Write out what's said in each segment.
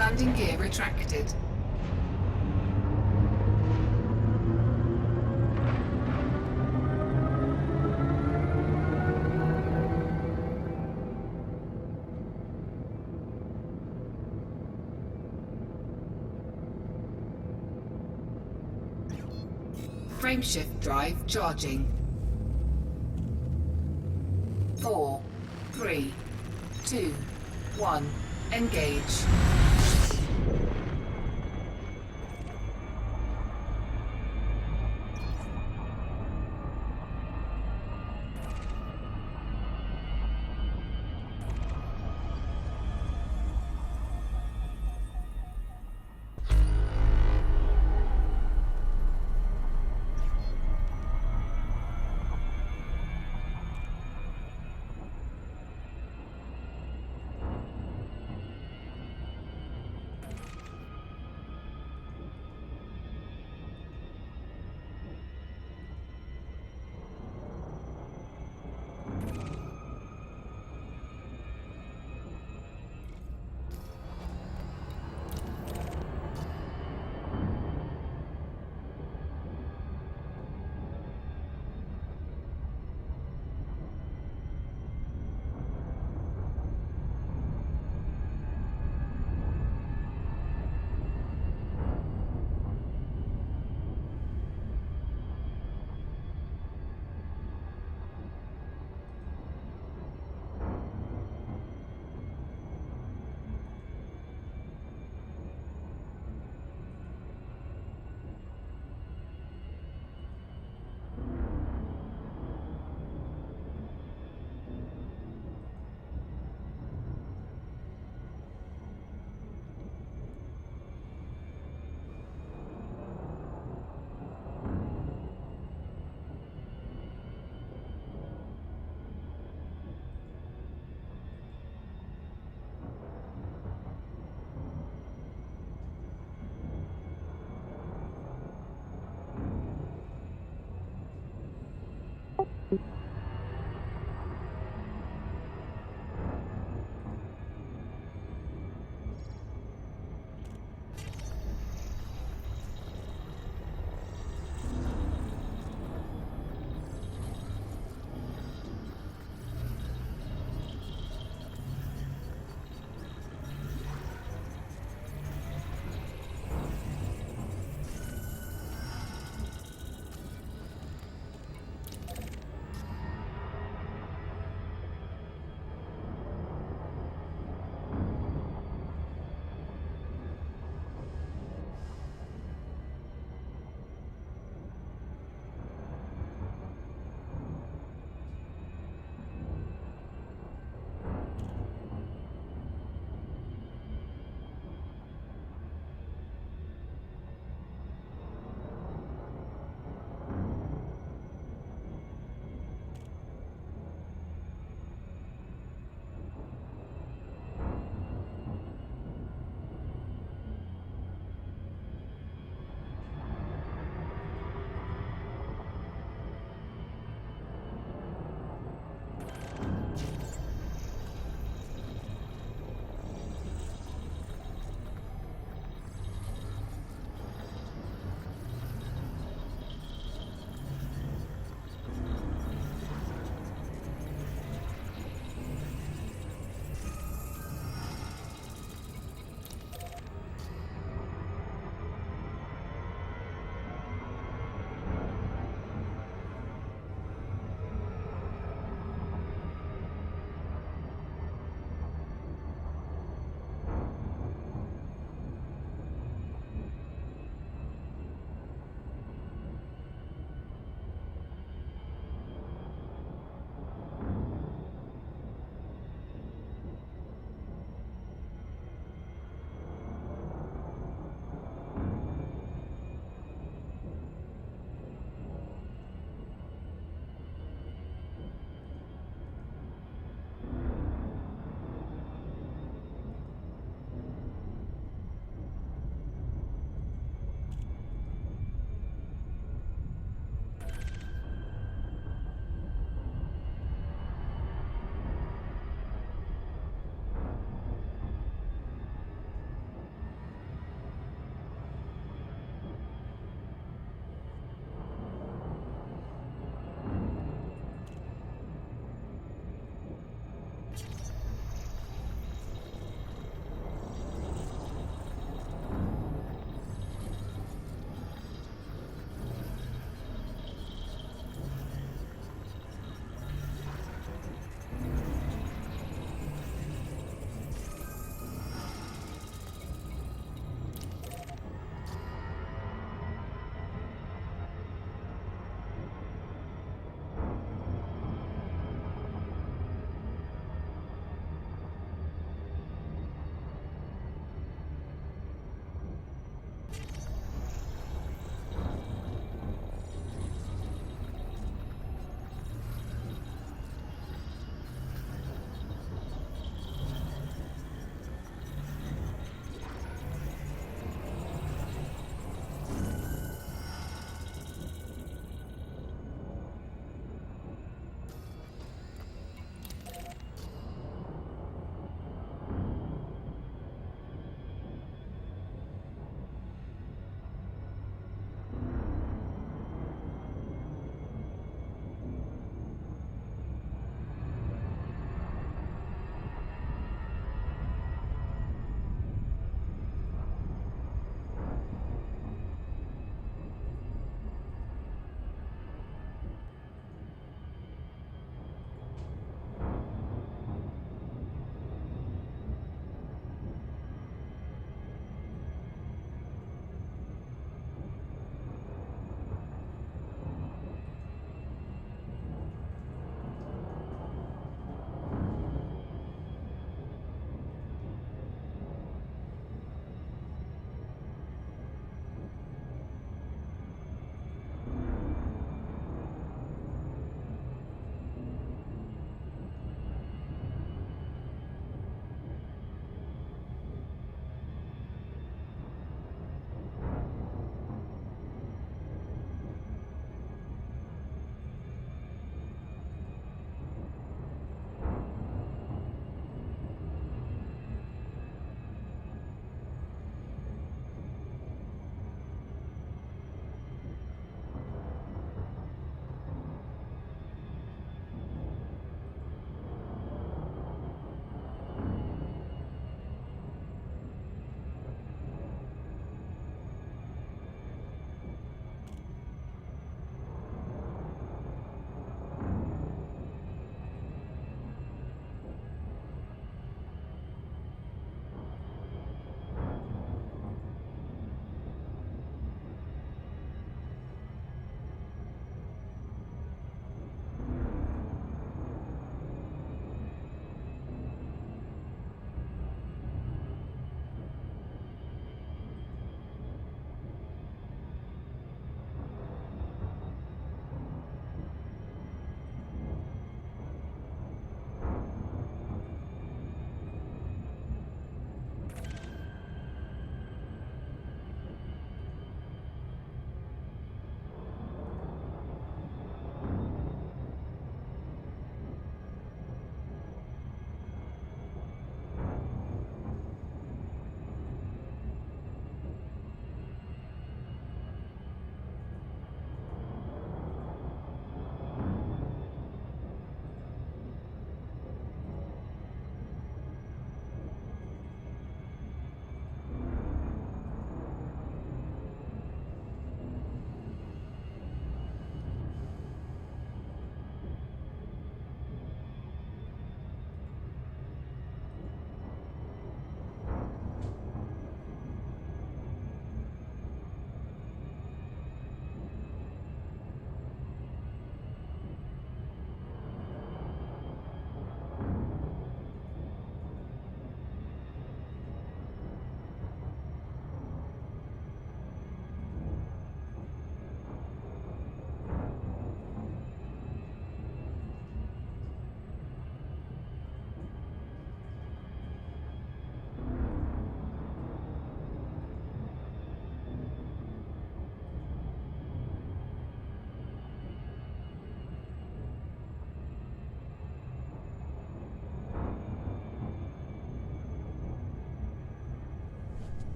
Landing gear retracted. Frameshift drive charging. 4, 3, 2, 1. Engage.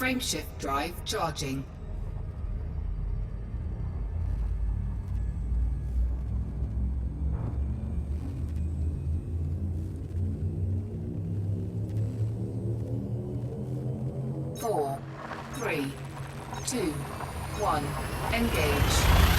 Frameshift drive charging. Four, three, two, one, engage.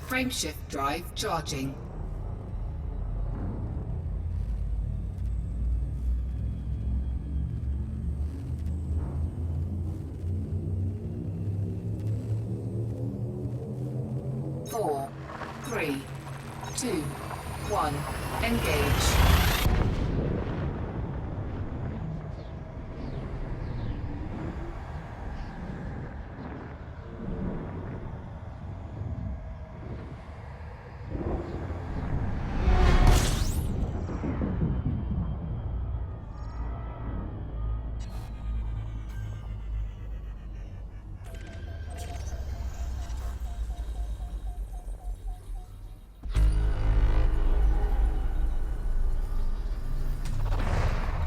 Frameshift drive charging. Four, three, two, one, engage.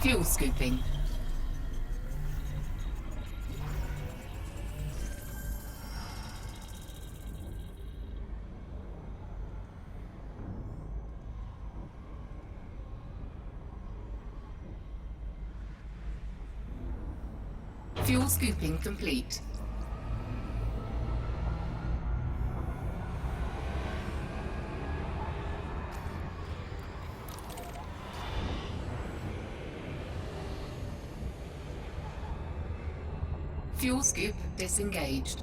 Fuel scooping. Fuel scooping complete. Fuel scoop disengaged.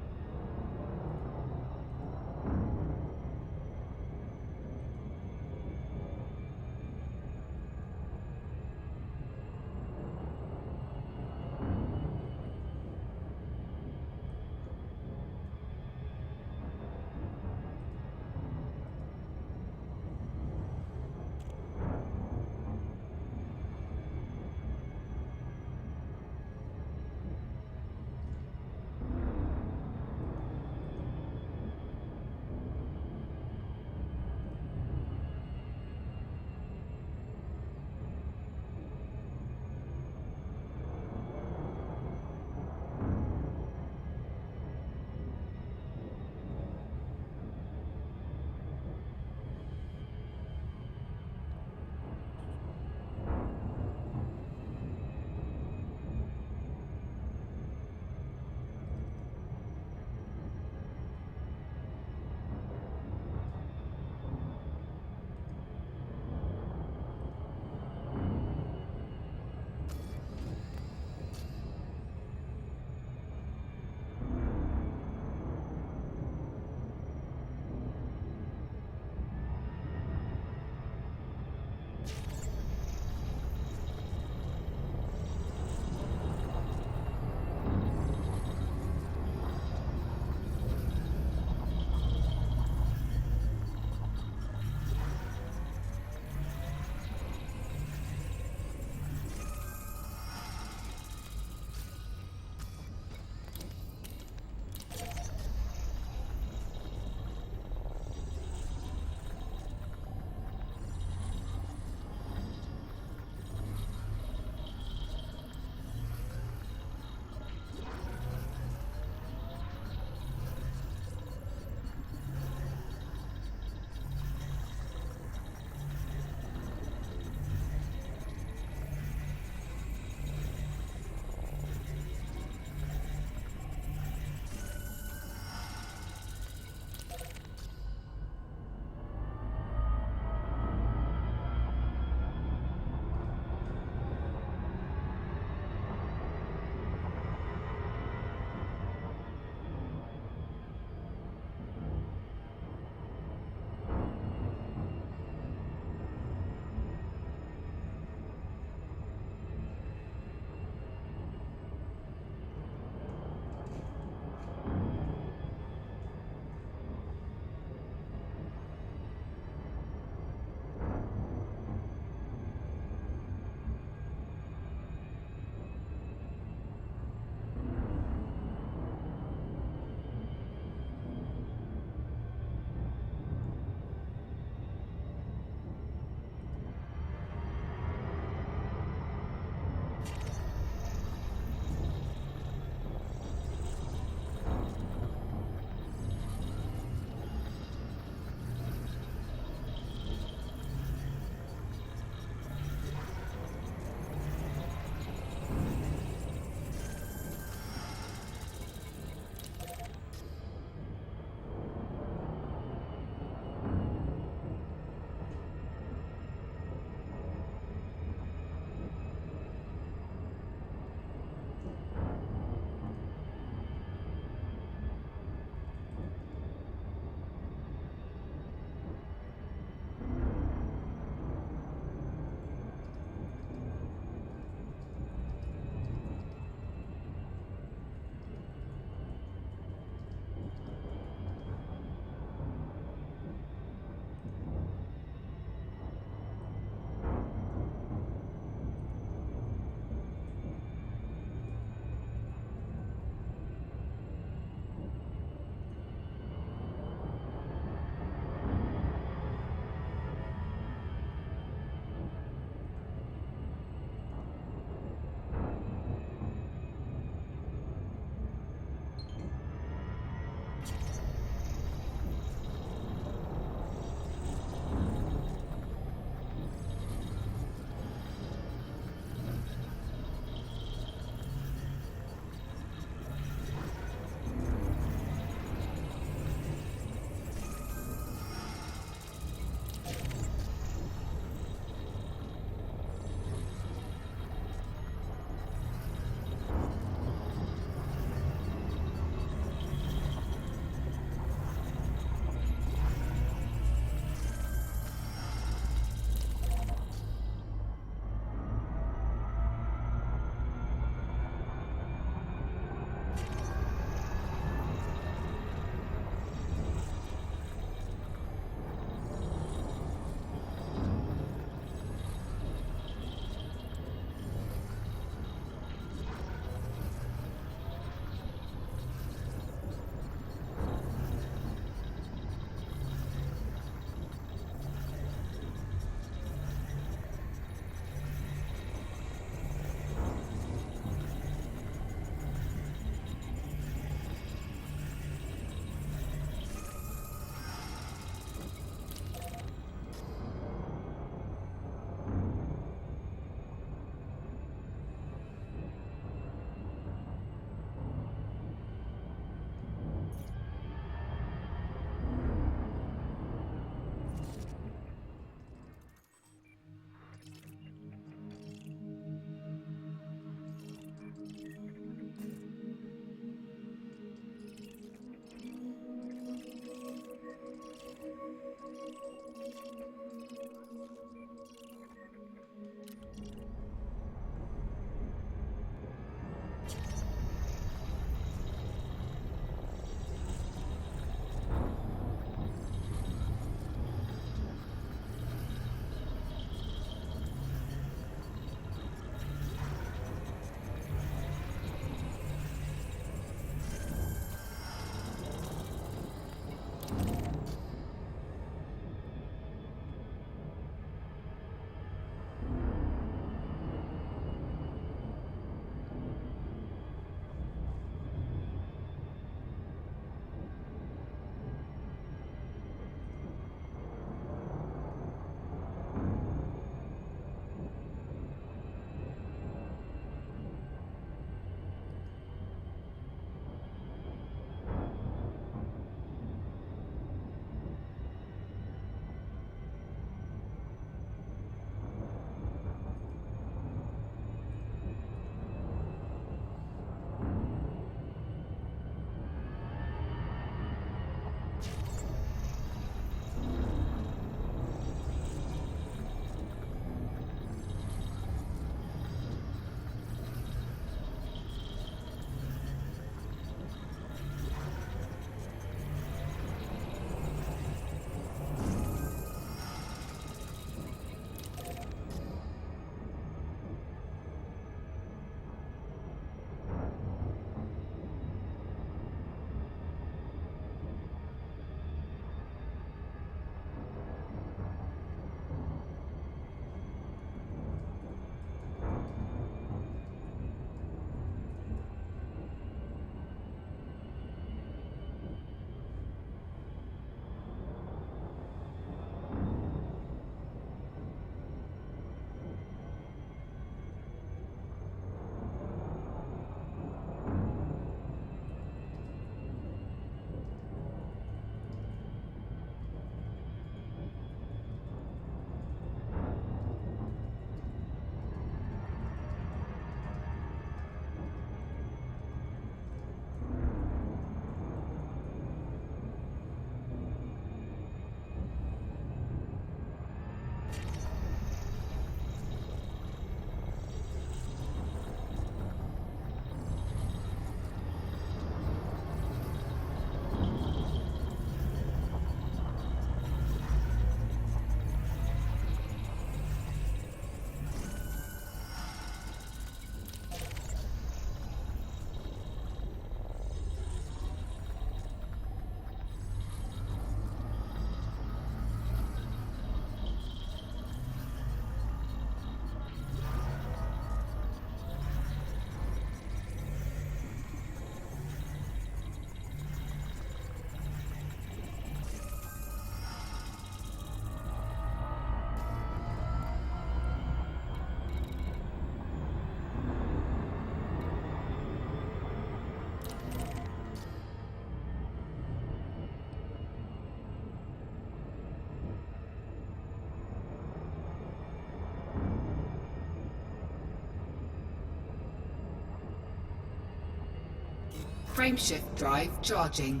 Frameshift drive charging.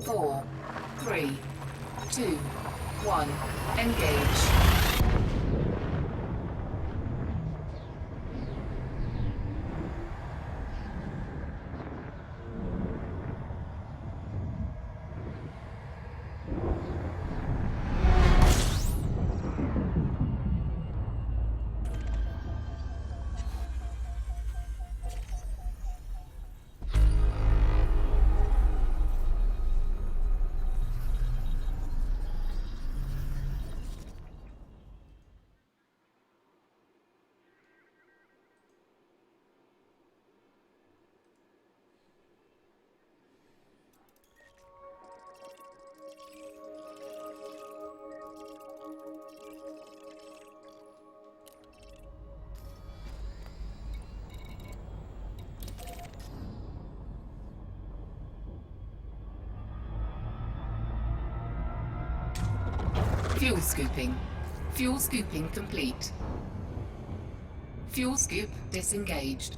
Four, three, two, one, engage. Fuel scooping. Fuel scooping complete. Fuel scoop disengaged.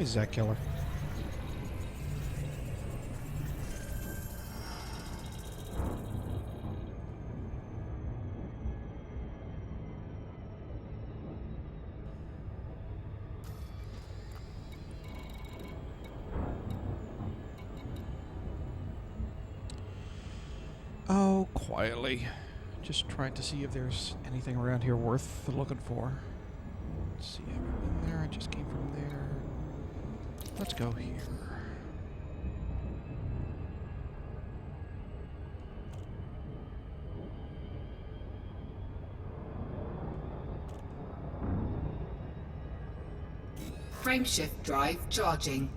is that killer? Oh, quietly. Just trying to see if there's anything around here worth looking for. Let's see, I haven't been there. I just came from there. Let's go here. Frameshift drive charging.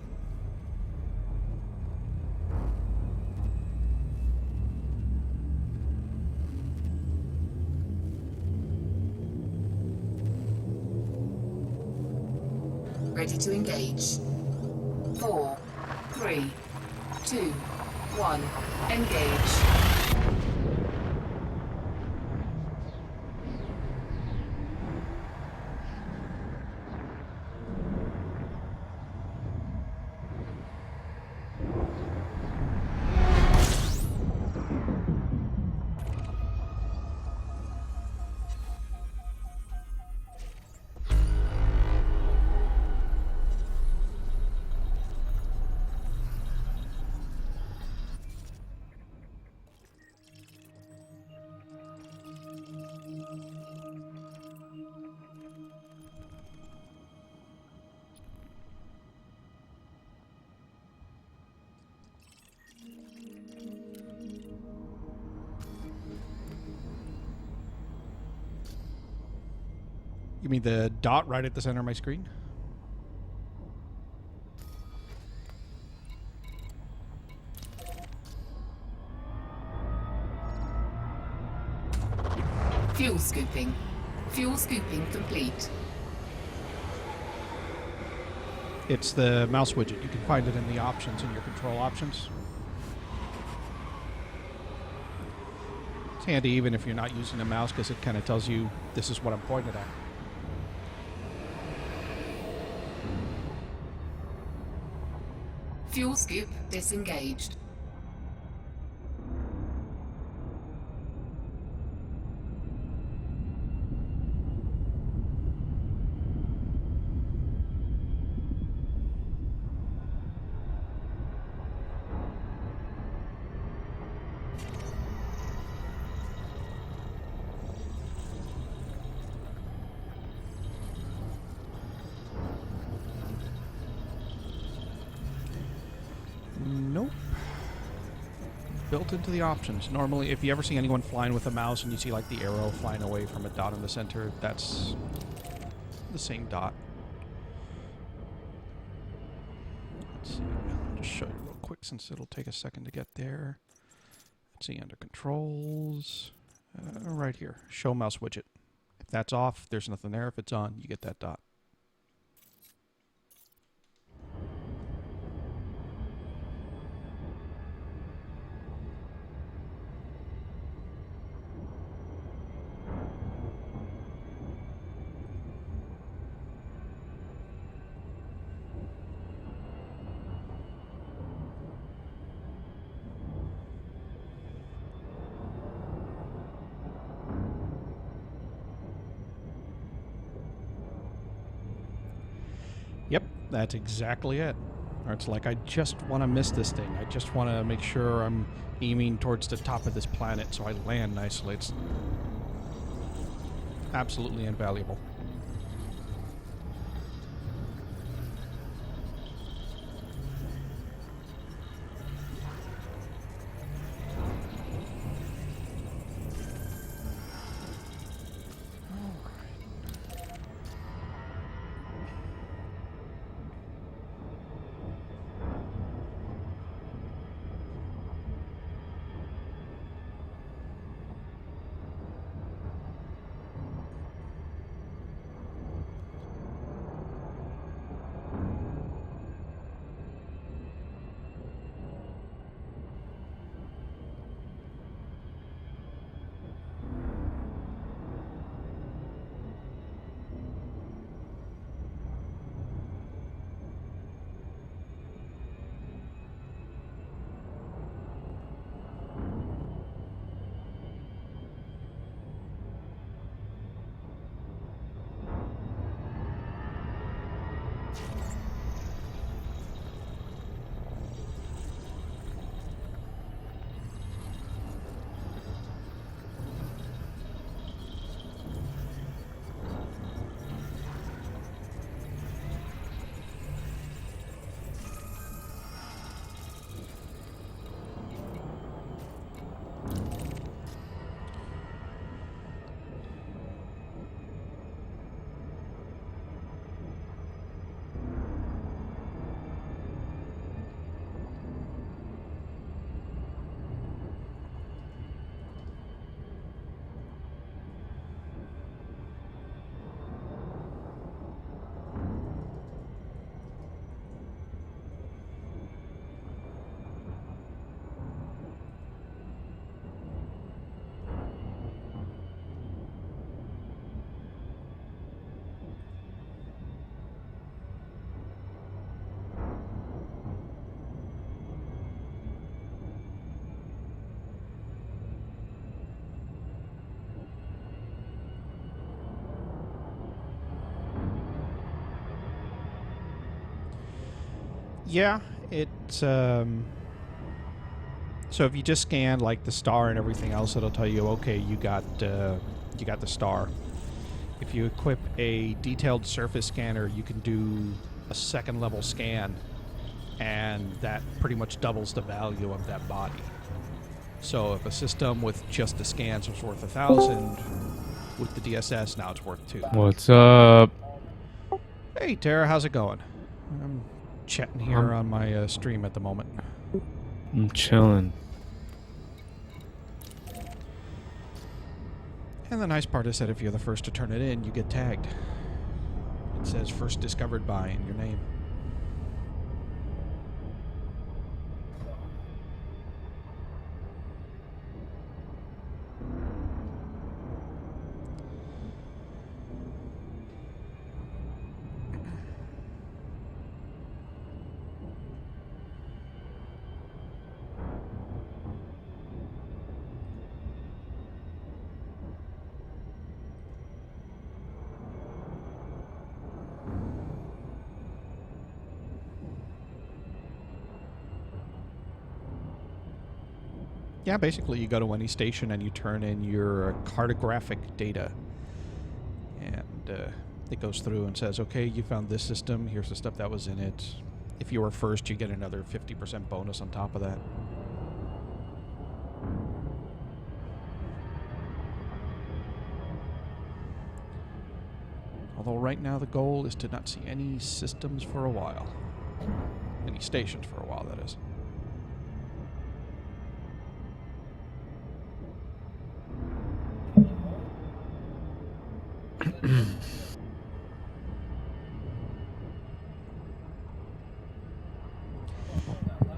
Ready to engage. 4, 3, 2, 1. Engage. You mean the dot right at the center of my screen? Fuel scooping. Fuel scooping complete. It's the mouse widget. You can find it in the options, in your control options. It's handy even if you're not using the mouse because it kind of tells you this is what I'm pointed at. Fuel scoop disengaged. Nope. Built into the options. Normally, if you ever see anyone flying with a mouse and you see like the arrow flying away from a dot in the center, that's the same dot. Let's see. I'll just show you real quick since it'll take a second to get there. Let's see, under controls, right here, show mouse widget. If that's off, there's nothing there. If it's on, you get that dot. Yep, that's exactly it. Or it's like, I just want to miss this thing. I just want to make sure I'm aiming towards the top of this planet so I land nicely. It's absolutely invaluable. Yeah, it's so if you just scan like the star and everything else, it'll tell you, okay, you got the star. If you equip a detailed surface scanner, you can do a second level scan, and that pretty much doubles the value of that body. So if a system with just the scans was worth 1,000, with the DSS now it's worth 2. What's up? Hey Tara, how's it going? I'm chatting here on my stream at the moment. I'm chilling. And the nice part is that if you're the first to turn it in, you get tagged. It says first discovered by in your name. Yeah, basically you go to any station and you turn in your cartographic data. And it goes through and says, okay, you found this system, here's the stuff that was in it. If you were first, you get another 50% bonus on top of that. Although right now the goal is to not see any systems for a while. Any stations for a while, that is.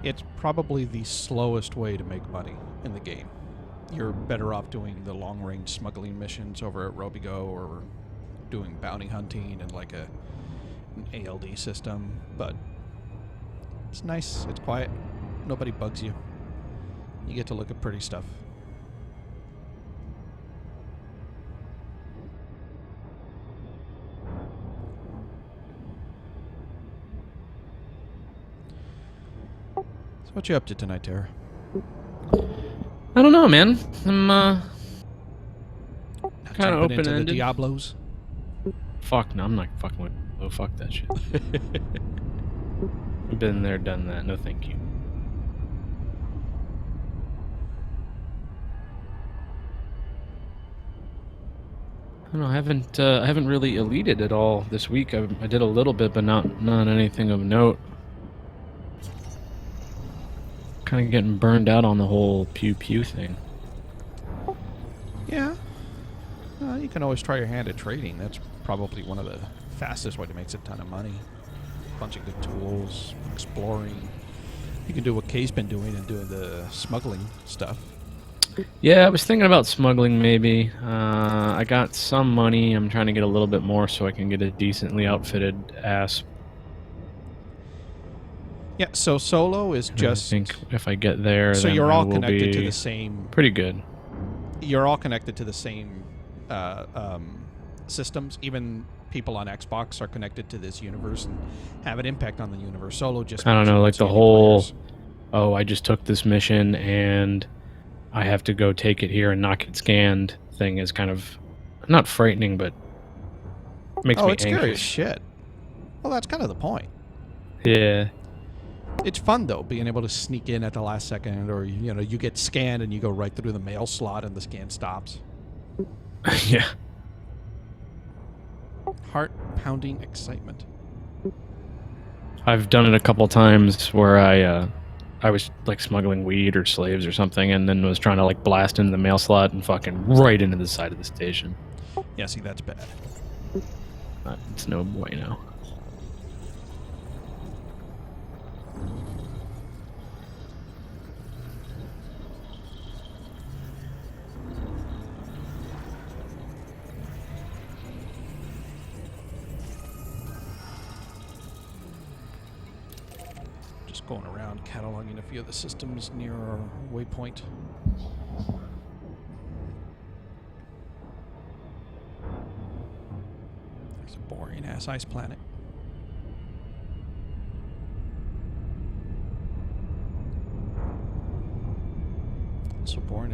It's probably the slowest way to make money in the game. You're better off doing the long-range smuggling missions over at Robigo or doing bounty hunting and like an ALD system, but it's nice, it's quiet, nobody bugs you. You get to look at pretty stuff. So what you up to tonight, Tara? I don't know, man. I'm Not kind of jumping into the open-ended. Diablos? Fuck no, I'm not fucking with. Oh, fuck that shit. I've been there, done that. No, thank you. I don't know. I haven't really elited at all this week. I did a little bit, but not anything of note. Kind of getting burned out on the whole pew pew thing. Yeah. You can always try your hand at trading. That's probably one of the fastest way to make a ton of money. Bunch of good tools, exploring. You can do what Kay's been doing and doing the smuggling stuff. Yeah, I was thinking about smuggling maybe. I got some money. I'm trying to get a little bit more so I can get a decently outfitted ass. Yeah, so solo is just... I think if I get there, so then you're I all will connected to be the same... pretty good. You're all connected to the same systems. Even people on Xbox are connected to this universe and have an impact on the universe. Solo just... I don't makes you know, like once the you get whole... players. Oh, I just took this mission and I have to go take it here and not get scanned thing is kind of not frightening, but makes me it's scary as anxious. shit. Well, that's kind of the point. Yeah. It's fun though, being able to sneak in at the last second, or you know, you get scanned and you go right through the mail slot and the scan stops. Yeah. Heart-pounding excitement. I've done it a couple times where I was like smuggling weed or slaves or something, and then was trying to like blast into the mail slot and fucking right into the side of the station. Yeah, see, that's bad. It's no bueno. Just going around cataloging a few of the systems near our waypoint. There's a boring-ass ice planet.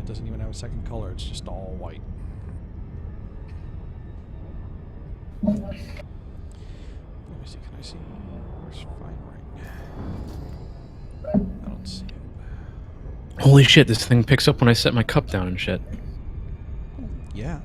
It doesn't even have a second color. It's just all white. Let me see. Can I see? Where's Fine Ring? I don't see it. Holy shit, this thing picks up when I set my cup down and shit. Yeah.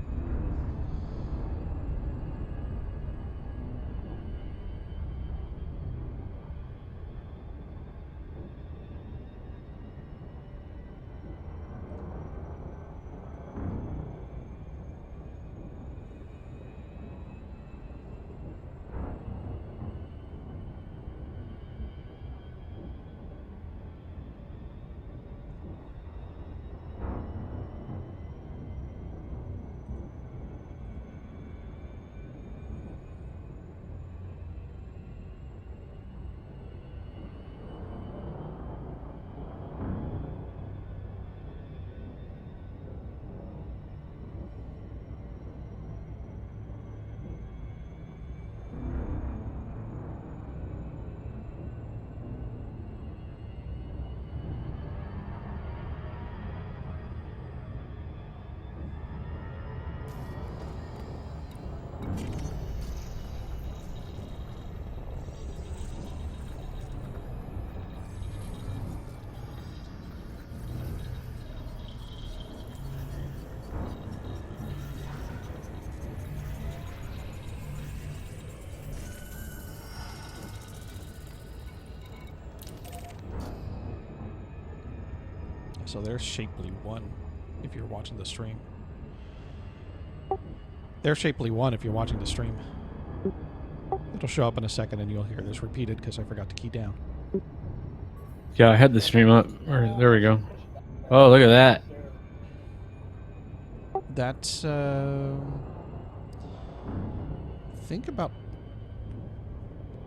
So there's Shapely 1 if you're watching the stream. There's Shapely 1 if you're watching the stream. It'll show up in a second and you'll hear this repeated because I forgot to key down. Yeah, I had the stream up. There we go. Oh, look at that. That's, think about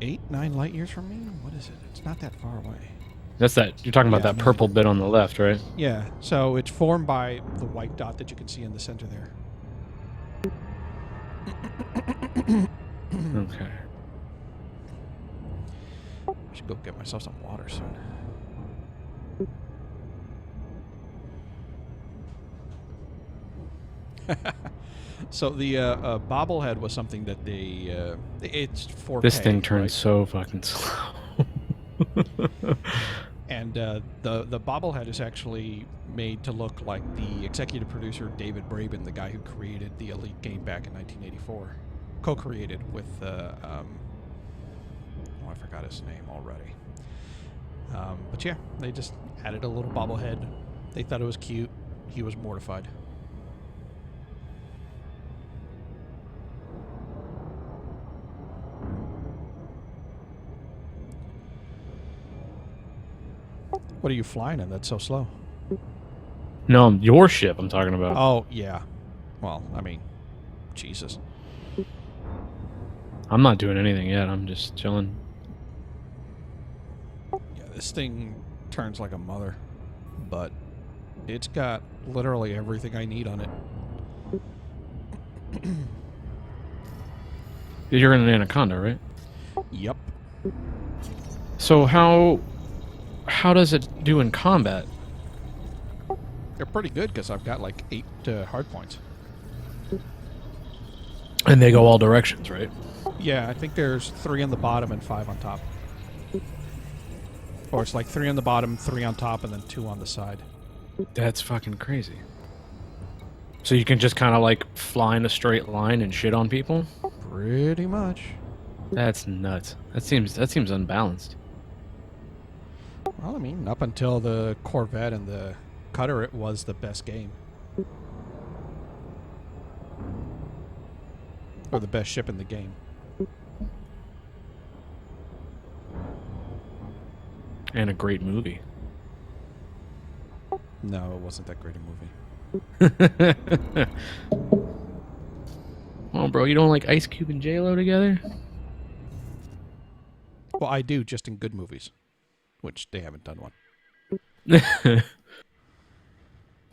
8, 9 light years from me? What is it? It's not that far away. That's that. You're talking about that 9. purple bit on the left, right? Yeah, so it's formed by the white dot that you can see in the center there. Okay. I should go get myself some water soon. So the bobblehead was something that it's 4K. This thing turns right? so fucking slow. And the bobblehead is actually made to look like the executive producer David Braben, the guy who created the Elite game back in 1984. Co-created with, I forgot his name already. But yeah, they just added a little bobblehead. They thought it was cute. He was mortified. What are you flying in that's so slow? No, your ship I'm talking about. Oh, yeah. Well, I mean, Jesus. I'm not doing anything yet. I'm just chilling. Yeah, this thing turns like a mother, but it's got literally everything I need on it. You're in an Anaconda, right? Yep. So how does it do in combat? They're pretty good because I've got like 8 hard points. And they go all directions, right? Yeah, I think there's 3 on the bottom and 5 on top. Or it's like 3 on the bottom, 3 on top, and then 2 on the side. That's fucking crazy. So you can just kind of like fly in a straight line and shit on people? Pretty much. That's nuts. That seems unbalanced. Well, I mean, up until the Corvette and the Cutter, it was the best game. Or the best ship in the game. And a great movie. No, it wasn't that great a movie. Oh, bro, you don't like Ice Cube and J-Lo together? Well, I do, just in good movies. Which they haven't done one. It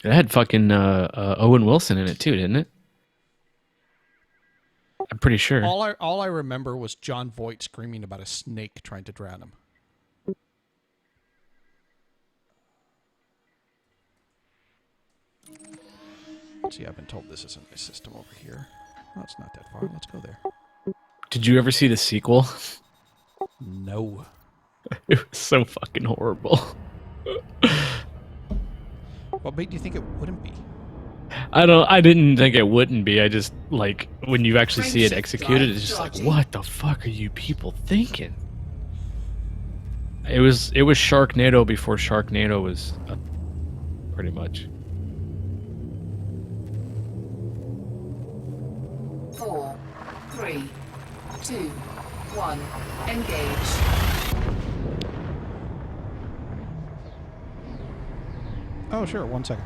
had fucking Owen Wilson in it too, didn't it? I'm pretty sure. All I remember was John Voight screaming about a snake trying to drown him. Let's see, I've been told this isn't my system over here. Oh, it's not that far. Let's go there. Did you ever see the sequel? No. It was so fucking horrible. What made you think it wouldn't be? I didn't think it wouldn't be. I just, like, when you actually see it Friendship executed, drive it's just like, charging. what the fuck are you people thinking? It was Sharknado before Sharknado was pretty much. 4, 3, 2, 1. Engage. Oh, sure. 1 second.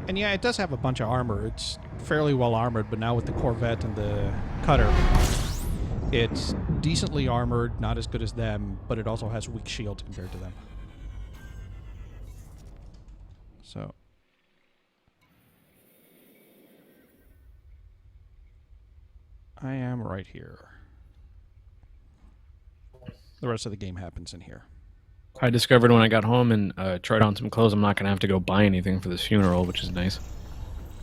And yeah, it does have a bunch of armor. It's fairly well armored, but now with the Corvette and the Cutter, it's decently armored, not as good as them, but it also has weak shields compared to them. So... I am right here. The rest of the game happens in here. I discovered when I got home and tried on some clothes, I'm not going to have to go buy anything for this funeral, which is nice.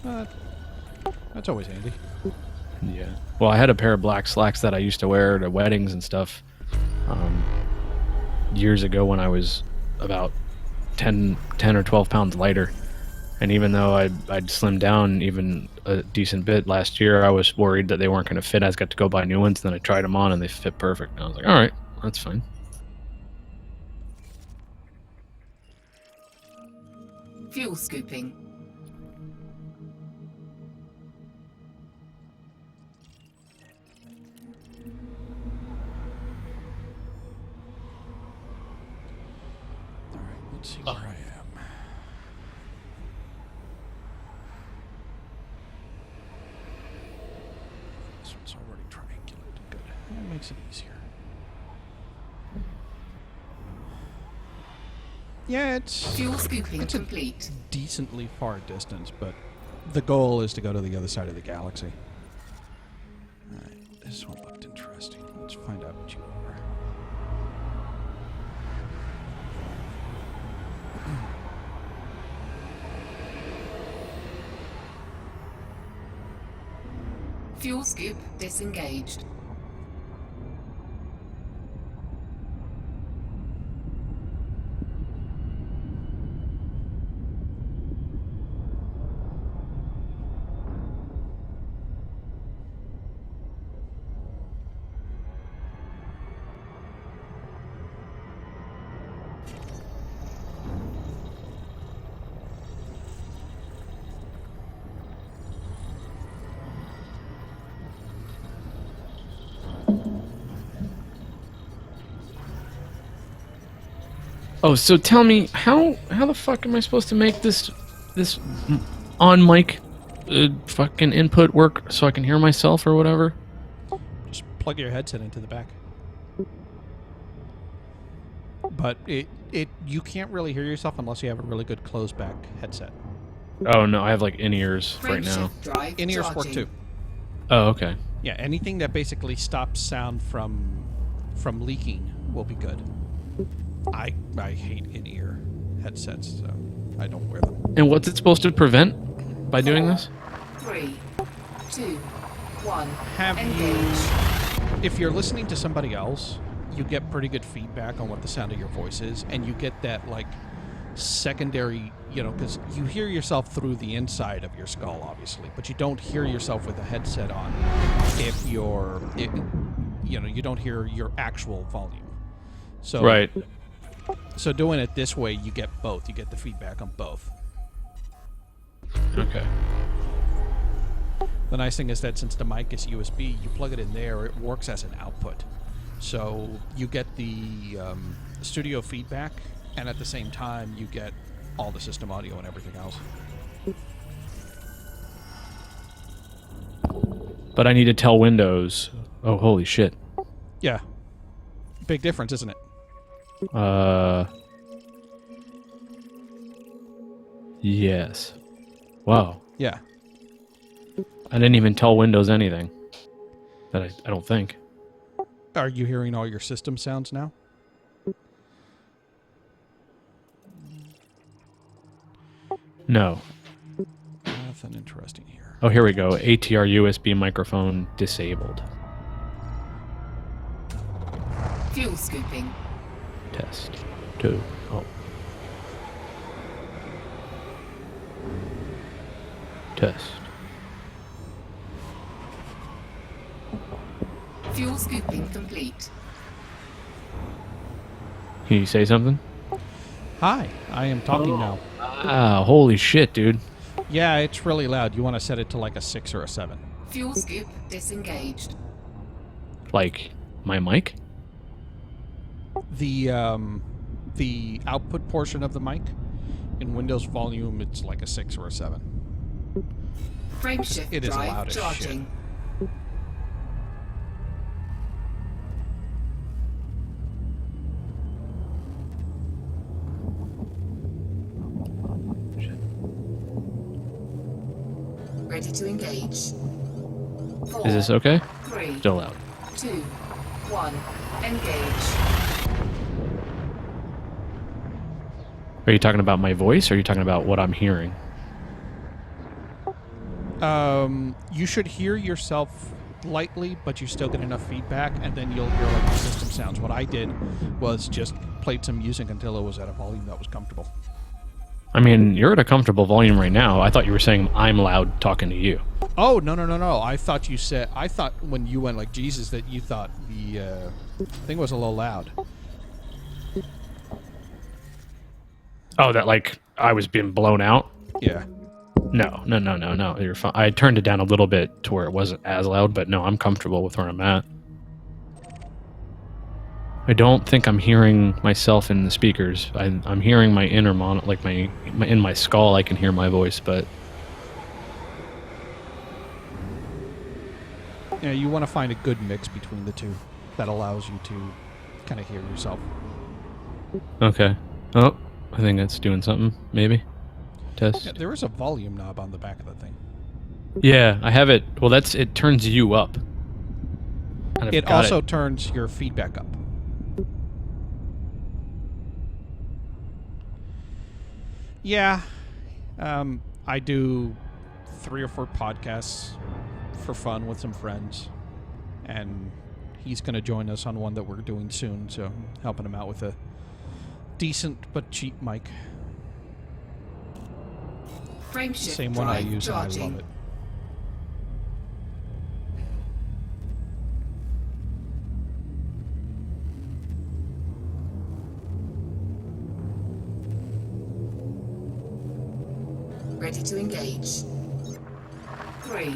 That's always handy. Yeah. Well, I had a pair of black slacks that I used to wear to weddings and stuff years ago when I was about 10 or 12 pounds lighter. And even though I'd slimmed down even a decent bit last year, I was worried that they weren't going to fit. I just got to go buy new ones, and then I tried them on, and they fit perfect. And I was like, all right, that's fine. Fuel scooping. All right, let's see where I am. This one's already triangulated. Good. That makes it easier. Yeah, it's Fuel scooping it's a complete. decently far distance, but the goal is to go to the other side of the galaxy. Alright, this one looked interesting. Let's find out what you are. Fuel scoop disengaged. Oh, so tell me, how the fuck am I supposed to make this on mic fucking input work so I can hear myself or whatever? Just plug your headset into the back. But you can't really hear yourself unless you have a really good closed back headset. Oh no, I have like in-ears right now. Frameshift drive In-ears work charging. too. Oh, okay. Yeah, anything that basically stops sound from leaking will be good. I hate in-ear headsets, so I don't wear them. And what's it supposed to prevent by doing this? 3, 2, 1. Have Engage. If you're listening to somebody else, you get pretty good feedback on what the sound of your voice is, and you get that like secondary, because you hear yourself through the inside of your skull, obviously, but you don't hear yourself with a headset on. If you don't hear your actual volume. So Right. So doing it this way, you get both. You get the feedback on both. Okay. The nice thing is that since the mic is USB, you plug it in there, it works as an output. So you get the studio feedback, and at the same time, you get all the system audio and everything else. But I need to tell Windows. Oh, holy shit. Yeah. Big difference, isn't it? Yes. Wow. Yeah. I didn't even tell Windows anything. That I don't think. Are you hearing all your system sounds now? No. Nothing interesting here. Oh, here we go. ATR USB microphone disabled. Fuel scooping. Test. 2. Oh. Test. Fuel scooping complete. Can you say something? Hi, I am talking now. Ah, holy shit, dude. Yeah, it's really loud. You want to set it to like a 6 or a 7. Fuel scoop disengaged. Like, my mic? The output portion of the mic in Windows volume, it's like a 6 or a 7. Frameshift It is drive loud as shit. charging. Ready to engage. 4, Is this okay? 3, Still loud. 2, 1. Engage. Are you talking about my voice, or are you talking about what I'm hearing? You should hear yourself lightly, but you still get enough feedback, and then you'll hear like the system sounds. What I did was just played some music until it was at a volume that was comfortable. I mean, you're at a comfortable volume right now. I thought you were saying I'm loud talking to you. Oh, no. I thought when you went like Jesus that you thought the thing was a little loud. Oh, that like I was being blown out? Yeah. No. You're fine. I turned it down a little bit to where it wasn't as loud, but no, I'm comfortable with where I'm at. I don't think I'm hearing myself in the speakers. I'm hearing my inner like my in my skull. I can hear my voice, but Yeah, you want to find a good mix between the two that allows you to kind of hear yourself. okay. Oh, I think that's doing something. Maybe test. Yeah, there is a volume knob on the back of the thing. Yeah, I have it. Well, it turns you up. And I've It got also turns your feedback up. Yeah, I do 3 or 4 podcasts for fun with some friends, and he's going to join us on one that we're doing soon, so I'm helping him out with a decent but cheap mic. Frameshift Same one I drive use, and I charging. love it. Ready to engage. 3,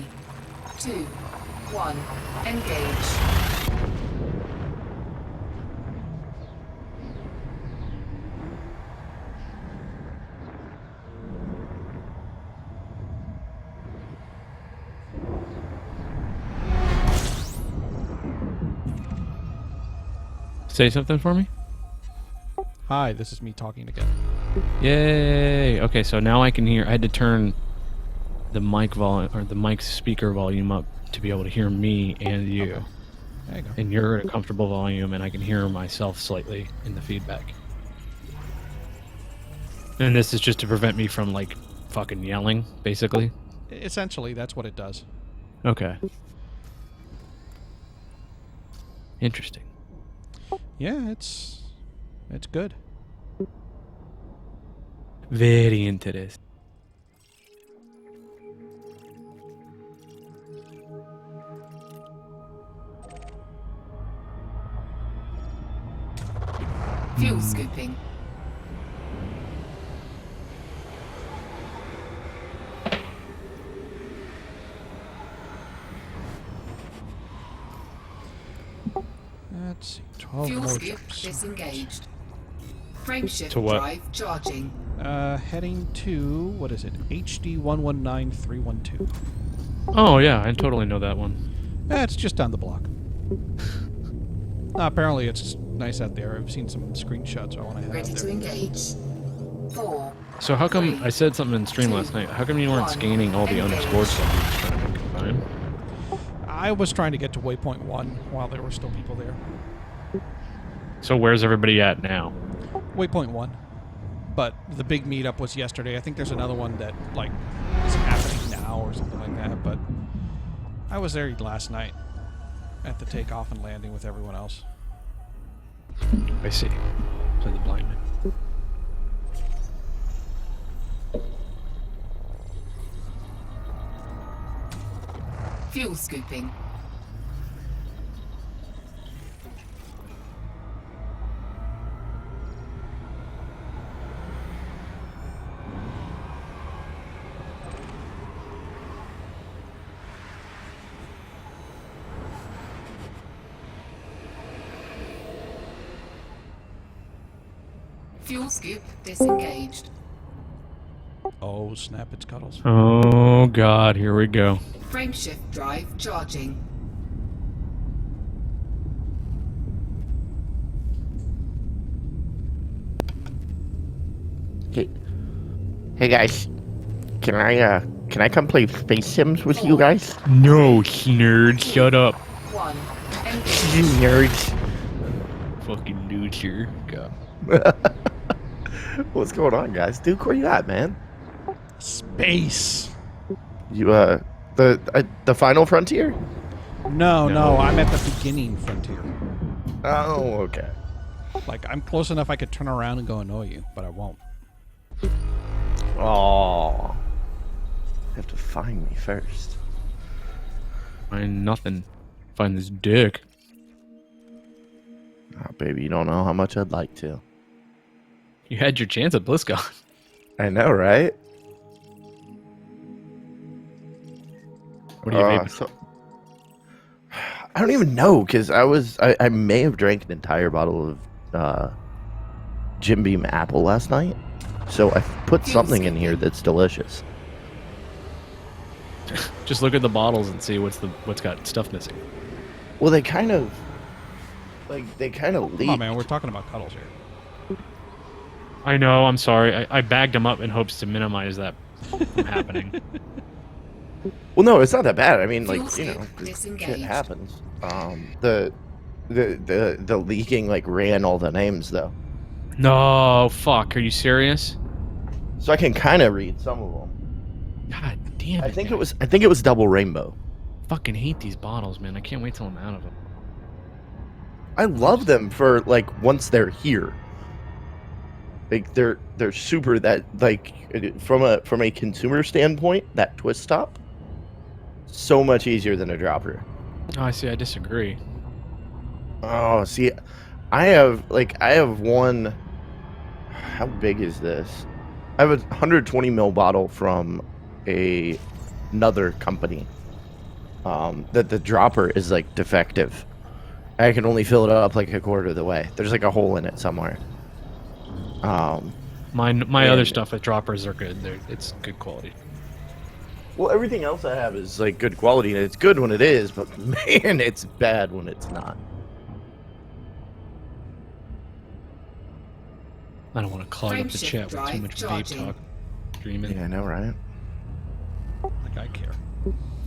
2, 1. Engage. Say something for me. Hi, this is me talking again. Yay! Okay, so now I can hear. I had to turn the mic volume or the mic speaker volume up to be able to hear me and you. Okay. There you go. And you're at a comfortable volume, and I can hear myself slightly in the feedback. And this is just to prevent me from like fucking yelling, basically. Essentially, that's what it does. Okay. Interesting. Yeah, it's good. Very interesting. Fuel scooping. Let's see, 12 Fuel more scoop jumps. disengaged. Frameshift To what? drive charging. Heading to, what is it? HD 119312. Oh yeah, I totally know that one. It's just down the block. Apparently it's nice out there. I've seen some screenshots I want to head out Ready to there. engage. 4. So how come I said something in stream last night? How come you weren't scanning all the underscore stuff you were trying to combine? I was trying to get to waypoint 1 while there were still people there. So where's everybody at now? Waypoint 1. But the big meetup was yesterday. I think there's another one that like is happening now or something like that. But I was there last night at the takeoff and landing with everyone else. I see. Play the blind man. Fuel scooping. Fuel scoop disengaged. Oh, snap, it's Cuddles. Oh God, here we go. Frameshift drive charging. Hey guys, can I come play Space Sims with you guys? No, nerd, shut up. 1. You nerds. Fucking loser. God. What's going on, guys? Duke, where you at, man? Space. You the final frontier? No, I'm at the beginning frontier. Oh, okay. Like, I'm close enough I could turn around and go annoy you, but I won't. Oh, you have to find me first. Find nothing. Find this dick. Oh, baby, you don't know how much I'd like to. You had your chance at BlizzCon. I know, right? What do you vaping? So, I don't even know, because I may have drank an entire bottle of Jim Beam apple last night. So I put something in here that's delicious. Just look at the bottles and see what's got stuff missing. Well, they kind of leak. Come on, man, we're talking about Cuddles here. I know, I'm sorry. I bagged them up in hopes to minimize that from happening. Well, no, it's not that bad. I mean, like, Fuel you know, scoop shit disengaged. happens. The leaking like ran all the names though, No, fuck. Are you serious? so I can kind of read some of them. God damn it. I think guys. it was double rainbow. Fucking hate these bottles, man. I can't wait till I'm out of them. I love them for like once they're here. Like they're super that like from a consumer standpoint, that twist top so much easier than a dropper. Oh, I see. I disagree. Oh, see, I have one. How big is this? I have a 120 ml bottle from another company. That the dropper is like defective. I can only fill it up like a quarter of the way. There's like a hole in it somewhere. My other stuff with droppers are good. It's good quality. Well, everything else I have is like good quality, and it's good when it is, but man, it's bad when it's not. I don't want to clog up the Frameshift chat with too drive much charging. vape talk. Dreaming. Yeah, I know, right? Like, I care.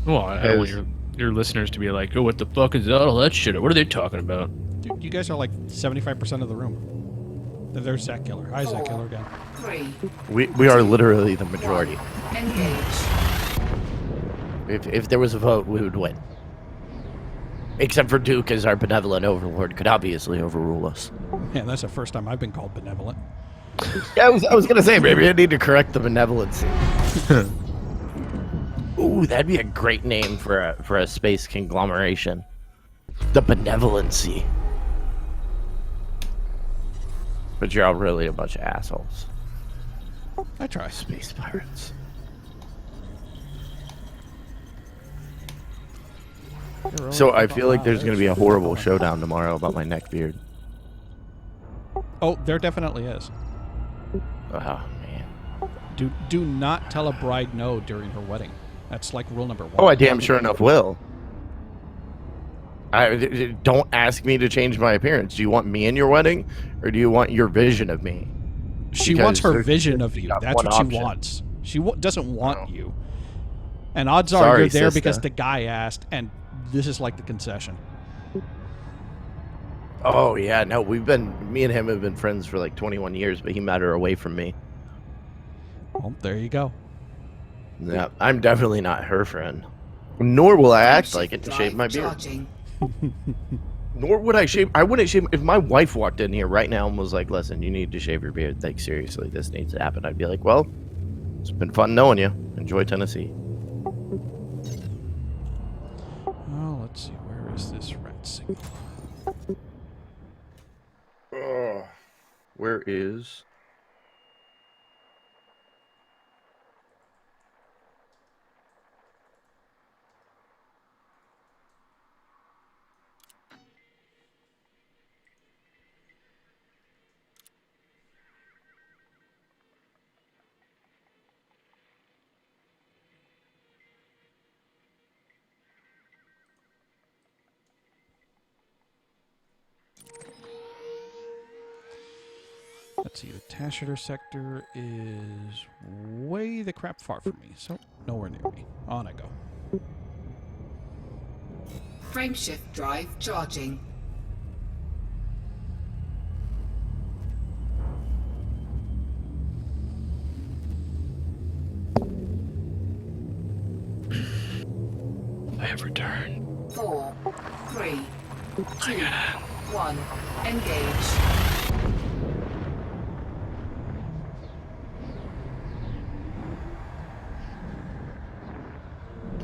Well, I don't want your listeners to be like, oh, what the fuck is all that shit? What are they talking about? Dude, you guys are like 75% of the room. There's Zach Killer. Hi, Zach Killer again. 3. We are literally the majority. Engage. If there was a vote, we would win. Except for Duke, as our benevolent overlord could obviously overrule us. Yeah, that's the first time I've been called benevolent. Yeah, I was gonna say, maybe I need to correct the benevolency. Ooh, that'd be a great name for a space conglomeration. The benevolency. But you're all really a bunch of assholes. I try. Space pirates. So I feel like there's gonna be a horrible showdown tomorrow about my neck beard. Oh, there definitely is. Oh man. Do not tell a bride no during her wedding. That's like rule number 1. Oh, I damn sure enough will. Don't ask me to change my appearance. Do you want me in your wedding, or do you want your vision of me? She wants her Because vision of you. got That's one what option. she wants. She doesn't want Oh. you. And odds are Sorry, you're there sister. because the guy asked, and this is like the concession. Oh yeah, no, me and him have been friends for like 21 years, but he met her away from me. Well, there you go. Yeah, I'm definitely not her friend. Nor will I act Frameshift like it to shave drive my beard. charging. Nor would I shave. I wouldn't shave. If my wife walked in here right now and was like, "Listen, you need to shave your beard. Like seriously, this needs to happen." I'd be like, "Well, it's been fun knowing you. Enjoy Tennessee." Oh, let's see. Where is this rat signal? Where is? Let's see. The Tashiter sector is way the crap far from me, so nowhere near me. On I go. Frameshift drive charging. I have returned. 4, 3, 2, 1. Engage.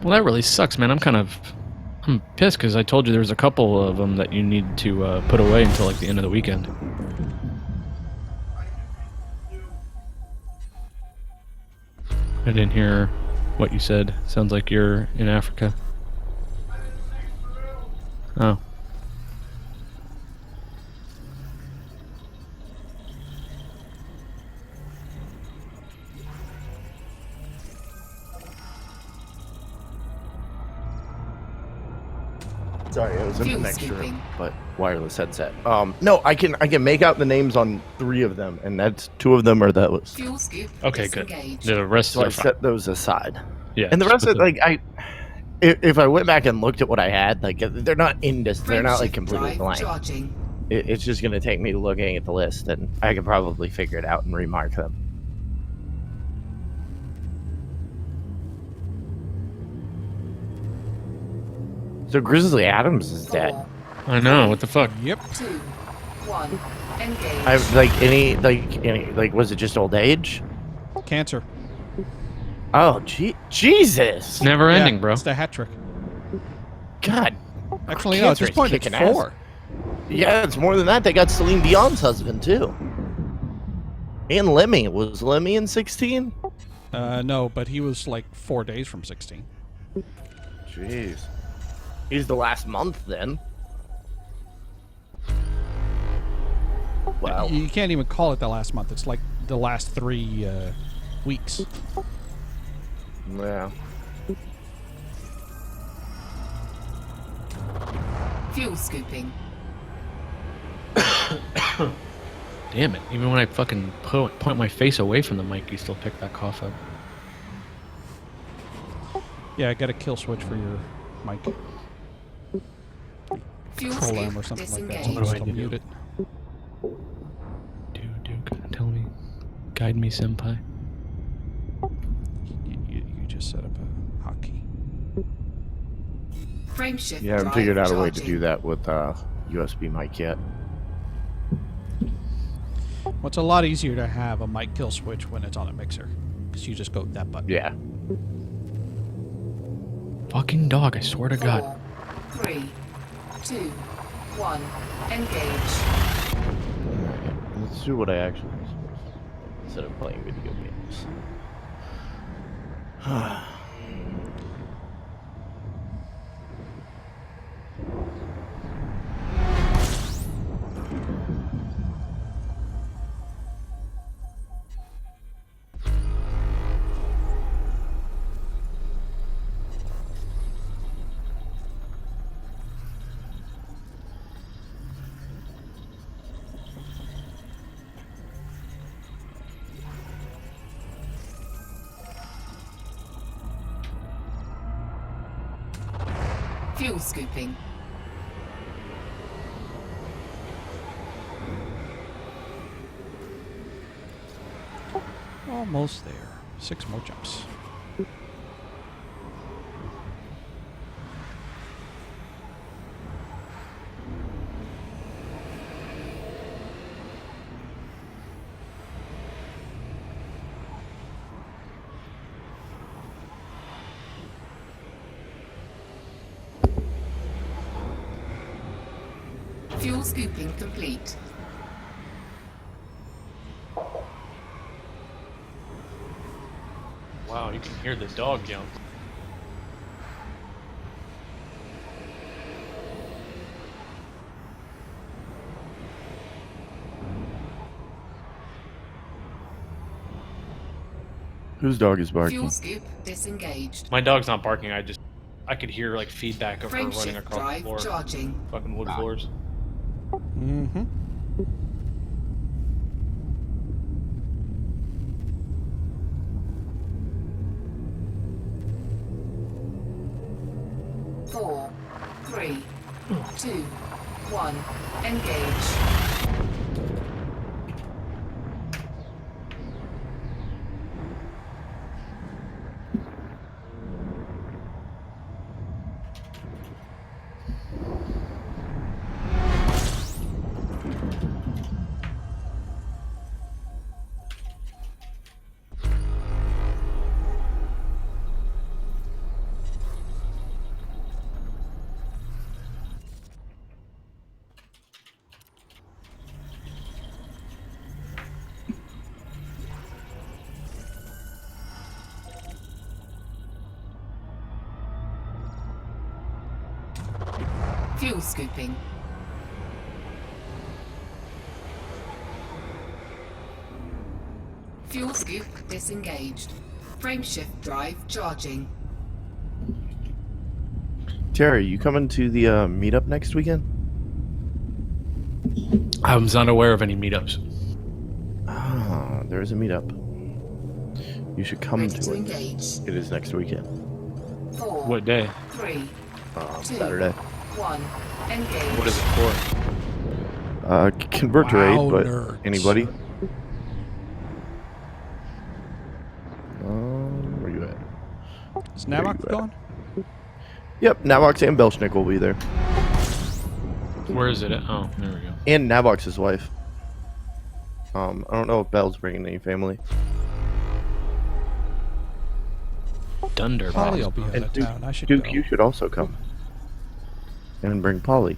Well, that really sucks, man. I'm pissed because I told you there's a couple of them that you need to put away until like the end of the weekend. I didn't hear what you said. Sounds like you're in Africa. Oh. Sorry, it was in the Fuel next room, skipping. but wireless headset. No, I can make out the names on 3 of them, and that's 2 of them are those. Fuel scoop Okay, good. disengaged. The rest So I are fine. set those aside. Yeah. And the just rest put of if I went back and looked at what I had, like they're not they're not like Frameshift completely drive blank. charging. It's just gonna take me looking at the list, and I could probably figure it out and remark them. So Grizzly Adams is dead. 4, I know. What the fuck? Yep. 2, 1. Engage. I like was it just old age? Cancer. Oh, Jesus! It's never ending, Yeah, bro. It's the hat trick. God. Actually, no. At Cancer this is point, it's kicking ass. 4. Yeah, it's more than that. They got Celine Dion's husband too, and Lemmy. Was Lemmy in 16? No, but he was like 4 days from 16. Jeez. He's the last month then. Wow. You can't even call it the last month. It's like the last 3 weeks. Yeah. Fuel scooping. Damn it. Even when I fucking point my face away from the mic, you still pick that cough up. Yeah, I got a kill switch for your mic. Fuel Control arm scoop or something like that. disengaged. What do I Just do? mute it. Dude, tell me. Guide me, senpai. You just set up a hotkey. Frameshift Yeah, I haven't drive figured out a way to charging. do that with USB mic yet. Well, it's a lot easier to have a mic kill switch when it's on a mixer, because you just go that button. Yeah. Fucking dog, I swear to God. 4, 3, 2, 1. Engage. Let's do what I actually was supposed to instead of playing video games. Fuel scooping. Almost there. 6 more jumps. Fuel scooping complete. Wow, you can hear the dog jump. Whose dog is barking? Fuel scoop disengaged. My dog's not barking. I could hear like feedback of her Frame running shift across the drive floor. charging. Fucking wood floors. Mm-hmm. Four, three, two, one. Engage. Fuel scooping. Fuel scoop disengaged. Frame shift drive charging. Terry, you coming to the meetup next weekend? I was not aware of any meetups. Ah, there is a meetup. You should come Ready to to it. engage. It is next weekend. Four, What day? three, two, Saturday. one. Engage. What is it for? Convert to raid, Wow, but nerds. anybody? Where you at? Is There Nabok you gone? Yep, Navox and Belschnick will be there. Where is it at? Oh, there we go. And Navox's wife. I don't know if Belle's bringing any family. Dunder. Polly will be out And of Duke, town. I should Duke go. you should also come. And bring Polly.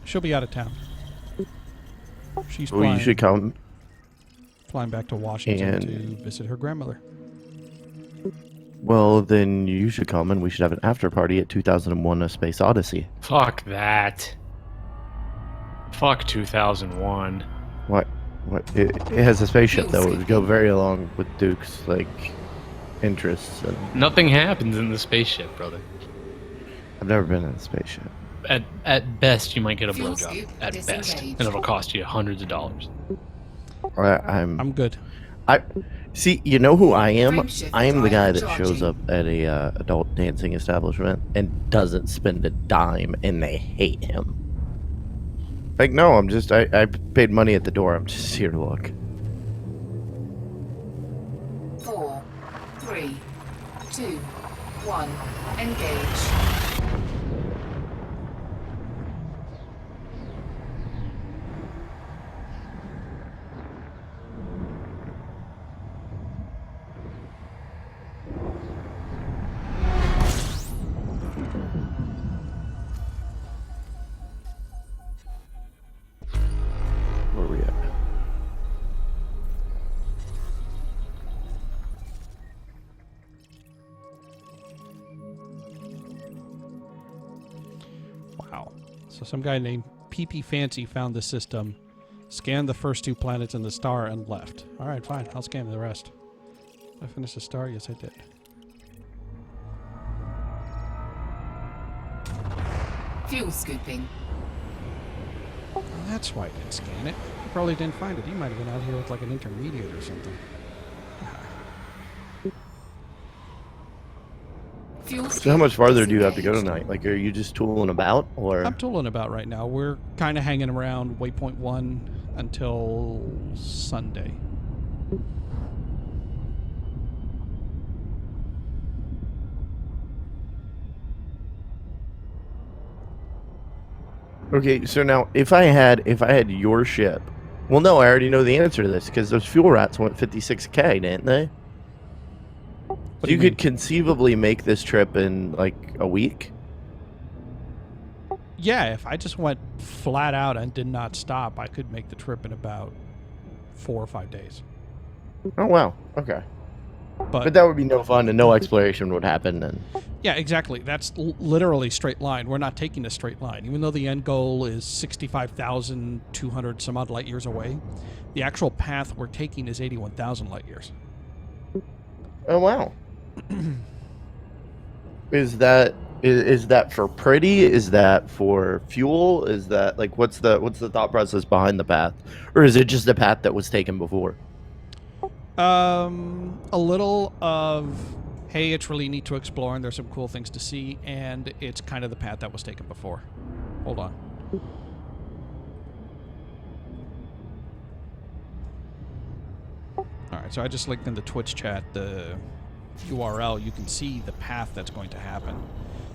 She'll be out of town. She's Well, you should come. flying back to Washington And- to visit her grandmother. Well, then you should come and we should have an after party at 2001 A Space Odyssey. Fuck that. Fuck 2001. What? It has a spaceship that would go very along with Duke's, like, interests. And Nothing happens in the spaceship, brother. I've never been in a spaceship. At best, you might get a Fuel blowjob. scoop At best, disengaged. and it'll cost you hundreds of dollars. I'm good. I see. You know who I am? Frame shift I am the guy that drive shows charging. up at a adult dancing establishment and doesn't spend a dime, and they hate him. Like, no, I paid money at the door. I'm just here to look. 4, 3, 2, 1. Engage. Where are we at? Wow. So some guy named PP Fancy found the system, scanned the first 2 planets and the star, and left. All right, fine. I'll scan the rest. Did I finish the star? Yes, I did. Fuel scooping. Well, that's why I didn't scan it. You probably didn't find it. You might have been out here with like an intermediate or something. Fuel So how much scoop farther do you have to go disengaged. tonight? Like, are you just tooling about, or? I'm tooling about right now. We're kind of hanging around waypoint 1 until Sunday. Okay, so now if I had your ship, well, no, I already know the answer to this because those fuel rats went 56K, didn't they? What So do you you mean? could conceivably make this trip in like a week. Yeah, if I just went flat out and did not stop, I could make the trip in about 4 or 5 days. Oh wow, okay. But But that would be no fun and no exploration would happen then. yeah, exactly. That's literally straight line. We're not taking a straight line. Even though the end goal is 65,200 some odd light years away, the actual path we're taking is 81,000 light years. Oh wow. Is that for pretty? Is that for fuel? Is that like what's the thought process behind the path? Or is it just the path that was taken before? A little of, hey, it's really neat to explore and there's some cool things to see, and it's kind of the path that was taken before. Hold on. Alright, so I just linked in the Twitch chat the URL. You can see the path that's going to happen.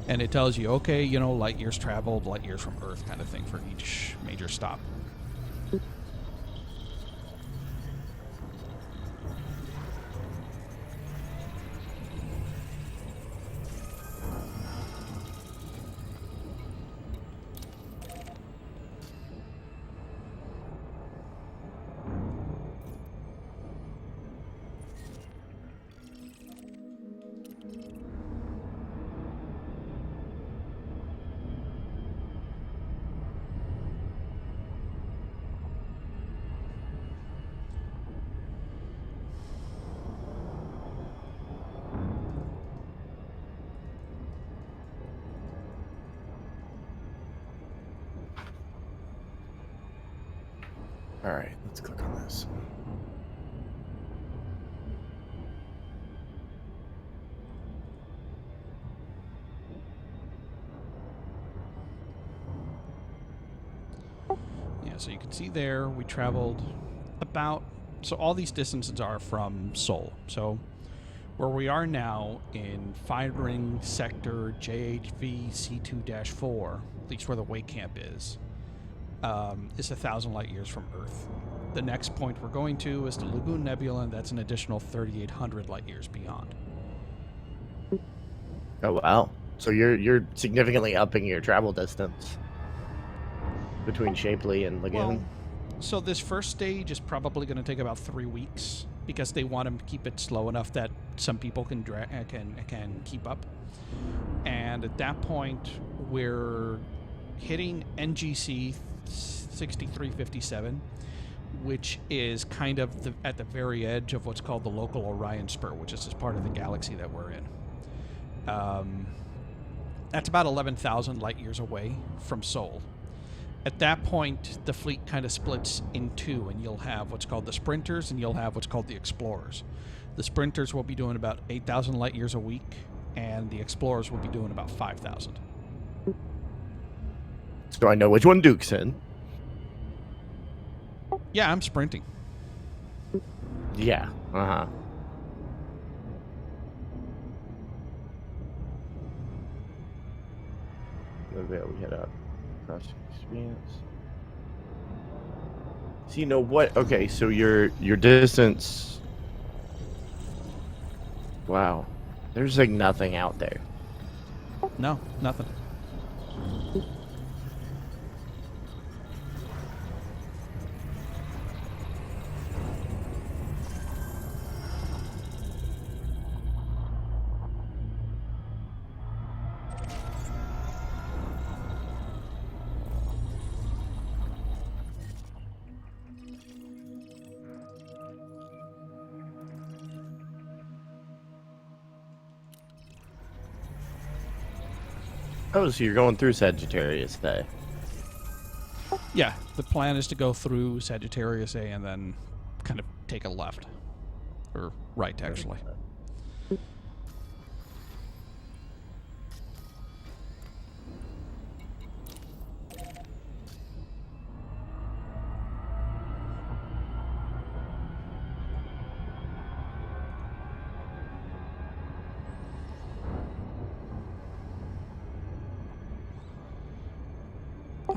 And it tells you, okay, you know, light years traveled, light years from Earth kind of thing for each major stop. All right, let's click on this. Yeah, so you can see there we traveled about, so all these distances are from Seoul. So where we are now in firing sector JHV C2-4, at least where the way camp is 1,000 light years from Earth. The next point we're going to is the Lagoon Nebula, and that's an additional 3,800 light years beyond. Oh wow. So you're significantly upping your travel distance between Shapely and Lagoon. Well, so this first stage is probably going to take about 3 weeks because they want to keep it slow enough that some people can can keep up. And at that point, we're hitting NGC 6357, which is kind of at the very edge of what's called the local Orion Spur, which is just part of the galaxy that we're in. That's about 11,000 light years away from Seoul. At that point, the fleet kind of splits in two, and you'll have what's called the Sprinters, and you'll have what's called the Explorers. The Sprinters will be doing about 8,000 light years a week, and the Explorers will be doing about 5,000. So I know which one Duke's in. Yeah, I'm sprinting. Yeah. Uh-huh. Maybe we head up. Cross experience. So you know what? Okay, so your distance. Wow, there's like nothing out there. No, nothing. Oh, so you're going through Sagittarius Day. Yeah, the plan is to go through Sagittarius A and then kind of take a left. Or right, actually.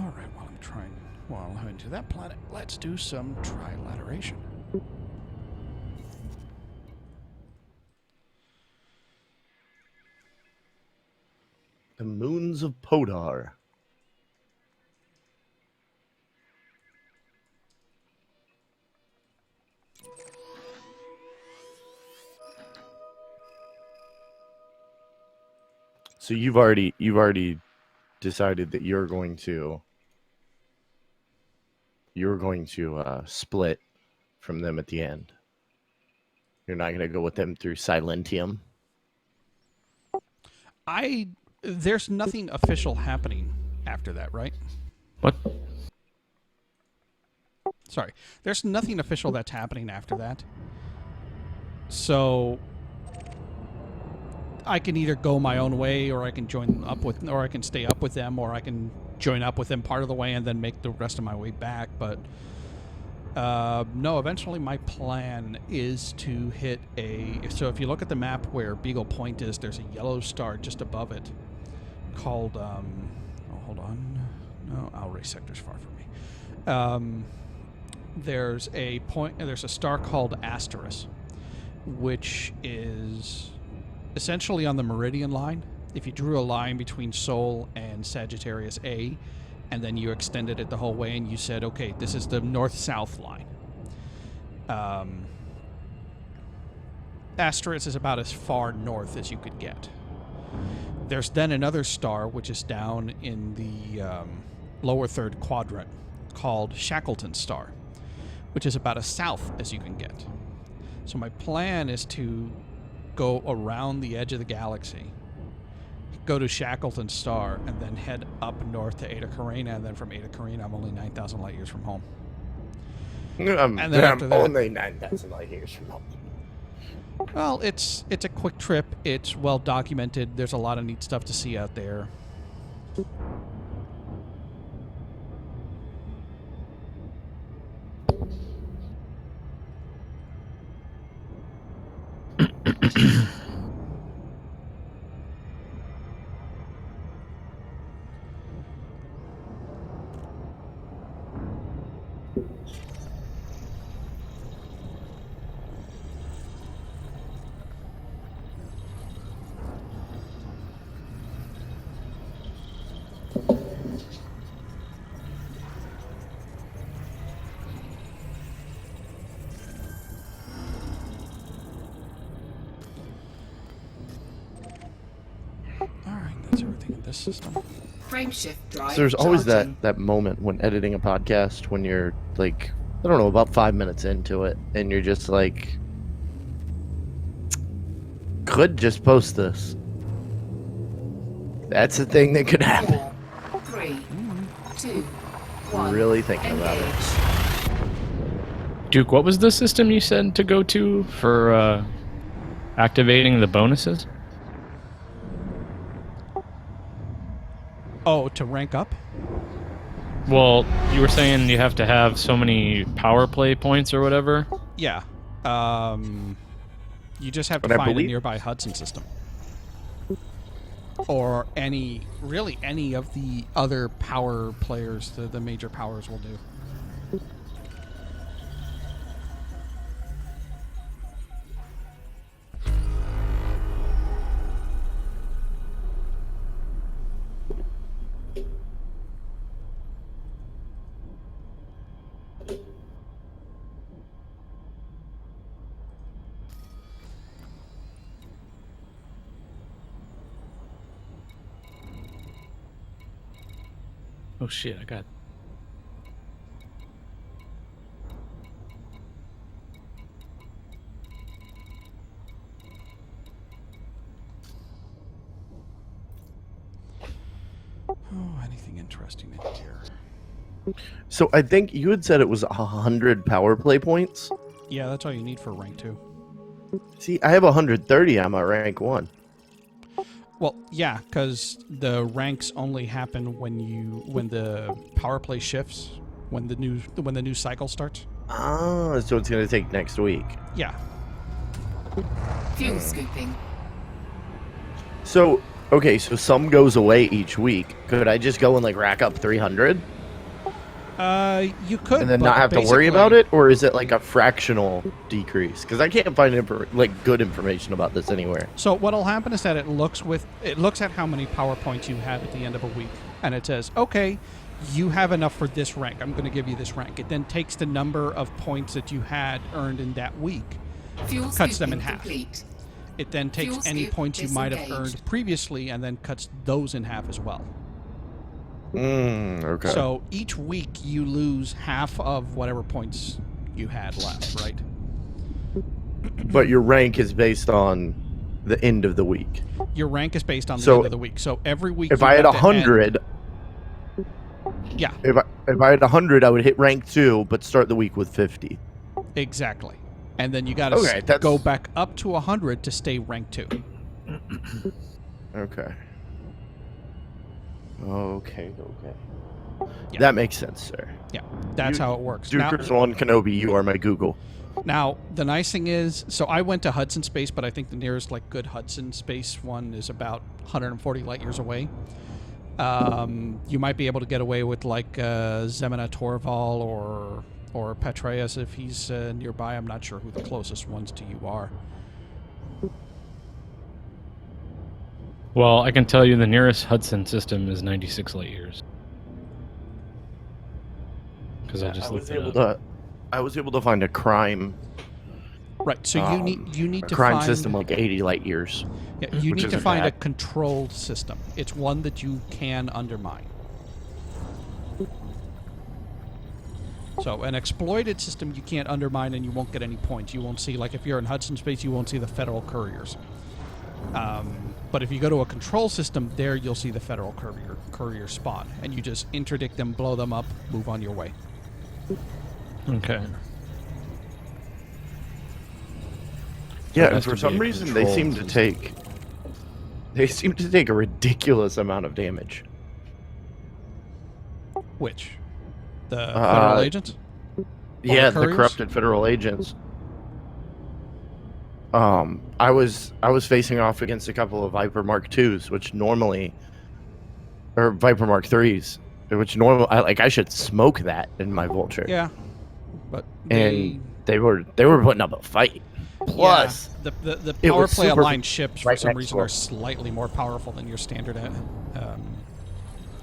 All right, while I'm heading to that planet, let's do some trilateration. The moons of Podar. So you've already decided that you're going to split from them at the end. You're not going to go with them through Silentium. There's nothing official happening after that, right? What? Sorry. There's nothing official that's happening after that. So I can either go my own way, or I can or I can stay up with them, or I can join up with them part of the way and then make the rest of my way back. But no, eventually my plan is to hit so if you look at the map where Beagle Point is, there's a yellow star just above it called, hold on. No, Alray Sector's far from me. There's a star called Asteris, which is essentially on the meridian line. If you drew a line between Sol and Sagittarius A, and then you extended it the whole way, and you said, okay, this is the north-south line. Asteris is about as far north as you could get. There's then another star, which is down in the lower third quadrant, called Shackleton Star, which is about as south as you can get. So my plan is to go around the edge of the galaxy, go to Shackleton Star, and then head up north to Eta Carina, and then from Eta Carina, I'm only 9,000 light years from home. And then I'm only 9,000 light years from home. Well, it's a quick trip. It's well documented. There's a lot of neat stuff to see out there. This system. Frameshift drive. So there's always charging. that moment when editing a podcast when you're like, I don't know, about 5 minutes into it, and you're just like, could just post this. That's the thing that could happen. 4, 3, 2, 1. Really thinking about it. Duke, what was the system you said to go to for activating the bonuses? Oh, to rank up? Well, you were saying you have to have so many power play points or whatever? Yeah. You just have to But I find a believe- nearby Hudson system. Or any of the other power players, the major powers will do. Oh shit, I got... Oh, anything interesting in here? So I think you had said it was 100 power play points. Yeah, that's all you need for rank 2. See, I have 130. I'm at rank 1. Well, yeah, because the ranks only happen when the power play shifts, when the new cycle starts. Ah, so it's gonna take next week. Yeah. Fuel scooping. So okay, so some goes away each week. Could I just go and like rack up 300? You could, and then but not have to worry basically- about it, or is it like a fractional decrease? Because I can't find good information about this anywhere. So what'll happen is that it looks at how many power points you have at the end of a week, and it says, okay, you have enough for this rank. I'm going to give you this rank. It then takes the number of points that you had earned in that week, Fuel cuts them in scooping half. complete. It then takes Fuel any scoop points you might have disengaged. earned previously and then cuts those in half as well. Okay. So each week you lose half of whatever points you had left, right? But your rank is based on the end of the week. Your rank is based on the So, end of the week. So every week If you I had have to 100, end- yeah, if I had 100, I would hit rank 2, but start the week with 50. exactly. And then you got to Okay, that's- go back up to 100 to stay rank 2. Okay. Okay. Yeah. That makes sense, sir. Yeah, that's how it works. Duke One Kenobi, you are my Google. Now, the nice thing is, so I went to Hudson Space, but I think the nearest like good Hudson Space one is about 140 light years away. You might be able to get away with like Zemina Torval or Petraeus if he's nearby. I'm not sure who the closest ones to you are. Well, I can tell you the nearest Hudson system is 96 light years. Because I just looked it up. I was able to find a crime. Right. So you need a to crime find system like 80 light years. Yeah, you which need to isn't find a bad. controlled system. It's one that you can undermine. So an exploited system you can't undermine and you won't get any points. You won't see, like if you're in Hudson Space, you won't see the federal couriers. But if you go to a control system, there you'll see the federal courier spawn. And you just interdict them, blow them up, move on your way. Okay. Yeah, It and has for to be some a reason they seem to controlled take a ridiculous amount of damage. Which? The federal agents? Yeah, the couriers? corrupted federal agents. I was facing off against a couple of Viper Mark IIs, which normally, or Viper Mark IIIs, which normally I should smoke that in my Vulture. Yeah. But And they were putting up a fight. Plus, yeah, the it power was play super aligned ships for right some next reason door. are slightly more powerful than your standard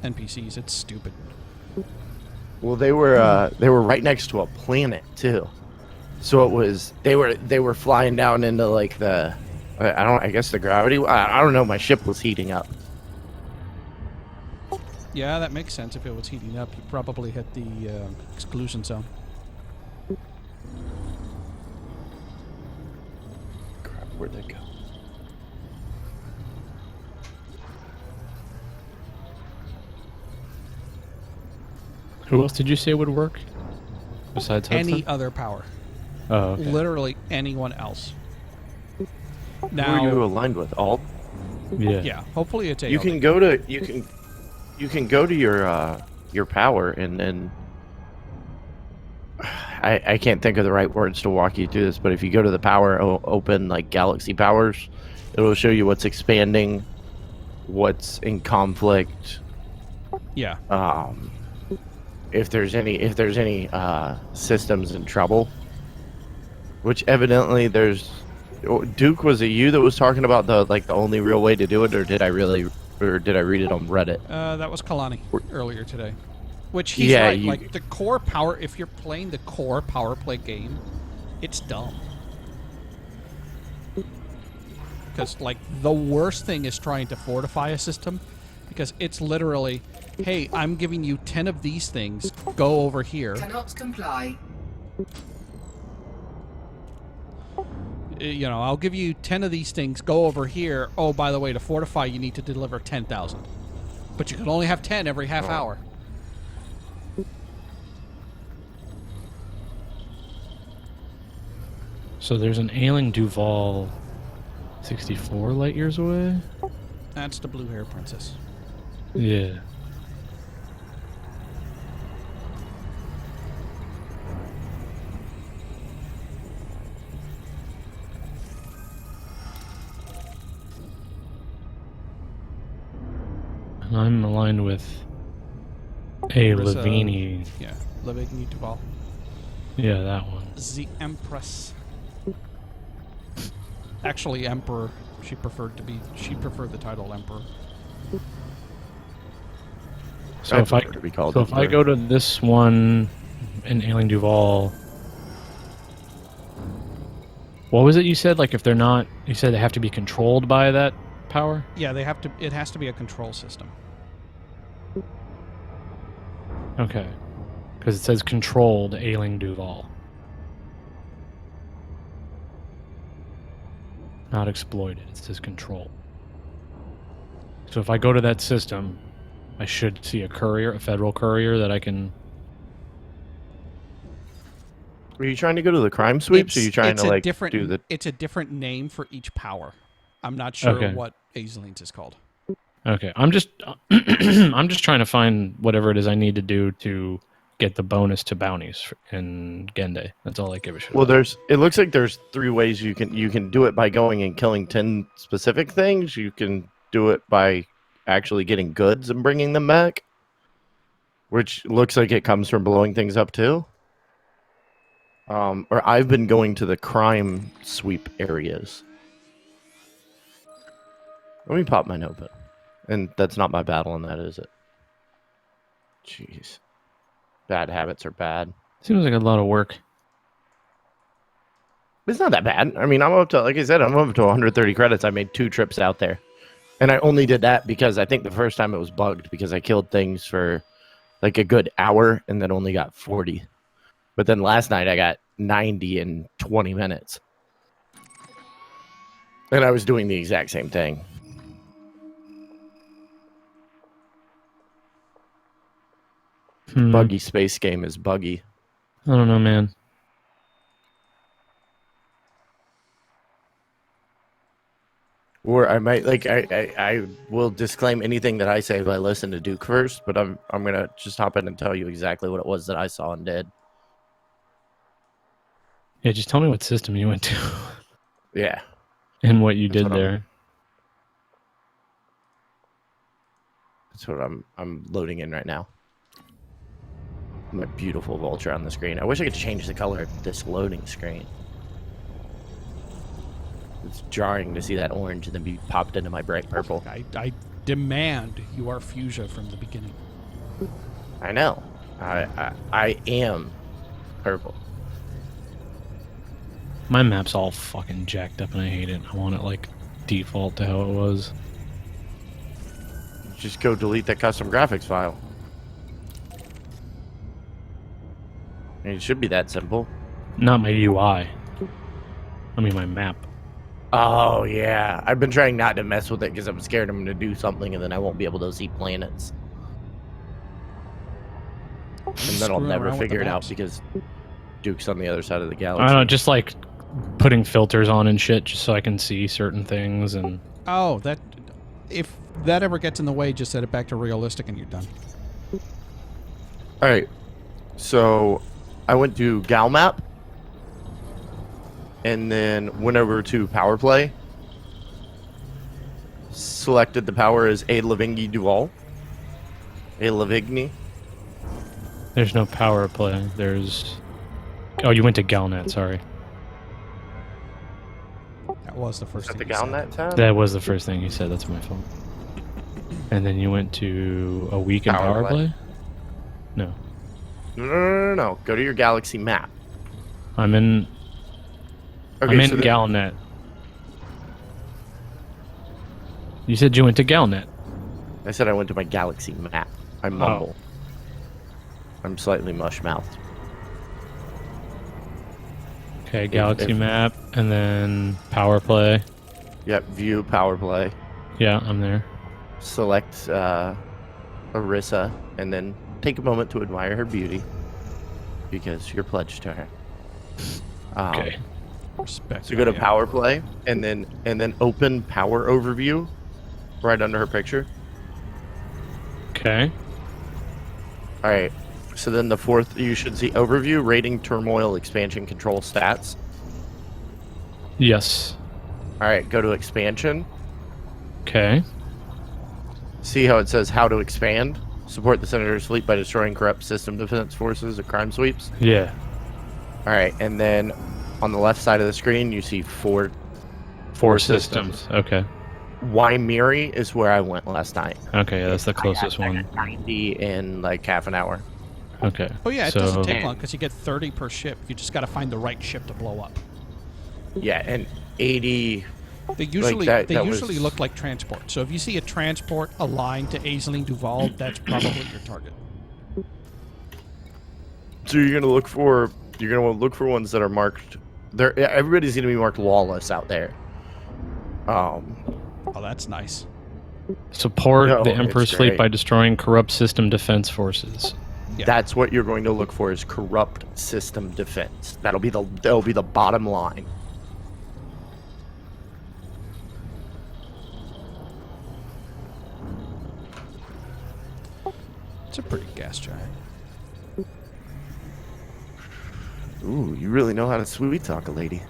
NPCs. It's stupid. well, they were right next to a planet too, so it was they were flying down into like I guess the gravity. I don't know. My ship was heating up. Yeah, that makes sense. If it was heating up, you probably hit the exclusion zone. Crap, where'd they go? Who else did you say would work? Besides Hudson? Any other power. Oh, okay. Literally anyone else. Who Now, are you aligned with? Alt. Yeah. yeah, hopefully it's You ALD. can go to your power and then I can't think of the right words to walk you through this, but if you go to the power open like galaxy powers, it'll show you what's expanding, what's in conflict, Yeah. if there's any systems in trouble, which evidently there's. Duke, was it you that was talking about the only real way to do it, or did I read it on Reddit? That was Kalani earlier today. Which he's Yeah, right. you- Like the core power, if you're playing the core power play game, it's dumb. Because like the worst thing is trying to fortify a system, because it's literally, hey, I'm giving you 10 of these things. Go over here. Cannot comply. You know, I'll give you 10 of these things. Go over here. Oh, by the way, to fortify, you need to deliver 10,000. But you can only have 10 every half hour. So there's an ailing Duval 64 light years away? That's the blue hair princess. Yeah. And I'm aligned with A Larissa- Lavini. Yeah, Lavigny Duval. Yeah, that one. The Empress. Actually, Emperor. She preferred the title Emperor. So if I prefer to be called if I Emperor. go to this one in Ailing Duval, what was it you said? Like if they're not, you said they have to be controlled by that power? Yeah, they have to. It has to be a control system. Okay. Because it says controlled Ailing Duval. Not exploited. It says control. So if I go to that system, I should see a courier, a federal courier that I can... Are you trying to go to the crime sweeps? Or are you trying to like do the? It's a different name for each power. I'm not sure Okay. what Azelines is called. Okay, I'm just I'm just trying to find whatever it is I need to do to get the bonus to bounties in Gende. That's all I give a shit Well, about. it looks like there's 3 ways you can do it by going and killing 10 specific things. You can do it by actually getting goods and bringing them back, which looks like it comes from blowing things up too. Or I've been going to the crime sweep areas. Let me pop mine open. And that's not my battle in that, is it? Jeez. Bad habits are bad. Seems like a lot of work. It's not that bad. I mean, I'm up to, like I said, I'm up to 130 credits. I made 2 trips out there. And I only did that because I think the first time it was bugged because I killed things for like a good hour and then only got 40. But then last night I got 90 in 20 minutes. And I was doing the exact same thing. Buggy space game is buggy. I don't know, man. Or I might like I will disclaim anything that I say by listen to Duke first, but I'm gonna just hop in and tell you exactly what it was that I saw and did. Yeah, just tell me what system you went to Yeah. and what you That's did what there. That's what I'm loading in right now. My beautiful vulture on the screen. I wish I could change the color of this loading screen. It's jarring to see that orange and then be popped into my bright purple. I demand you are fuchsia from the beginning. I know. I am purple. My map's all fucking jacked up and I hate it. I want it like default to how it was. Just go delete that custom graphics file. I mean, it should be that simple. Not my UI. I mean my map. Oh, yeah. I've been trying not to mess with it because I'm scared I'm going to do something and then I won't be able to see planets. And then I'll Screwing never around with figure the it out maps. because Duke's on the other side of the I galaxy. don't know, just like putting filters on and shit just so I can see certain things and... Oh, that if that ever gets in the way, just set it back to realistic and you're done. All right. So I went to Gal Map and then went over to Power Play. Selected the power as A Lavigny Duval. A Lavigny. There's no power play. There's... Oh, you went to Galnet, sorry. That was the first Is that thing the you said. Galnet tab? That was the first thing you said. That's my fault. And then you went to a week in Power power play? play? No. No. Go to your galaxy map. I'm in... Okay, I'm in so Galnet. You said you went to Galnet. I said I went to my galaxy map. I mumble. I'm slightly mush-mouthed. Okay, Galaxy if- map, and then power play. Yep, view Power Play. Yeah, I'm there. Select Arissa, and then take a moment to admire her beauty, because you're pledged to her. Okay. Respect. So go to yeah. Power Play, and then open Power Overview, right under her picture. Okay. All right. So then the fourth, you should see Overview, Rating, Turmoil, Expansion, Control, Stats. Yes. All right, go to Expansion. Okay. See how it says How to Expand? Support the Senator's fleet by destroying corrupt system defense forces or crime sweeps. Yeah. All right, and then on the left side of the screen, you see four Systems. Okay. Waimiri is where I went last night. Okay, yeah, that's the closest one. 90 in like half an hour. Okay. Oh yeah, it so, doesn't take long because you get 30 per ship. You just got to find the right ship to blow up. Yeah, and 80. They usually that usually was- look like transport. So if you see a transport aligned to Aisling Duval, that's probably your target. So you're gonna look for ones that are marked. Everybody's gonna be marked lawless out there. Oh, that's nice. Support No, the it's Emperor's fleet great. by destroying corrupt system defense forces. Yeah. That's what you're going to look for is corrupt system defense. That'll be the bottom line. It's a pretty gas giant. Ooh, you really know how to sweet talk a lady.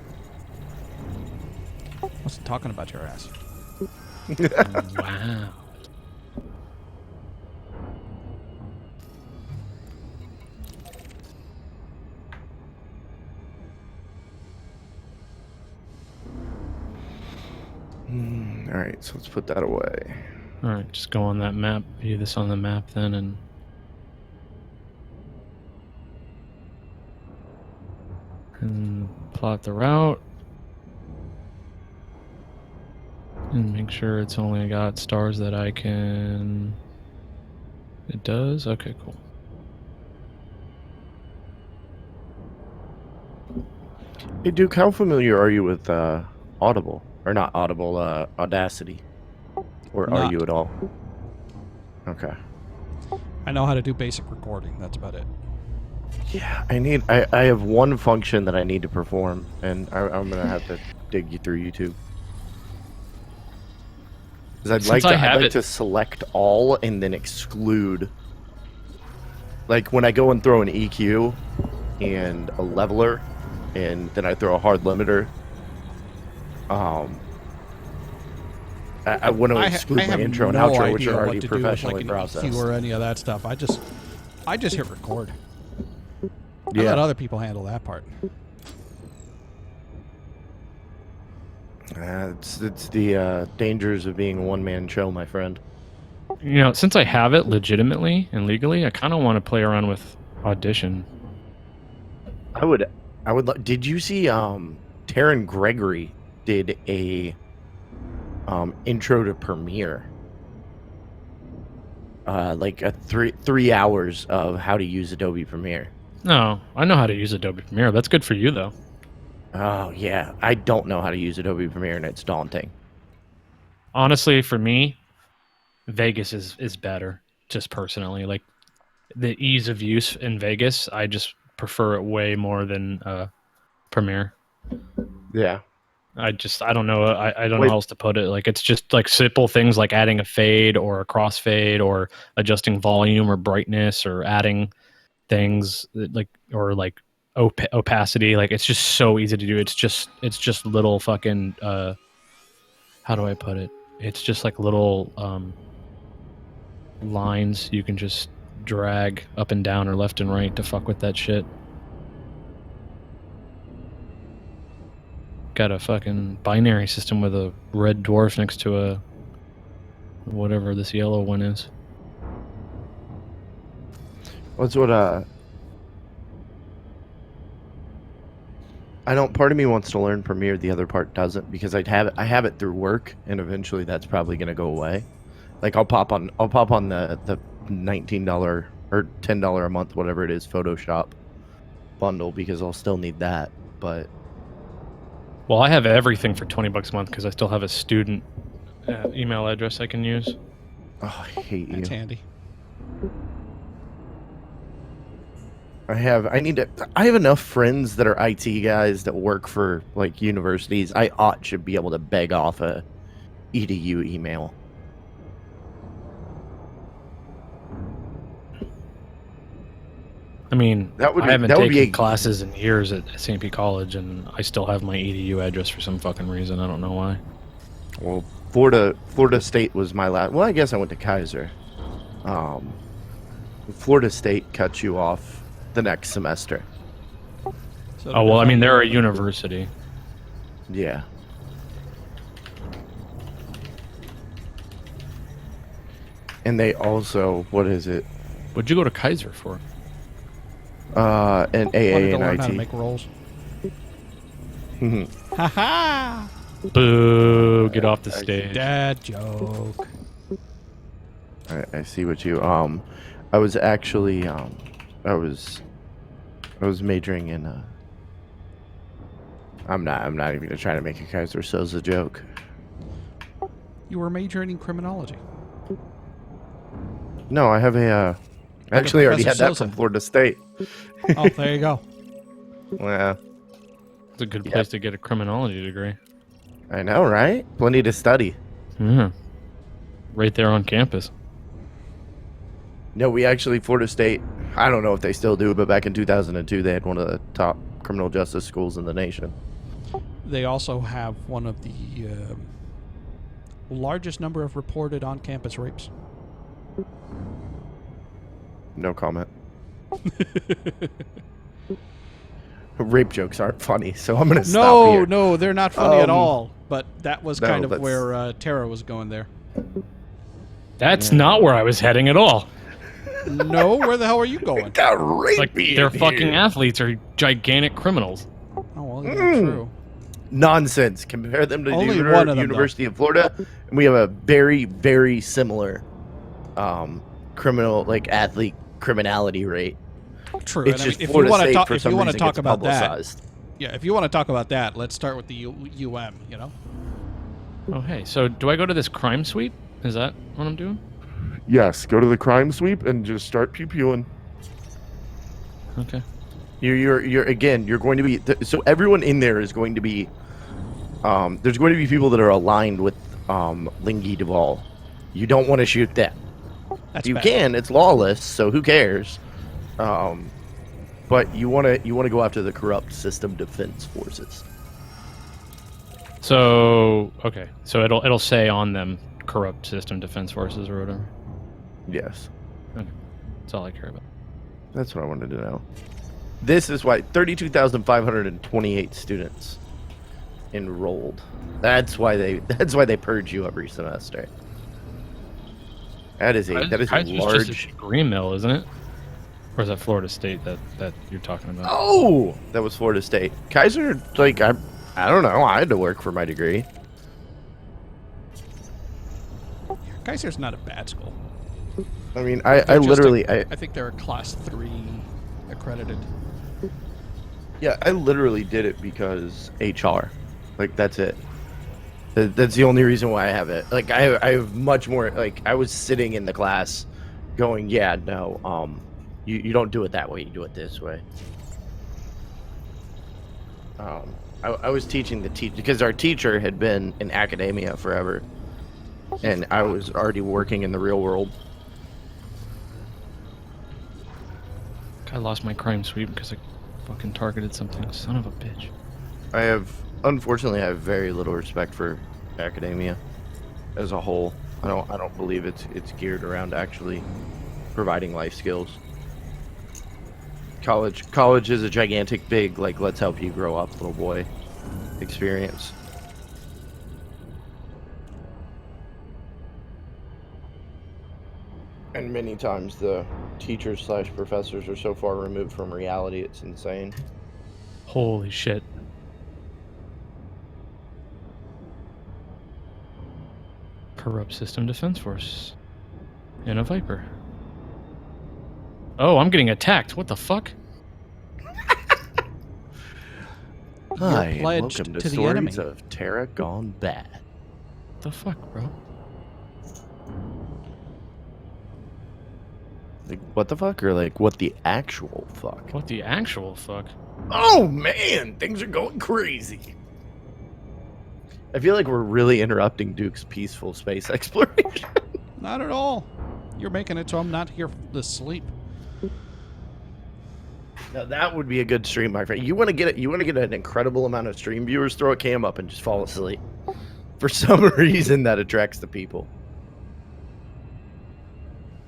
Wasn't talking about your ass. Wow. All right, so let's put that away. All right, just go on that map. View this on the map then, and plot the route, and make sure it's only got stars that I can. It does. Okay, cool. Hey, Duke, how familiar are you with Audible? Or not Audible, Audacity? Or are Not. you at all? Okay. I know how to do basic recording. That's about it. Yeah, I have one function that I need to perform, and I'm gonna have to dig you through YouTube. Because I'd like to select all and then exclude. Like when I go and throw an EQ and a leveler, and then I throw a hard limiter. I want to exclude my intro and outro, which are already professionally processed. EQ or any of that stuff. I just hit record. I Yeah. let other people handle that part. It's the dangers of being a one-man show, my friend. You know, since I have it legitimately and legally, I kind of want to play around with Audition. I would. Did you see? Taryn Gregory did a intro to Premiere. Like a 3 hours of how to use Adobe Premiere. No, I know how to use Adobe Premiere. That's good for you, though. Oh yeah, I don't know how to use Adobe Premiere, and it's daunting. Honestly, for me, Vegas is better, just personally. Like, the ease of use in Vegas, I just prefer it way more than Premiere. Yeah. I don't know. I don't know how else to put it. Like, it's just like simple things like adding a fade or a crossfade or adjusting volume or brightness or adding things like opacity. Like, it's just so easy to do. It's just little fucking how do I put it? It's just like little lines you can just drag up and down or left and right to fuck with that shit. Got a fucking binary system with a red dwarf next to a whatever this yellow one is. What's what I don't. Part of me wants to learn Premiere, the other part doesn't, because I have it through work, and eventually that's probably gonna go away. Like I'll pop on the $19 or $10 a month, whatever it is, Photoshop bundle, because I'll still need that. But Well, I have everything for $20 a month because I still have a student email address I can use. oh, I hate you. That's handy. I have enough friends that are IT guys that work for like universities. I should be able to beg off a EDU email. I mean, That would I be- haven't that would taken be a- classes in years at St. P. College, and I still have my EDU address for some fucking reason. I don't know why. Well, Florida State was my last. Well, I guess I went to Kaiser. Florida State cuts you off the next semester. So Oh well, I mean they're a depending on- university. Yeah. And they also, what is it? What'd you go to Kaiser for? An Wanted AA to and learn how to IT. make rolls. Mhm. Ha ha! Boo! Get off the stage. Dad joke. I see what you I was actually I was majoring in I'm not even gonna try to make a Kaiser Soze joke. You were majoring in criminology. No, I have a I actually already had Professor that from Soze. Florida State. Oh, there you go. Well, It's a good place to get a criminology degree. I know, right? Plenty to study. Yeah. Right there on campus. No, we actually Florida State. I don't know if they still do, but back in 2002, they had one of the top criminal justice schools in the nation. They also have one of the largest number of reported on-campus rapes. No comment. Rape jokes aren't funny, so I'm gonna stop here. No, they're not funny at Um, all. But that was no, kind of that's- where Tara was going there. That's not where I was heading at all. No, where the hell are you going? Got rapey Like in their here. fucking athletes are gigantic criminals. Oh, well, yeah, true. Nonsense. Compare them to the Only one of them, University of Florida, and we have a very, very similar criminal, like athlete criminality rate. True. It's and just if you Florida want to State talk, for if some you want to reason talk gets about that, publicized. yeah, if you want to talk about that, let's start with the UM. You know. Oh hey, so do I go to this crime sweep? Is that what I'm doing? Yes, go to the crime sweep and just start pew-pewing. Okay. You're again. You're going to be so everyone in there is going to be. There's going to be people that are aligned with Lingy Duval. You don't want to shoot them. That's You bad. can. It's lawless, so who cares? But you want to go after the corrupt system defense forces. So okay, so it'll say on them corrupt system defense forces or whatever. Yes, That's all I care about. that's what I wanted to know. This is why 32,528 students enrolled. That's why they purge you every semester. That is a Kaiser's just a large. degree mill, isn't it? Or is that Florida State that you're talking about? Oh, that was Florida State. Kaiser, like I don't know. I had to work for my degree. Kaiser's not a bad school. I mean, I They're just literally, I think they're a class 3 accredited. yeah, I literally did it because HR. Like that's it. That's the only reason why I have it. Like I have much more. Like I was sitting in the class, going, yeah, no, you don't do it that way. You do it this way. I was teaching the because our teacher had been in academia forever, and I was already working in the real world. I lost my crime sweep because I fucking targeted something. Son of a bitch. Unfortunately, I have very little respect for academia as a whole. I don't believe it's geared around actually providing life skills. College is a gigantic big like let's help you grow up, little boy experience. And many times the teachers / professors are so far removed from reality, it's insane. Holy shit. Corrupt system defense force. And a Viper. Oh, I'm getting attacked. What the fuck? Hi, and pledged welcome to to the Stories enemy. of Terra Gone Bad. What the fuck, bro? Like, what the fuck? Or, like, what the actual fuck? What the actual fuck? Oh, man! Things are going crazy! I feel like we're really interrupting Duke's peaceful space exploration. Not at all. You're making it so I'm not here to sleep. Now, that would be a good stream, my friend. You want to get an incredible amount of stream viewers, throw a cam up and just fall asleep. For some reason, that attracts the people.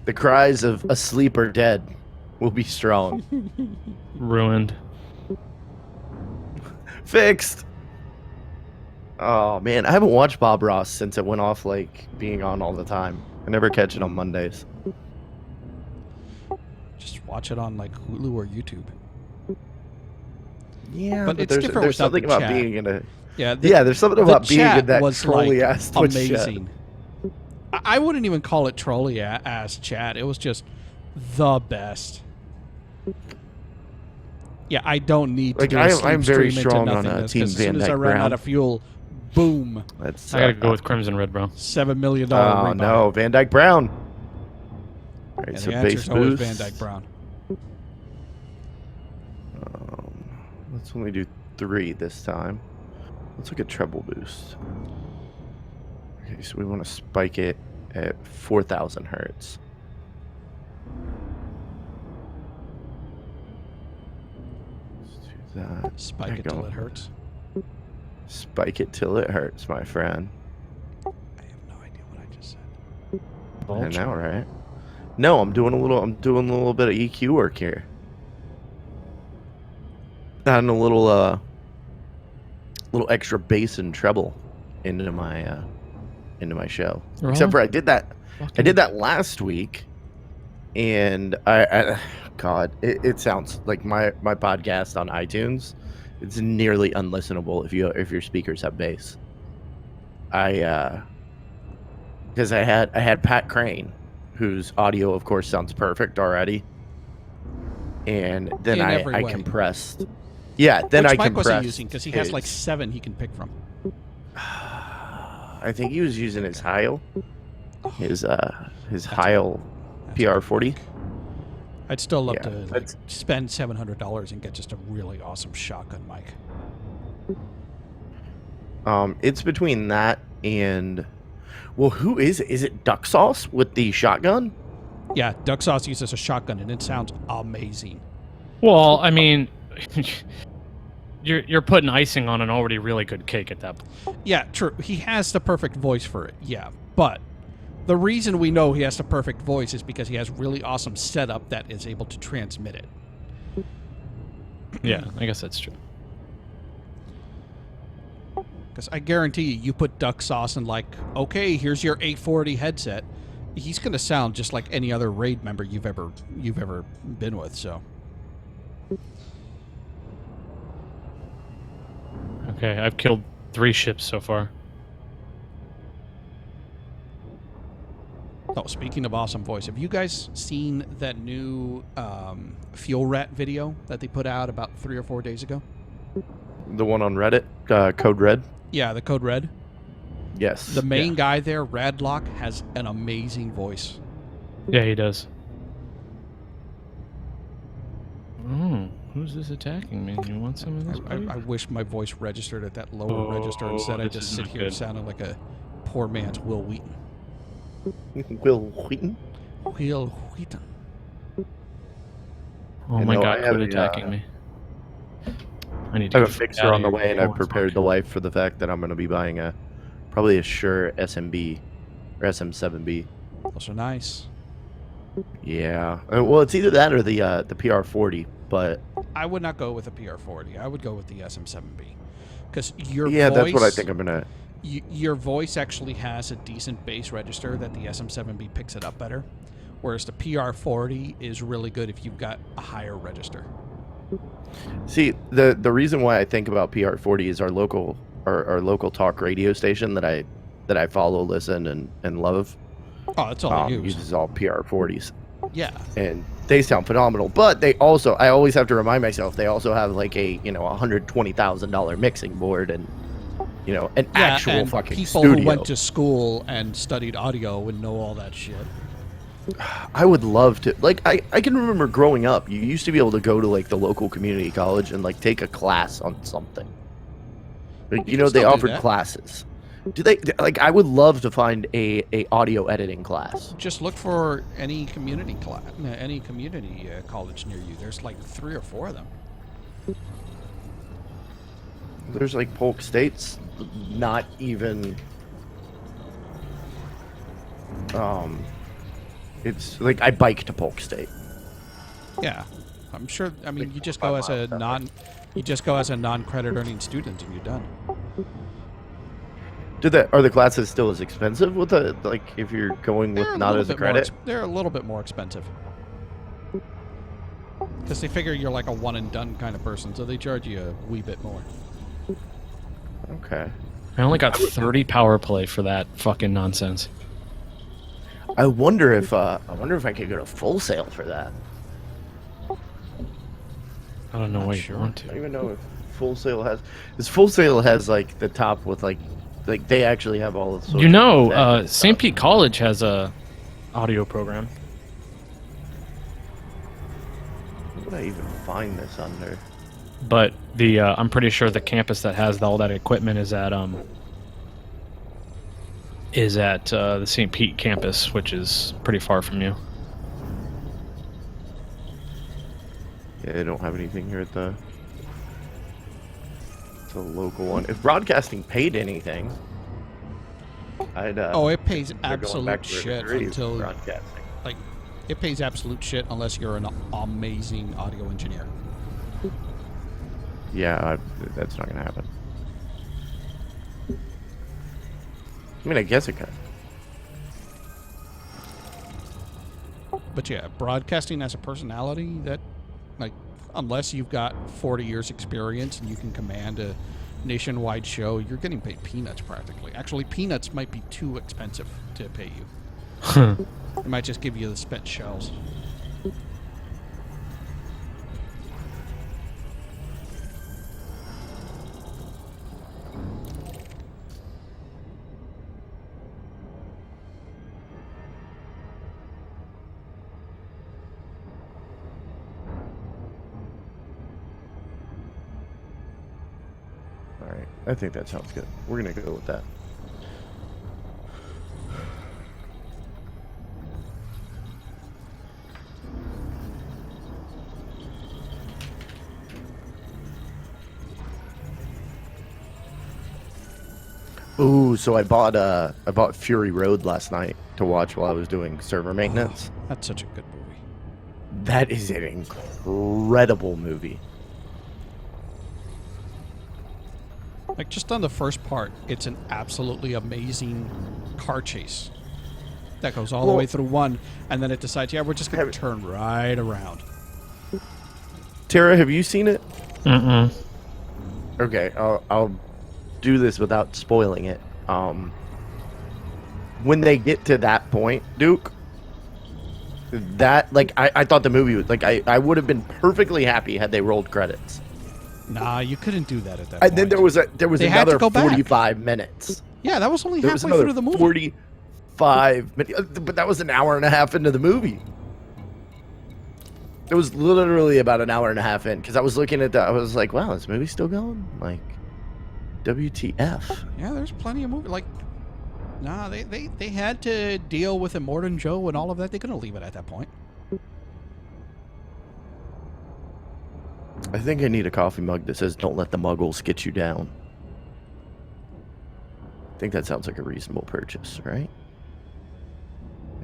The cries of asleep or dead will be strong. Ruined. Fixed. Oh man, I haven't watched Bob Ross since it went off like being on all the time. I never catch it on Mondays. Just watch it on like Hulu or YouTube. Yeah, But it's there's, different there's without something the about chat. being in a Yeah, there's something about being chat in that was trolley like ass Twitch chat. amazing. I wouldn't even call it trolley ass chat. It was just the best. Yeah, I don't need to Like, do a sleep I'm very stream into strong on nothingness, Team 'cause as Van soon as I Dyke ran Brown. out of fuel, boom, That's I gotta go with Crimson Red, bro. $7 million Oh rebuy. no, Van Dyke Brown. All right, Yeah, so the base answer's always boost. Van Dyke Brown. Let's only do 3 this time. Let's look at treble boost. Okay, so we want to spike it at 4,000 hertz. Let's do that. Spike There it you till go. it hurts. Spike it till it hurts, my friend. I have no idea what I just said. I know, right? No, I'm doing a little bit of EQ work here. Adding a little extra bass and treble into my show. Really? Except for I did that last week, and God, it sounds like my podcast on iTunes. It's nearly unlistenable if your speakers have bass. Because I had Pat Crane, whose audio of course sounds perfect already, and then In every I way. compressed. Yeah, then Which I mic was he compressed. using? Because he has like his- 7 he can pick from. I think he was using his Heil, his Heil That's PR40. big. I'd still love Yeah, to like, that's- spend $700 and get just a really awesome shotgun mic. It's between that and, well, who is it? Is it Duck Sauce with the shotgun? Yeah, Duck Sauce uses a shotgun and it sounds amazing. Well, I mean, you're putting icing on an already really good cake at that point. Yeah, true. He has the perfect voice for it. Yeah, but the reason we know he has the perfect voice is because he has really awesome setup that is able to transmit it. Yeah, I guess that's true. Because I guarantee you put Duck Sauce and like, okay, here's your 840 headset. He's gonna sound just like any other raid member you've ever been with. So Okay, I've killed 3 ships so far. oh, speaking of awesome voice, have you guys seen that new Fuel Rat video that they put out about 3 or 4 days ago? The one on Reddit, Code Red. Yeah, the Code Red. Yes. The main Yeah. guy there, Radlock, has an amazing voice. Yeah, he does. Oh, who's this attacking me? You want some of this? I wish my voice registered at that lower register. Instead, I this just is sit not here good. sounding like a poor man's Will Wheaton. Will Wheaton. Will Wheaton. Oh You my know, god, I have quit a, attacking me. I need to I have a get fixer out on the of way, here. and No I've one's prepared the talking. wife for the fact that I'm going to be buying probably a Shure SMB or SM7B. Those are nice. Yeah. Well, it's either that or the PR40, but I would not go with a PR40. I would go with the SM7B. Because your yeah, voice, that's what I think I'm gonna. your voice actually has a decent bass register that the SM7B picks it up better. Whereas the PR40 is really good if you've got a higher register. See, the reason why I think about PR40 is our local talk radio station that I follow, listen, and love. Oh, that's all I use. Uses all PR40s, Yeah. and they sound phenomenal. But they also, I always have to remind myself, they also have like a $120,000 mixing board and an actual and fucking people studio. who went to school and studied audio and know all that shit. I would love to. Like, I can remember growing up, you used to be able to go to like the local community college and like take a class on something. Like, You can they still do offered that. classes. Do they? Like, I would love to find a audio editing class. Just look for any community college near you. There's like 3 or 4 of them. There's like Polk State's not even It's like I bike to Polk State. Yeah, I'm sure. I mean, Like you just 5 go as a miles that way. non-credit earning student, and you're done. Are the classes still as expensive with if you're going with not as a credit? They're a little bit more expensive because they figure you're like a one and done kind of person, so they charge you a wee bit more. Okay. I only got 30 power play for that fucking nonsense. I wonder if I could go to Full Sail for that. I don't know Not why sure. you want I don't to. even know if Full Sail has. This Full Sail has like the top with like they actually have all the. You know, social tech and St. stuff. Pete College has a audio program. What would I even find this under? But the I'm pretty sure the campus that has all that equipment is at the St. Pete campus, which is pretty far from you. Yeah, they don't have anything here at the local one. If broadcasting paid anything, I'd. It pays they're going back absolute to their shit degrees for until broadcasting. like it pays absolute shit unless you're an amazing audio engineer. Yeah, that's not gonna happen. I mean, I guess it could. But yeah, broadcasting as a personality, that, like, unless you've got 40 years experience and you can command a nationwide show, you're getting paid peanuts practically. Actually, peanuts might be too expensive to pay you. They might just give you the spent shells. All right, I think that sounds good. We're gonna go with that. Ooh, so I bought Fury Road last night to watch while I was doing server maintenance. That's such a good movie. That is an incredible movie. Like, just on the first part, it's an absolutely amazing car chase that goes all the way through one, and then it decides, yeah, we're just going to turn right around. Tara, have you seen it? Mm-mm. Okay, I'll do this without spoiling it. When they get to that point, Duke, that, like, I thought the movie was, like, I would have been perfectly happy had they rolled credits. Nah, you couldn't do that at that point. And then there was They had to another go back. 45 minutes. Yeah, that was only There was halfway another through the movie. 45 minutes, but that was an hour and a half into the movie. It was literally about an hour and a half in, because I was looking at that. I was like, wow, this movie's still going? Like, WTF? Yeah, there's plenty of movie. Like, nah, they had to deal with Immortan Joe and all of that. They couldn't leave it at that point. I think I need a coffee mug that says, don't let the muggles get you down. I think that sounds like a reasonable purchase, right?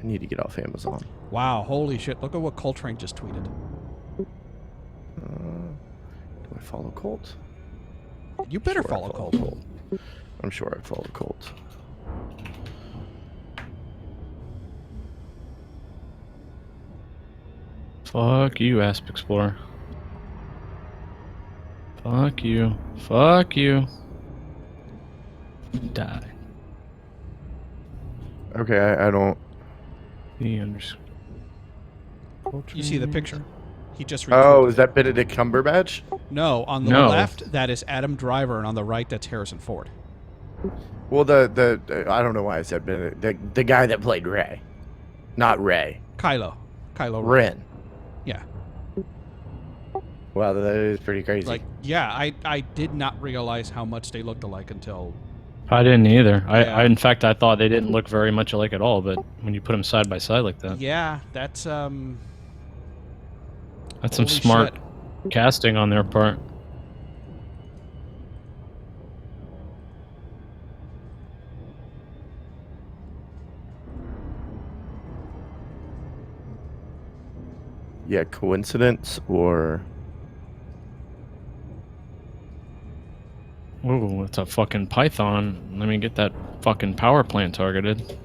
I need to get off Amazon. Wow, holy shit. Look at what Coltrane just tweeted. Do I follow Colt? You better Sure, I follow Colt. I'm sure I follow Colt. Fuck you, Asp Explorer. Fuck you. Fuck you. Die. Okay, I don't... The underscore. You see the picture? He just Oh, retweeted is it. that Benedict Cumberbatch? No, on the No. left, that is Adam Driver, and on the right, that's Harrison Ford. Well, the I don't know why I said Benedict. The guy that played Ray. Not Ray. Kylo Ren. Ren. Yeah. Wow, that is pretty crazy. Like, yeah, I did not realize how much they looked alike until... I didn't either. Yeah. I in fact, I thought they didn't look very much alike at all, but when you put them side by side like that, Yeah, that's some holy smart shit. casting on their part. Yeah, coincidence or... Ooh, it's a fucking python. Let me get that fucking power plant targeted.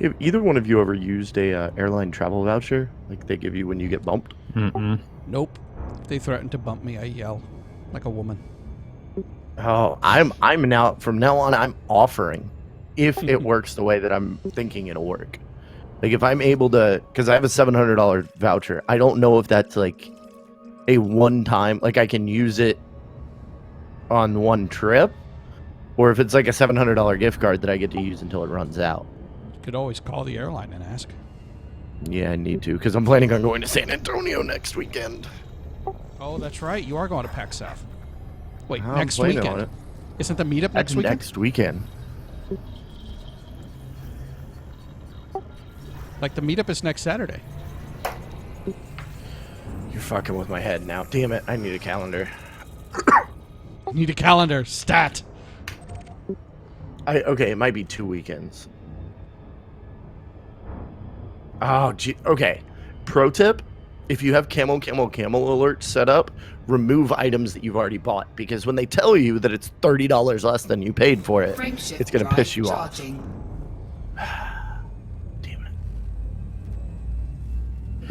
Have either one of you ever used a airline travel voucher like they give you when you get bumped? Mm-mm. Nope. If they threaten to bump me, I yell like a woman. Oh, I'm now from now on I'm offering if it works the way that I'm thinking it'll work. Like if I'm able to, because I have a $700 voucher. I don't know if that's like a one-time, like I can use it on one trip, or if it's like a $700 gift card that I get to use until it runs out. You could always call the airline and ask. Yeah, I need to, because I'm planning on going to San Antonio next weekend. Oh, that's right. You are going to PAX South. Wait, I'm next planning weekend? on it. Isn't the meetup next weekend? Next weekend. Like the meetup is next Saturday. You're fucking with my head now. Damn it, I need a calendar. Need a calendar. Stat. Okay, it might be 2 weekends. Oh, gee. Okay. Pro tip: if you have camel alerts set up, remove items that you've already bought, because when they tell you that it's $30 less than you paid for it, Frameshift it's gonna drive piss you charging. off. Damn it.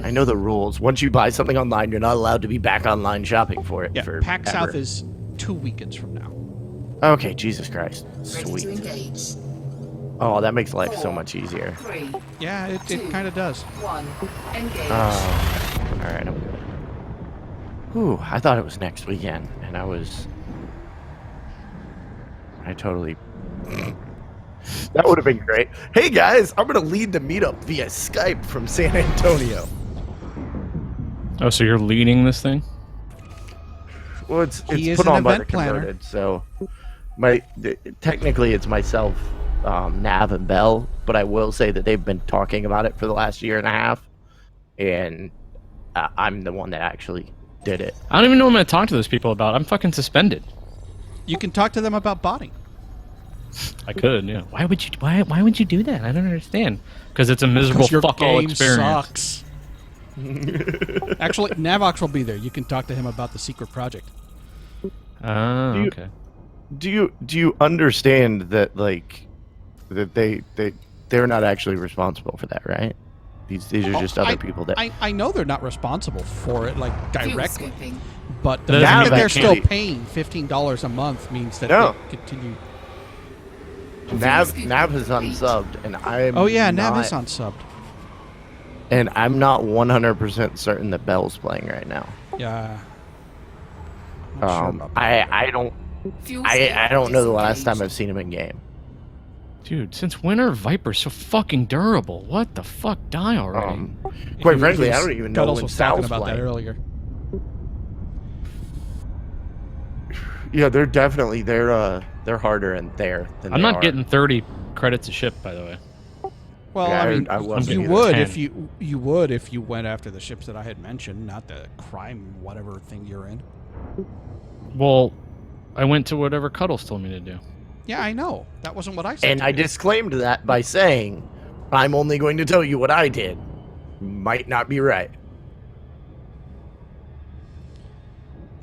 I know the rules. Once you buy something online, you're not allowed to be back online shopping for it. Yeah, for PAX South ever. is 2 weekends from now. Okay, Jesus Christ. Ready to Sweet. engage. Oh, that makes life so much easier. 3, Yeah, it kind of does. 1, engage. Oh, all right. I'm good. Whew, I thought it was next weekend, and I totally... That would have been great. Hey, guys, I'm going to lead the meetup via Skype from San Antonio. Oh, so you're leading this thing? Well, it's He is put an on by the event planner. Converted, so technically it's myself, Nav, and Bell, but I will say that they've been talking about it for the last year and a half, and I'm the one that actually did it. I don't even know what I'm going to talk to those people about. I'm fucking suspended. You can talk to them about botting. I could, yeah. Why would you do that? I don't understand. Because it's a miserable Your fuck all game experience. sucks. Actually, Navox will be there. You can talk to him about the secret project. Oh, Do you- okay. Do you understand that, like, that they're not actually responsible for that, right? These are just other people that... I know they're not responsible for it, like, Fuel directly. skipping. But the That fact doesn't that mean they're they still can't- paying $15 a month means that No. they continue. Nav has unsubbed, and I'm Oh yeah, Nav not, is unsubbed. and I'm not 100% certain that Bell's playing right now. Yeah. Not sure about that. I don't Fuel I skip don't know the last time disengaged. I've seen him in game. Dude, since when are Vipers so fucking durable? What the fuck? Die already. Quite He frankly, I was- don't even know Cuddles when was talking Sal's about playing. that earlier. Yeah, they're definitely they're harder and there than I'm they not are. getting 30 credits a ship, by the way. Well, Yeah, I mean, I wasn't you either. would 10. if you would if you went after the ships that I had mentioned, not the crime whatever thing you're in. Well, I went to whatever Cuddles told me to do. Yeah, I know. That wasn't what I said. And to I do. disclaimed that by saying, I'm only going to tell you what I did. Might not be right.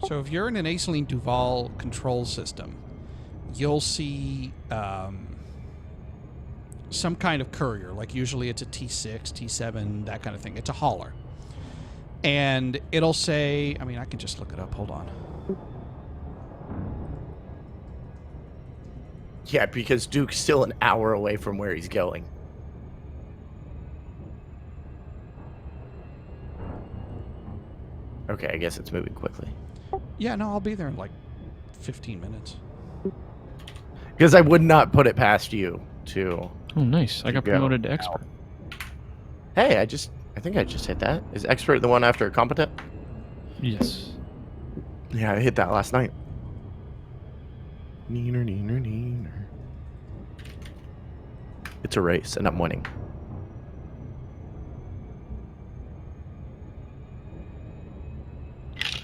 So if you're in an Aislinn Duval control system, you'll see some kind of courier. Like usually it's a T6, T7, that kind of thing. It's a hauler. And it'll say, I mean, I can just look it up. Hold on. Yeah, because Duke's still an hour away from where he's going. Okay, I guess it's moving quickly. Yeah, no, I'll be there in like 15 minutes. Because I would not put it past you to... Oh, nice. I got Go. promoted to expert. Hey, I think I just hit that. Is expert the one after competent? Yes. Yeah, I hit that last night. Neener, neener, neener. It's a race, and I'm winning.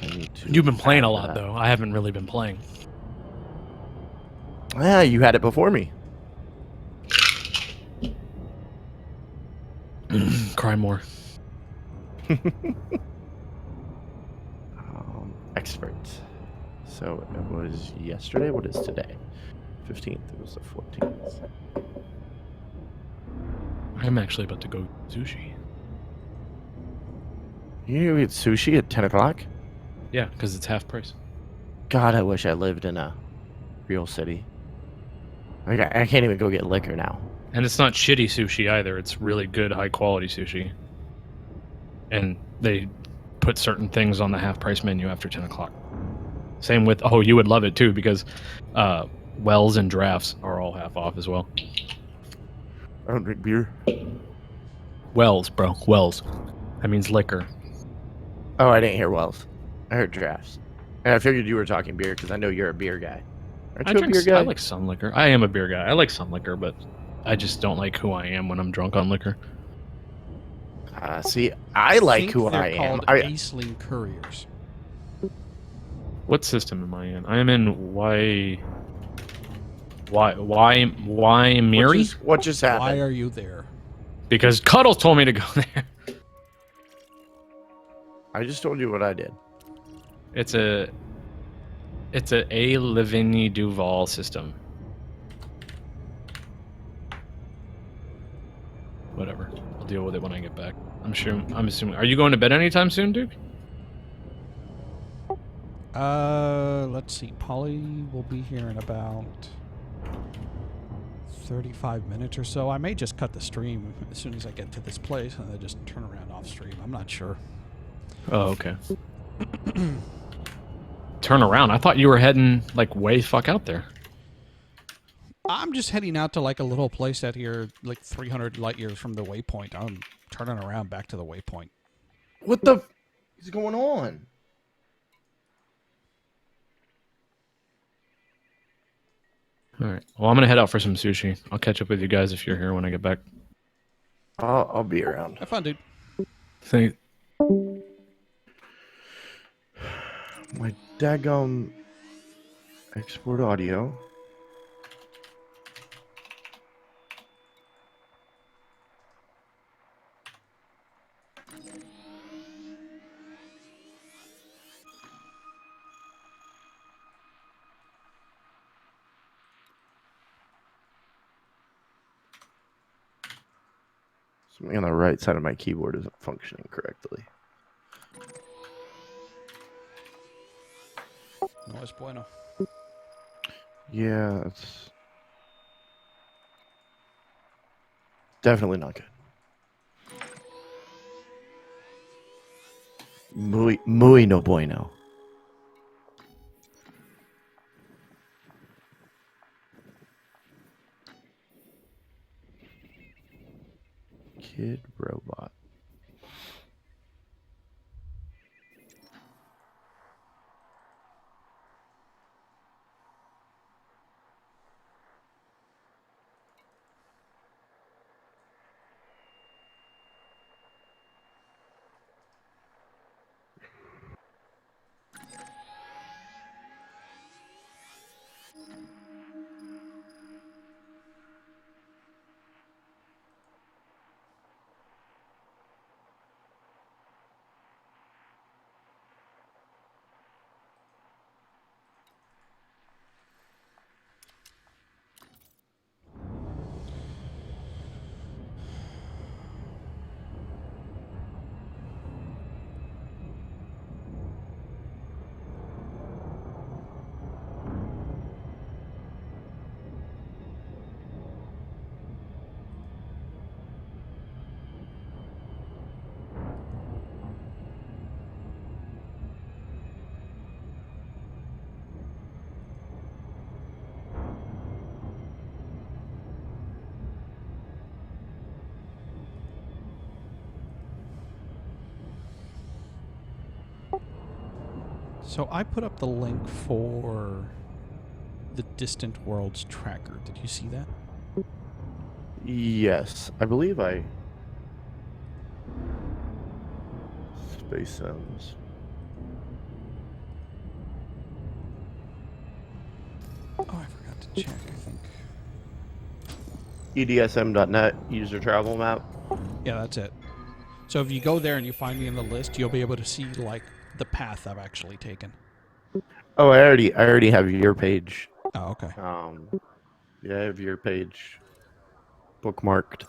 I need You've been playing a after lot, that. though. I haven't really been playing. Yeah, you had it before me. Cry more. Experts. So it was yesterday. What is today? 15th. It was the 14th. I'm actually about to go sushi. You eat sushi at 10 o'clock? Yeah, because it's half price. God, I wish I lived in a real city. Like, I can't even go get liquor now. And it's not shitty sushi either. It's really good, high quality sushi. And they put certain things on the half price menu after 10 o'clock. Same with, oh, you would love it too, because wells and drafts are all half off as well. I don't drink beer. Wells, bro. Wells. That means liquor. Oh, I didn't hear Wells. I heard drafts. And I figured you were talking beer because I know you're a beer guy. Aren't you a beer guy? I like some liquor. I am a beer guy. I like some liquor, but I just don't like who I am when I'm drunk on liquor. See, I like think who they're I am. called Aisling Couriers. What system am I in? I am in why Miri? What just happened? Why are you there? Because Cuddles told me to go there. I just told you what I did. It's a Livigny Duval system. Whatever. I'll deal with it when I get back. I'm assuming. Are you going to bed anytime soon, Duke? Let's see. Polly will be here in about 35 minutes or so. I may just cut the stream as soon as I get to this place and then just turn around off stream. I'm not sure. Oh, okay. Turn around. I thought you were heading like way fuck out there. I'm just heading out to like a little place out here, like 300 light years from the waypoint. I'm turning around back to the waypoint. What the f is going on? All right. Well, I'm gonna head out for some sushi. I'll catch up with you guys if you're here when I get back. I'll be around. Have fun, dude. Thank. My daggum export audio. Something on the right side of my keyboard isn't functioning correctly. No es bueno. Yeah, it's definitely not good. Muy no bueno. Kid Robot. So I put up the link for the Distant Worlds tracker. Did you see that? Yes, I believe I. Space Sims. Oh, I forgot to check, I think. EDSM.net user travel map. Yeah, that's it. So if you go there and you find me in the list, you'll be able to see, like, the path I've actually taken. Oh, I already have your page. Oh, okay. Yeah, I have your page bookmarked.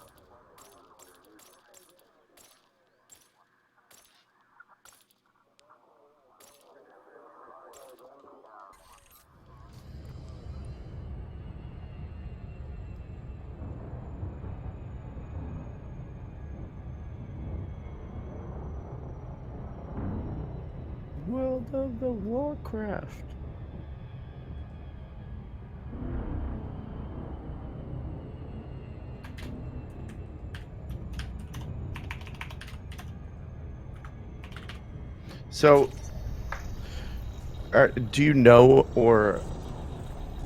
World of the Warcraft. So, do you know or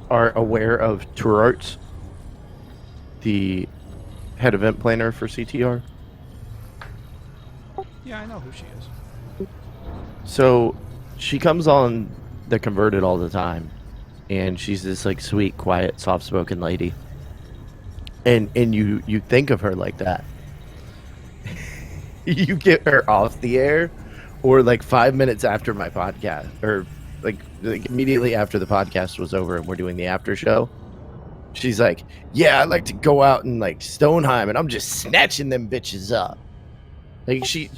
are aware of Tourarts, the head event planner for CTR? Yeah, I know who she is. So, she comes on The Converted all the time, and she's this like sweet, quiet, soft-spoken lady. And you think of her like that. You get her off the air, or like 5 minutes after my podcast, or like immediately after the podcast was over and we're doing the after show. She's like, "Yeah, I like to go out and like Stoneheim, and I'm just snatching them bitches up." Like she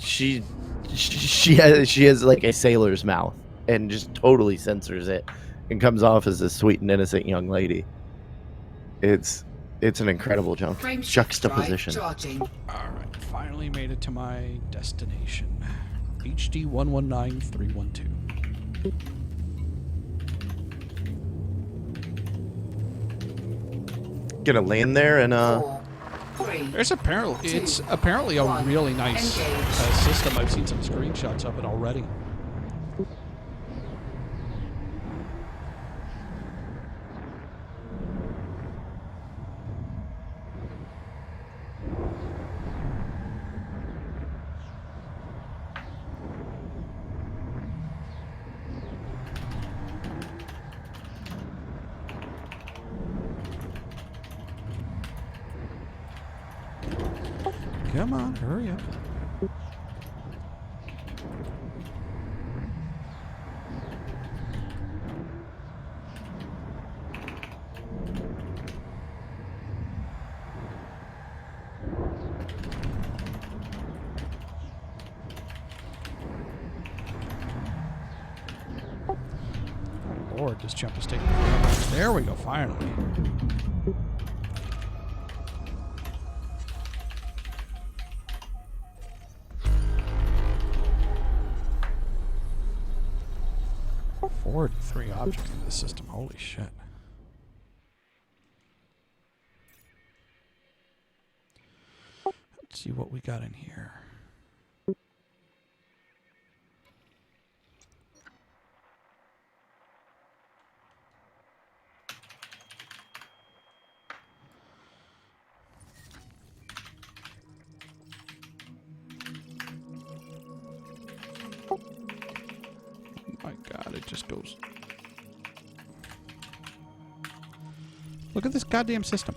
has like a sailor's mouth and just totally censors it and comes off as a sweet and innocent young lady. It's an incredible Frame shift juxtaposition. drive charging. Alright, finally made it to my destination. HD 119312. Gonna land there and 4, 3. It's apparently a One. really nice Engage. system. I've seen some screenshots of it already. Come on, hurry up. Oh Lord, this jump is taking forever. There we go, finally. Four to three objects in this system. Holy shit. Let's see what we got in here. My God, it just goes. Look at this goddamn system.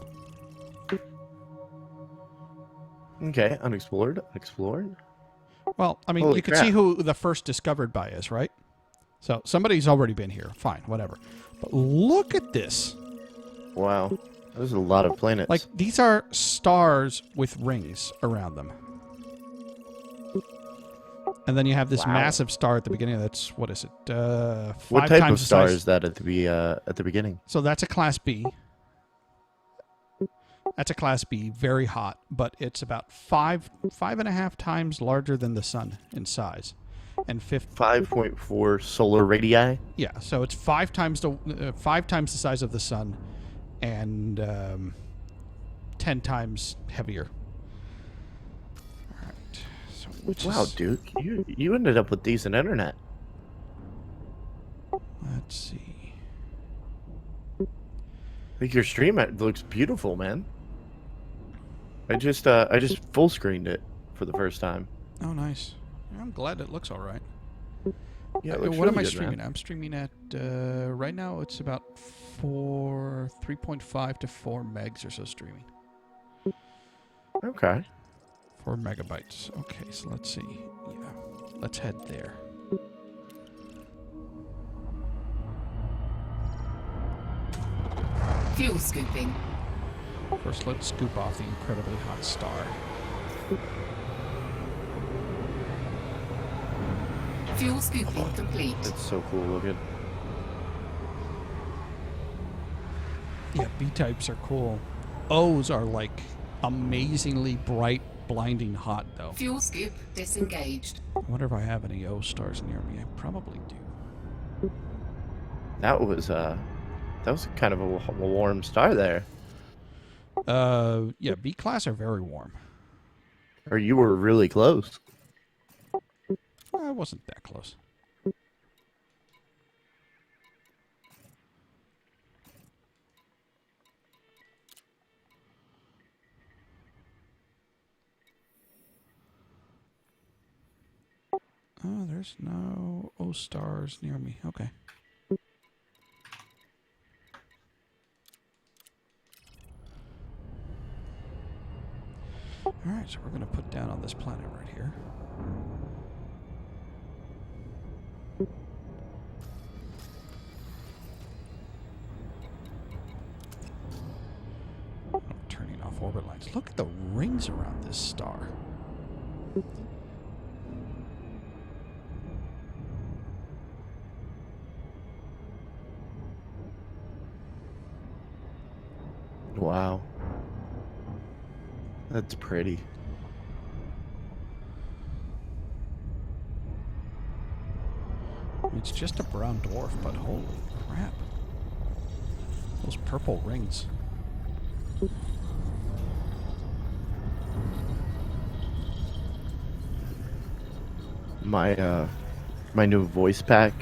okay, unexplored. Well, I mean, Holy you can crap. see who the first discovered by is, right? So somebody's already been here. Fine, whatever. But look at this. Wow, there's a lot of planets. Like, these are stars with rings around them. And then you have this Wow. massive star at the beginning. That's, what is it? what Five type times of the star size. is that at the beginning? So that's a Class B. That's a Class B, very hot, but it's about five and a half times larger than the sun in size, and 5.4 solar radii. yeah. So it's five times the size of the sun, and 10 times heavier. All right. So which Wow, is, Duke, you ended up with decent internet. let's see. Like your stream looks beautiful, man. I just full screened it for the first time. Oh, nice. I'm glad it looks all right. Yeah, it looks what am really I good, streaming man. at? I'm streaming at, right now it's about 3.5 to 4 megs or so streaming. Okay. 4 megabytes. Okay, so let's see. Yeah, let's head there. Fuel scooping. First, let's scoop off the incredibly hot star. Fuel scooping complete. It's so cool looking. Yeah, B-types are cool. O's are like amazingly bright, blinding hot, though. Fuel scoop disengaged. I wonder if I have any O stars near me. I probably do. That was kind of a warm star there. Yeah, B class are very warm. Or you were really close. I wasn't that close. Oh, there's no O stars near me. Okay. Alright, so we're going to put down on this planet right here. I'm turning off orbit lines. Look at the rings around this star. Wow. That's pretty. It's just a brown dwarf, but holy crap. Those purple rings. My new voice pack.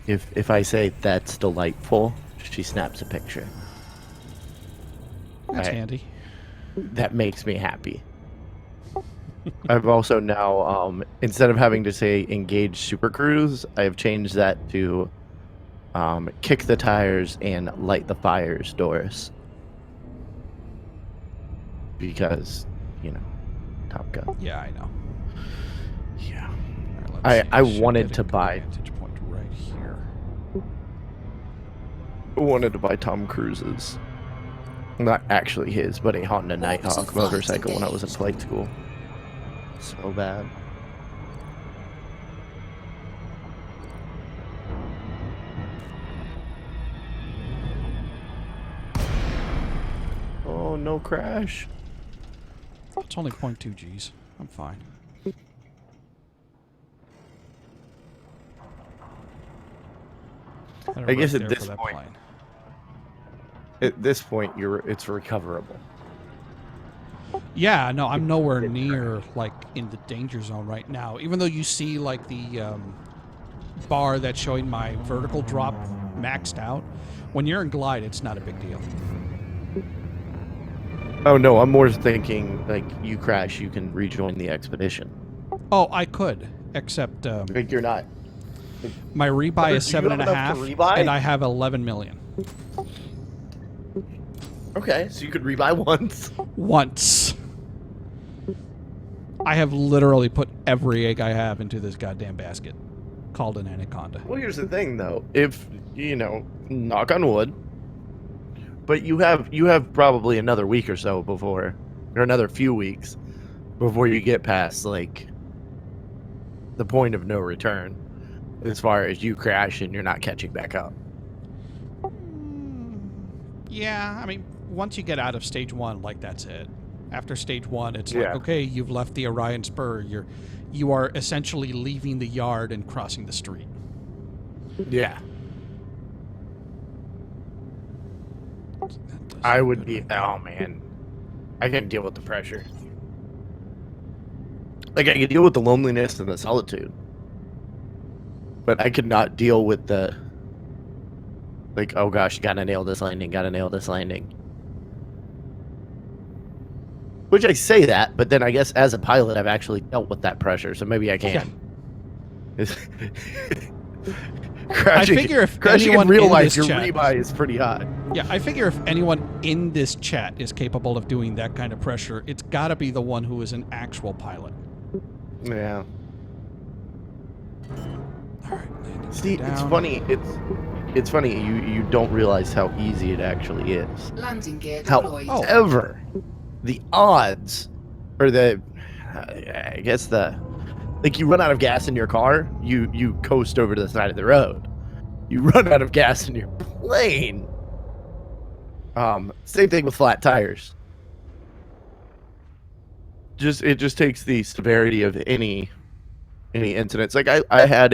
If I say that's delightful, she snaps a picture. That's Right. handy. That makes me happy. I've also now, instead of having to say engage Super Cruise, I have changed that to kick the tires and light the fires, Doris. Because, Top Gun. Yeah, I know. Yeah. All right, I Should wanted get to a good buy- vantage point right here. I wanted to buy Tom Cruise's. Not actually his, but a Honda Nighthawk flight motorcycle when I was in engaged. flight school. So bad. Oh, no crash. It's only 0.2 Gs. I'm fine. I guess at there this for that point- plane. At this point, it's recoverable. Yeah, no, I'm nowhere near like in the danger zone right now. Even though you see like the bar that's showing my vertical drop maxed out, when you're in glide, it's not a big deal. Oh no, I'm more thinking like you crash, you can rejoin the expedition. Oh, I could, except Like you're not. my rebuy is Do you have 7.5, enough to rebuy? and I have 11 million. Okay, so you could rebuy once. Once. I have literally put every egg I have into this goddamn basket called an anaconda. Well, here's the thing though. If knock on wood, but you have probably another week or so before, or another few weeks before you get past like the point of no return, as far as you crash and you're not catching back up. Yeah, I mean, once you get out of stage 1, like that's it. After stage 1, it's Yeah. like, okay, you've left the Orion Spur. You are essentially leaving the yard and crossing the street. Yeah, That does I sound would good be. right now. Oh man, I can deal with the pressure. Like I can deal with the loneliness and the solitude, but I could not deal with the like. Oh gosh, gotta nail this landing. Gotta nail this landing. Which I say that, but then I guess as a pilot, I've actually dealt with that pressure, so maybe I can. Is I figure if crashing anyone in real in life, this your chat, rebuy is pretty high. yeah, I figure if anyone in this chat is capable of doing that kind of pressure, it's got to be the one who is an actual pilot. Yeah. All right, landing See, down. it's funny. It's funny. You don't realize how easy it actually is. Landing gear deployed. However, the odds, or I guess like you run out of gas in your car, you coast over to the side of the road. You run out of gas in your plane. Same thing with flat tires. It just takes the severity of any incidents. Like I had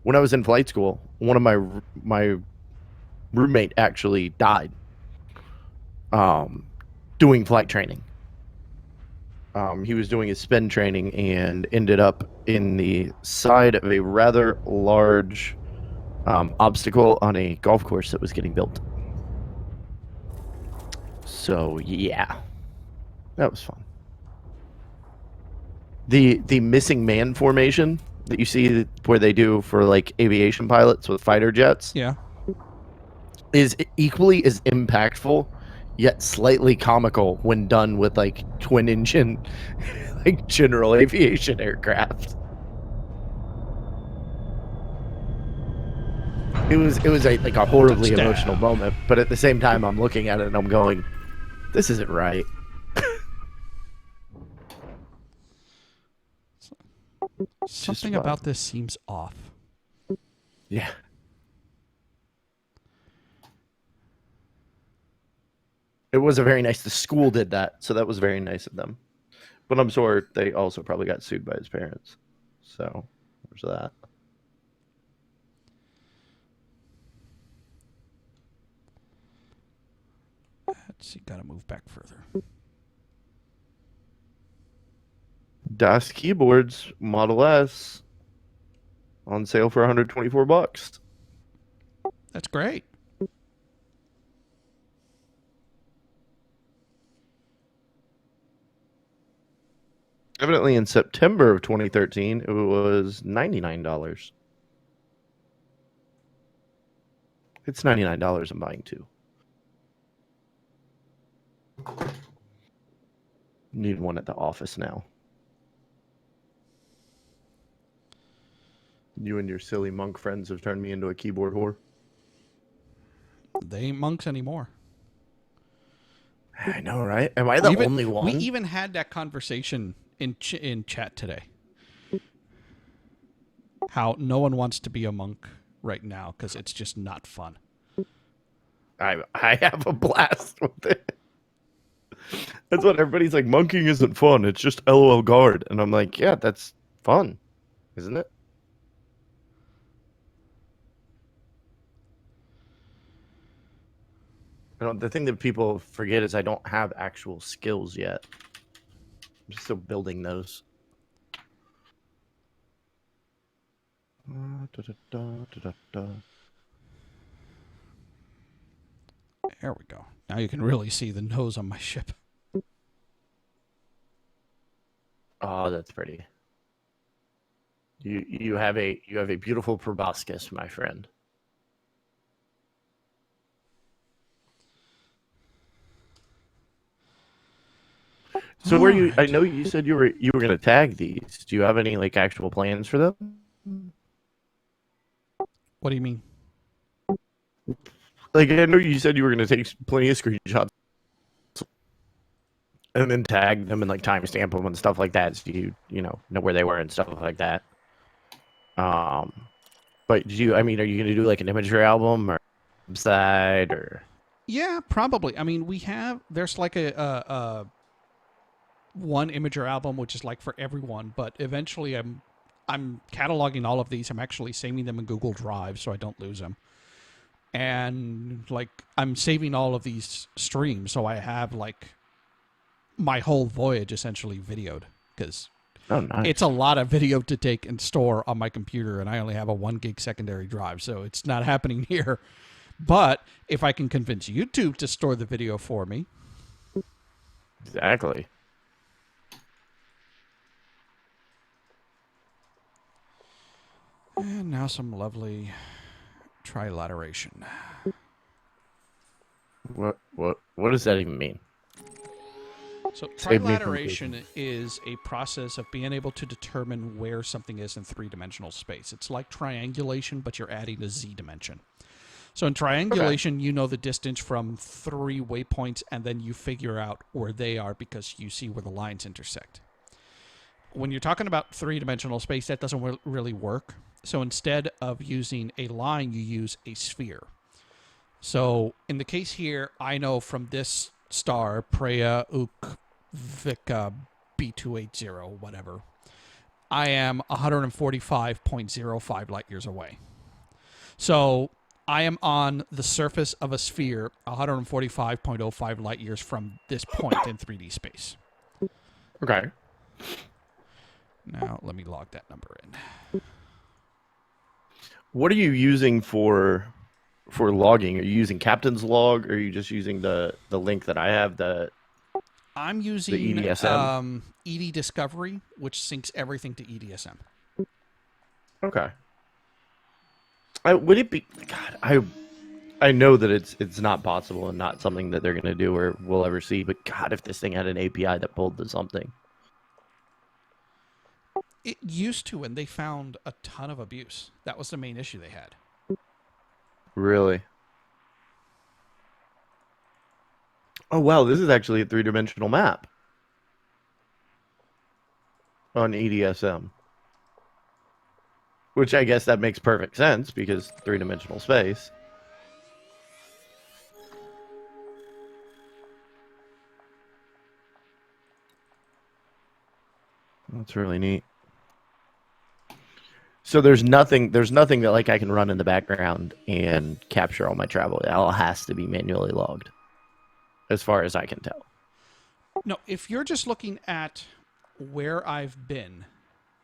when I was in flight school, one of my roommate actually died doing flight training. He was doing his spin training and ended up in the side of a rather large obstacle on a golf course that was getting built. So yeah, that was fun. The missing man formation that you see where they do for like aviation pilots with fighter jets, Yeah. is equally as impactful, yet slightly comical when done with like twin engine, like general aviation aircraft. It was like a horribly Touchdown. emotional moment, but at the same time, I'm looking at it and I'm going, "This isn't right." Something about this seems off. Yeah. It was a very nice. The school did that, so that was very nice of them. But I'm sure they also probably got sued by his parents. So there's that. Let's see, gotta move back further. Das keyboards Model S on sale for $124. That's great. Evidently, in September of 2013, it was $99. It's $99 I'm buying too. Need one at the office now. You and your silly monk friends have turned me into a keyboard whore. They ain't monks anymore. I know, right? Am I the only one? We even had that conversation in chat today. How no one wants to be a monk right now because it's just not fun. I have a blast with it. That's what everybody's like, monking isn't fun. It's just LOL guard. And I'm like, yeah, that's fun, isn't it? The thing that people forget is I don't have actual skills yet. I'm still building those. There we go. Now you can really see the nose on my ship. Oh, that's pretty. You have a beautiful proboscis, my friend. So where you? I know you said you were going to tag these. Do you have any like actual plans for them? What do you mean? Like, I know you said you were going to take plenty of screenshots and then tag them and like timestamp them and stuff like that, so you know where they were and stuff like that. But are you going to do like an imagery album or website or? Yeah, probably. I mean, there's like a one imager album which is like for everyone, but eventually I'm cataloging all of these. I'm actually saving them in Google Drive so I don't lose them. And like I'm saving all of these streams so I have like my whole voyage essentially videoed, because nice. It's a lot of video to take and store on my computer, and I only have a 1 gig secondary drive, so it's not happening here. But if I can convince YouTube to store the video for me. And now some lovely trilateration. What does that even mean? So Save me from trilateration is a process of being able to determine where something is in three-dimensional space. It's like triangulation, but you're adding a z dimension. So in triangulation, you know the distance from 3 waypoints, and then you figure out where they are because you see where the lines intersect. When you're talking about three-dimensional space, that doesn't really work. So instead of using a line, you use a sphere. So in the case here, I know from this star, Preya Ukvika B280, whatever, I am 145.05 light years away. So I am on the surface of a sphere 145.05 light years from this point in 3D space. Okay. Now, let me log that number in. What are you using for logging? Are you using Captain's Log, or are you just using the link that I have? I'm using EDSM? ED Discovery, which syncs everything to EDSM. Okay. Would it be? God, I know that it's not possible and not something that they're going to do or we'll ever see. But God, if this thing had an API that pulled to something. It used to, and they found a ton of abuse. That was the main issue they had. Really? Oh, wow. This is actually a 3-dimensional map on EDSM. Which I guess that makes perfect sense because 3-dimensional space. That's really neat. So there's nothing that like I can run in the background and capture all my travel. It all has to be manually logged, as far as I can tell. No, if you're just looking at where I've been,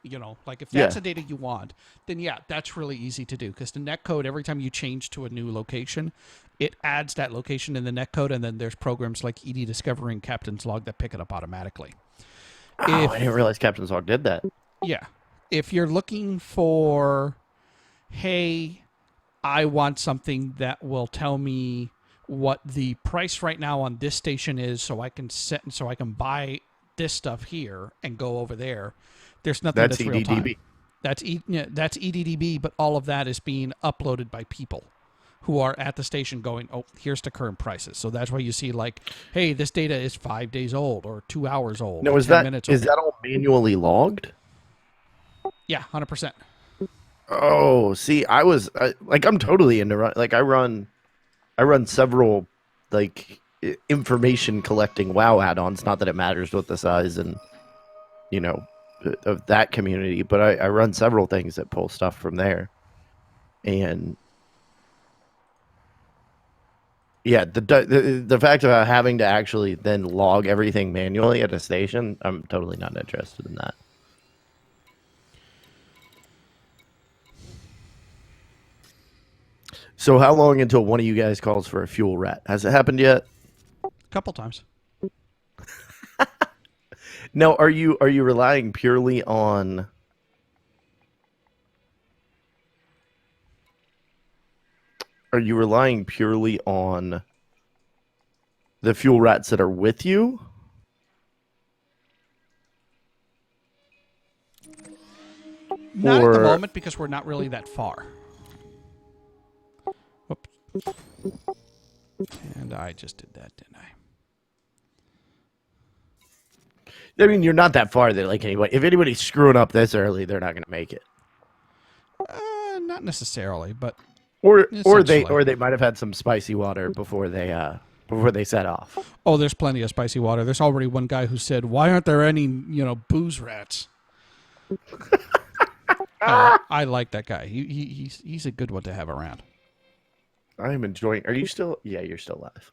you know, like if that's the data you want, then yeah, that's really easy to do because the netcode, every time you change to a new location, it adds that location in the netcode, and then there's programs like ED Discovery and Captain's Log that pick it up automatically. Oh, I didn't realize Captain's Log did that. Yeah. If you're looking for, hey, I want something that will tell me what the price right now on this station is so I can buy this stuff here and go over there. There's nothing that's real time. That's EDDB, but all of that is being uploaded by people who are at the station going, oh, here's the current prices. So that's why you see like, hey, this data is 5 days old or 2 hours old. No, or is 10 minutes old. Is that all manually logged? Yeah, 100%. Oh, see, I'm totally into I run several like information collecting WoW add-ons. Not that it matters what the size and of that community, but I run several things that pull stuff from there, and yeah, the fact about having to actually then log everything manually at a station, I'm totally not interested in that. So how long until one of you guys calls for a fuel rat? Has it happened yet? A couple times. Now, are you relying purely on the fuel rats that are with you? Not at the moment because we're not really that far. Oops. And I just did that, didn't I? I mean, you're not that far there. Like anybody, if anybody's screwing up this early, they're not going to make it. Not necessarily, but or they might have had some spicy water before they set off. Oh, there's plenty of spicy water. There's already one guy who said, "Why aren't there any, booze rats?" I like that guy. He's a good one to have around. I'm enjoying. Are you still? Yeah, you're still live.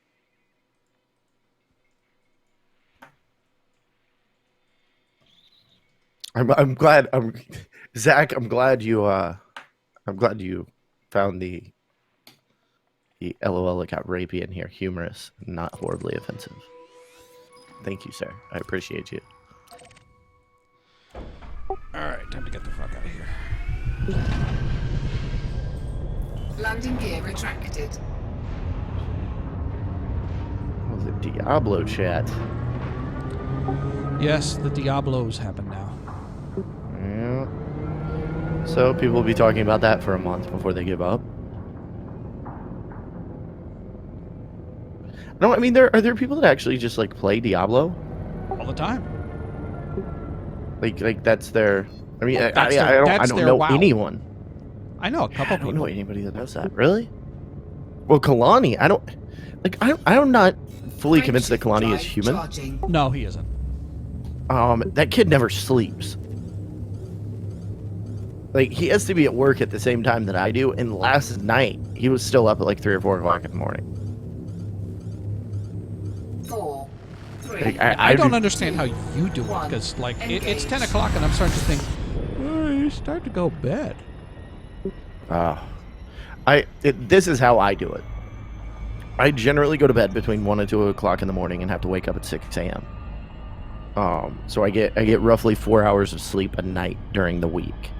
I'm glad. Zach. I'm glad you found the LOL account rapey in here humorous, not horribly offensive. Thank you, sir. I appreciate you. All right, time to get the fuck out of here. Landing gear retracted. What was it? Diablo chat. Yes, the Diablos happen now. Yeah. So people will be talking about that for a month before they give up. No, I mean, are there people that actually just like play Diablo? All the time. Like that's their. I mean, I That's don't their know WoW. anyone. I know a couple I don't people. know anybody that does that. Really? Well, Kalani, I'm not fully convinced that Frameshift Kalani is drive human. charging. No, he isn't. That kid never sleeps. Like, he has to be at work at the same time that I do, and last night he was still up at like 3 or 4 o'clock in the morning. 4, 3. Like, I don't do- understand how you do it, because like it's 10 o'clock and I'm starting to think, you start to go to bed. This is how I do it. I generally go to bed between 1 and 2 o'clock in the morning and have to wake up at 6 a.m. So I get roughly 4 hours of sleep a night during the week.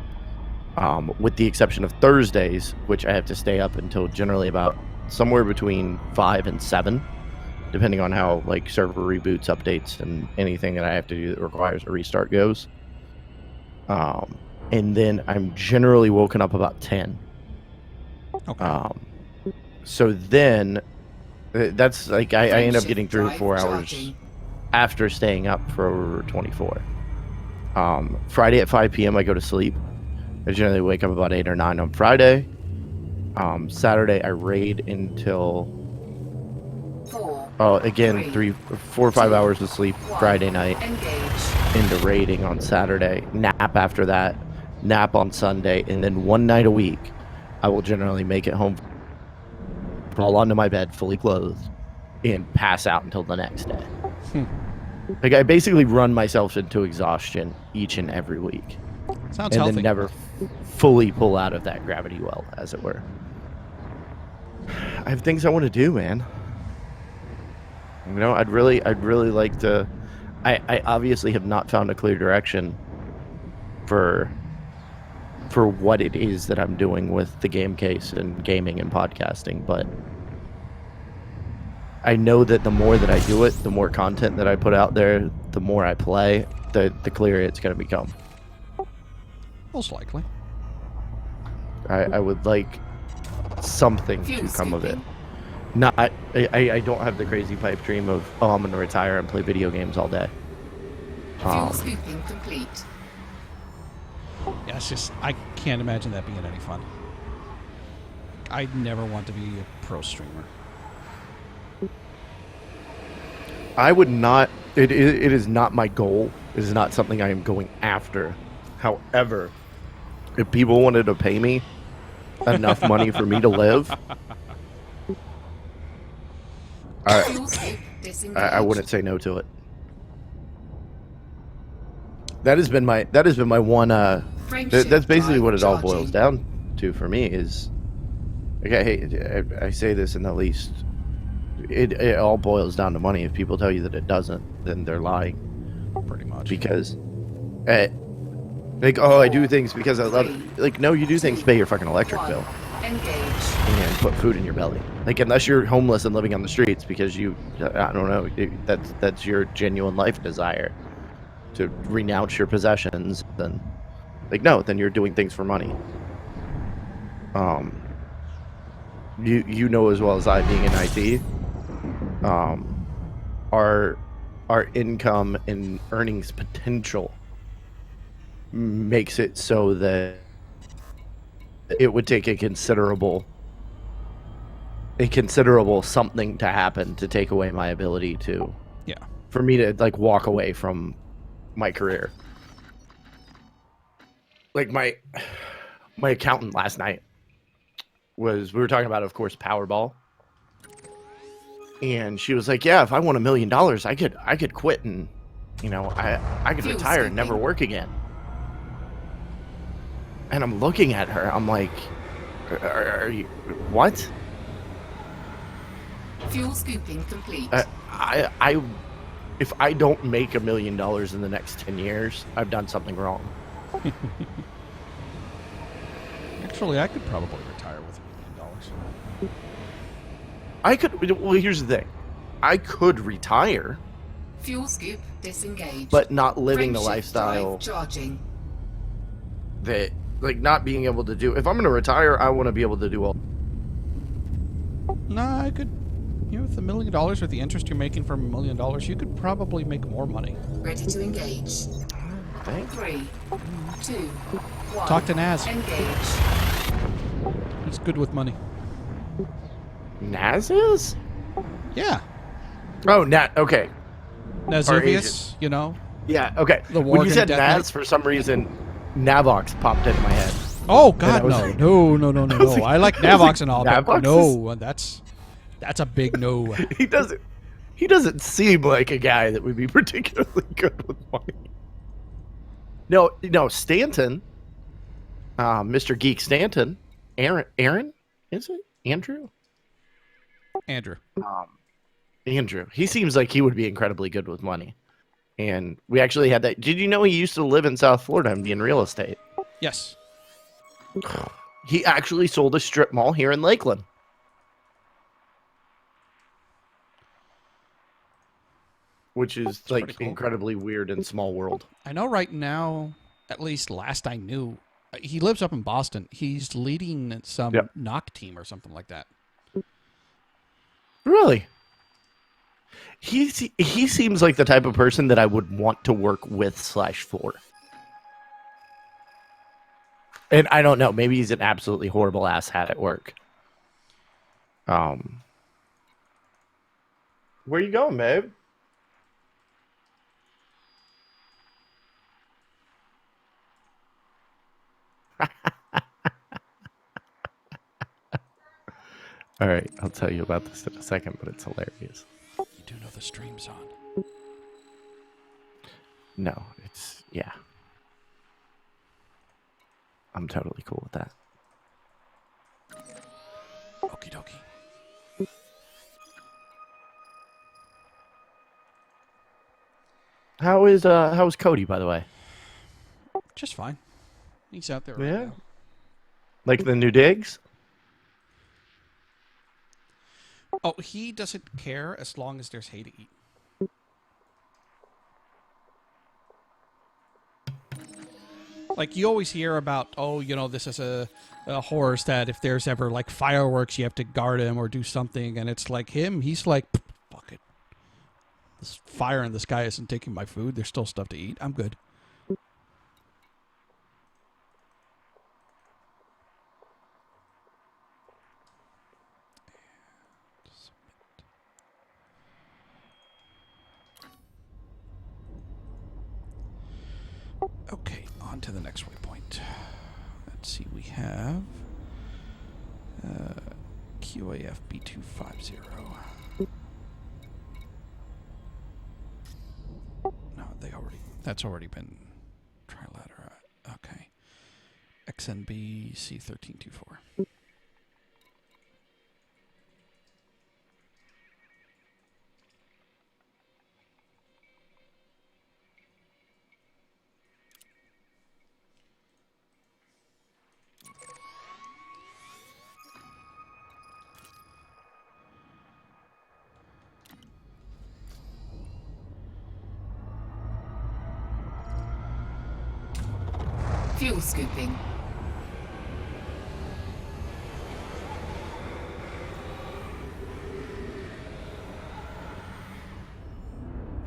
With the exception of Thursdays, which I have to stay up until generally about somewhere between 5 and 7, depending on how like server reboots, updates, and anything that I have to do that requires a restart goes. And then I'm generally woken up about 10. Okay. So then that's like I end up Frameshift getting 3 or drive 4 hours charging. after staying up for 24. Friday at 5 p.m. I go to sleep. I generally wake up about 8 or 9 on Friday. Saturday I raid until 4. again 4 or 5 hours of sleep Friday night Engage. into raiding on Saturday. Nap after that. Nap on Sunday, and then one night a week I will generally make it home, fall onto my bed fully clothed, and pass out until the next day. Like, I basically run myself into exhaustion each and every week. Sounds And healthy. then never fully pull out of that gravity well, as it were. I have things I want to do, man. You know, I'd really like to. I obviously have not found a clear direction for what it is that I'm doing with the game case and gaming and podcasting, but I know that the more that I do it, the more content that I put out there, the more I play, the clearer it's going to become. Most likely. I would like something Fuel to come of it. scooping. Not, I don't have the crazy pipe dream of, I'm going to retire and play video games all day. Fuel scooping complete. Yeah, it's just, I can't imagine that being any fun. I'd never want to be a pro streamer. I would not. It is not my goal. It is not something I am going after. However, if people wanted to pay me enough money for me to live, Fuel scoop disengaged. I wouldn't say no to it. That has been my one. Frameshift That's basically drive what it all charging. boils down to for me. Is okay. I say this in the least. It all boils down to money. If people tell you that it doesn't, then they're lying. Pretty much. Because, like, I do things because I love it. Like, no, you do things to pay your fucking electric bill Engage. and put food in your belly. Like, unless you're homeless and living on the streets because I don't know, that's your genuine life desire to renounce your possessions, then, like, no, then you're doing things for money. You know as well as I, being in IT, our income and earnings potential makes it so that it would take a considerable something to happen to take away my ability to, for me to like walk away from my career. Like my accountant last night we were talking about, of course, Powerball. And she was like, yeah, if I won $1 million, I could quit and, I could Fuel retire and never scooping. work again. And I'm looking at her. I'm like, are you, what? Fuel scooping complete. If I don't make $1 million in the next 10 years, I've done something wrong. Actually, I could probably retire with $1 million. I could. Well, here's the thing. I could retire, Fuel scoop disengaged. but not living the Frameshift lifestyle drive charging. that, like, not being able to do. If I'm going to retire, I want to be able to do all. Nah, I could. You know, with $1 million or the interest you're making from $1 million, you could probably make more money. Ready to engage. Thanks. 3, 2, 1. Talk to Naz. Engage. He's good with money. Naz is? Yeah. Oh, Nat. Okay. Nazuvius, you know. Yeah. Okay. The When you Worgen said Death Naz, Knight. for some reason, Navox popped into my head. Oh God, I was no, like- no. I like Navox and all, but Navox no, that's a big no. He doesn't seem like a guy that would be particularly good with money. No, Stanton, Mr. Geek Stanton, Aaron, is it Andrew? Andrew. Andrew. He seems like he would be incredibly good with money. And we actually had that. Did you know he used to live in South Florida and be in real estate? Yes. He actually sold a strip mall here in Lakeland. Which is like pretty cool. incredibly weird in small world. I know right now, at least last I knew, he lives up in Boston. He's leading some Yep. knock team or something like that. Really? He seems like the type of person that I would want to work with /for. And I don't know, maybe he's an absolutely horrible asshat at work. Where you going, babe? All right, I'll tell you about this in a second, but it's hilarious. You do know the stream's on. No, yeah. I'm totally cool with that. Okie dokie. How's Cody, by the way? Just fine. He's out there right Yeah. now. Like the new digs? Oh, he doesn't care as long as there's hay to eat. Like, you always hear about, this is a horse that if there's ever, like, fireworks, you have to guard him or do something. And it's like him, he's like, fuck it. This fire in the sky isn't taking my food. There's still stuff to eat. I'm good. Okay, on to the next waypoint. Let's see, we have QAF B250. No, that's already been Trilateration. Okay. XNB C1324. Fuel scooping.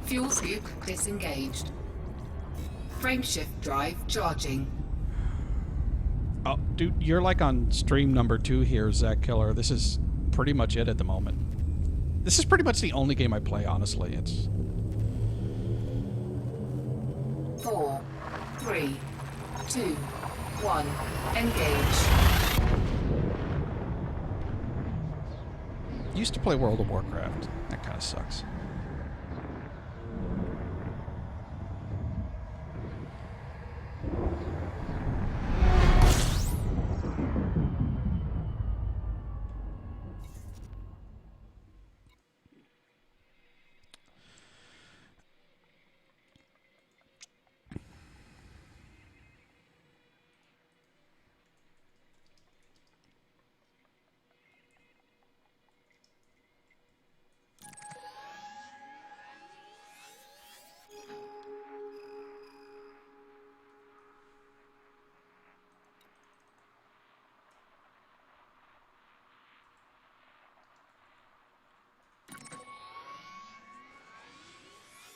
Fuel scoop disengaged. Frameshift drive charging. Oh, dude, you're like on stream number 2 here, Zach Killer. This is pretty much it at the moment. This is pretty much the only game I play, honestly. It's 4, 3, 2, 1. Engage. used to play World of Warcraft. That kind of sucks.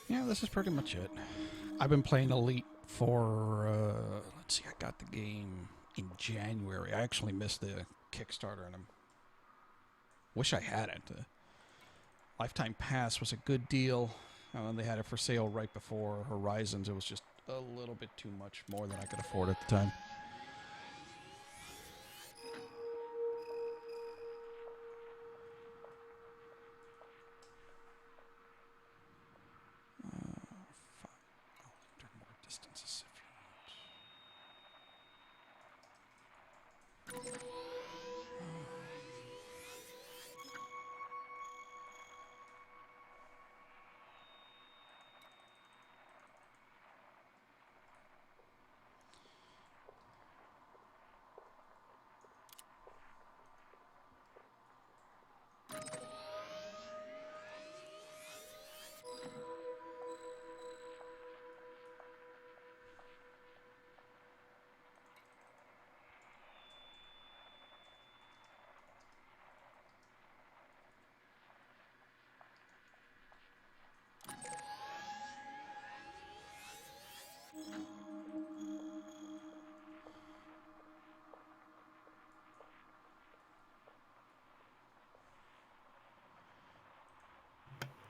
Yeah, this is pretty much it. I've been playing Elite for, let's see, I got the game in January. I actually missed the Kickstarter, and I wish I had it. The Lifetime Pass was a good deal. They had it for sale right before Horizons. It was just a little bit too much more than I could afford at the time. Fine. I'll enter more distances if you want.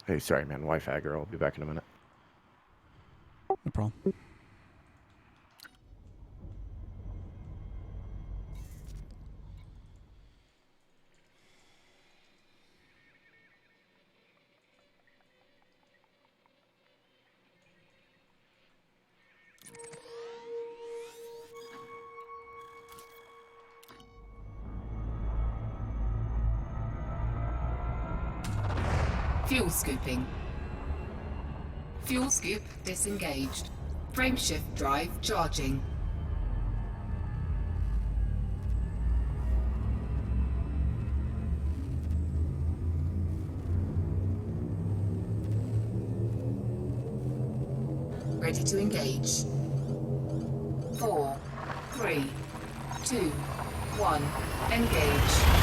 Hey, sorry, man. Wi-Fi girl. I'll be back in a minute. No problem. Fuel scooping. Fuel scoop disengaged. Frameshift drive charging. Ready to engage. 4, 3, 2, 1. Engage.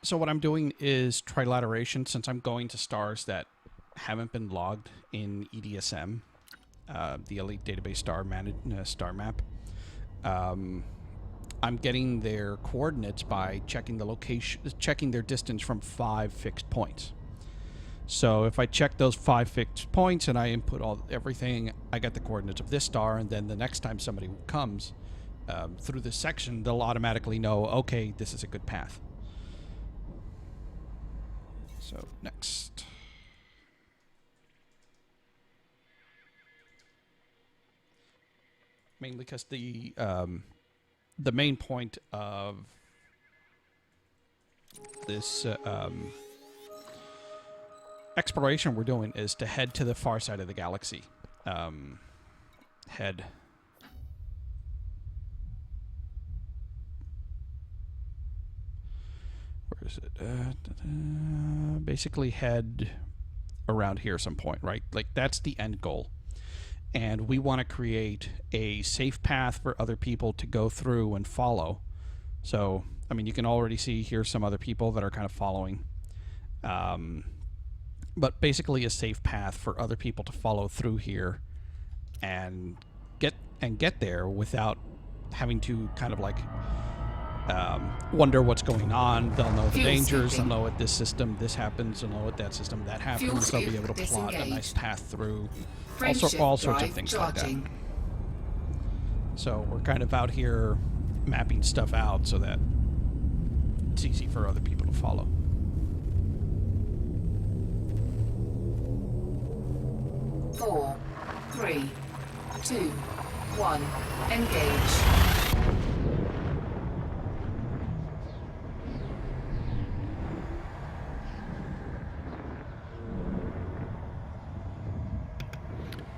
So what I'm doing is trilateration, since I'm going to stars that haven't been logged in EDSM, the Elite Database star map. I'm getting their coordinates by checking the location, checking their distance from 5 fixed points. So if I check those 5 fixed points and I input everything, I get the coordinates of this star, and then the next time somebody comes through this section, they'll automatically know, okay, this is a good path. So next. Mainly because the main point of this exploration we're doing is to head to the far side of the galaxy. Head. Where is it? Basically head around here some point, right? Like, that's the end goal. And we want to create a safe path for other people to go through and follow. So, I mean, you can already see here some other people that are kind of following. But basically a safe path for other people to follow through here and get there without having to kind of like wonder what's going on. They'll know the dangers. They'll know at this system this happens. They'll know at that system that happens. They'll be able to plot a nice path through. All sorts of things like that. So we're kind of out here mapping stuff out so that it's easy for other people to follow. Four, 3, 2, 1, engage.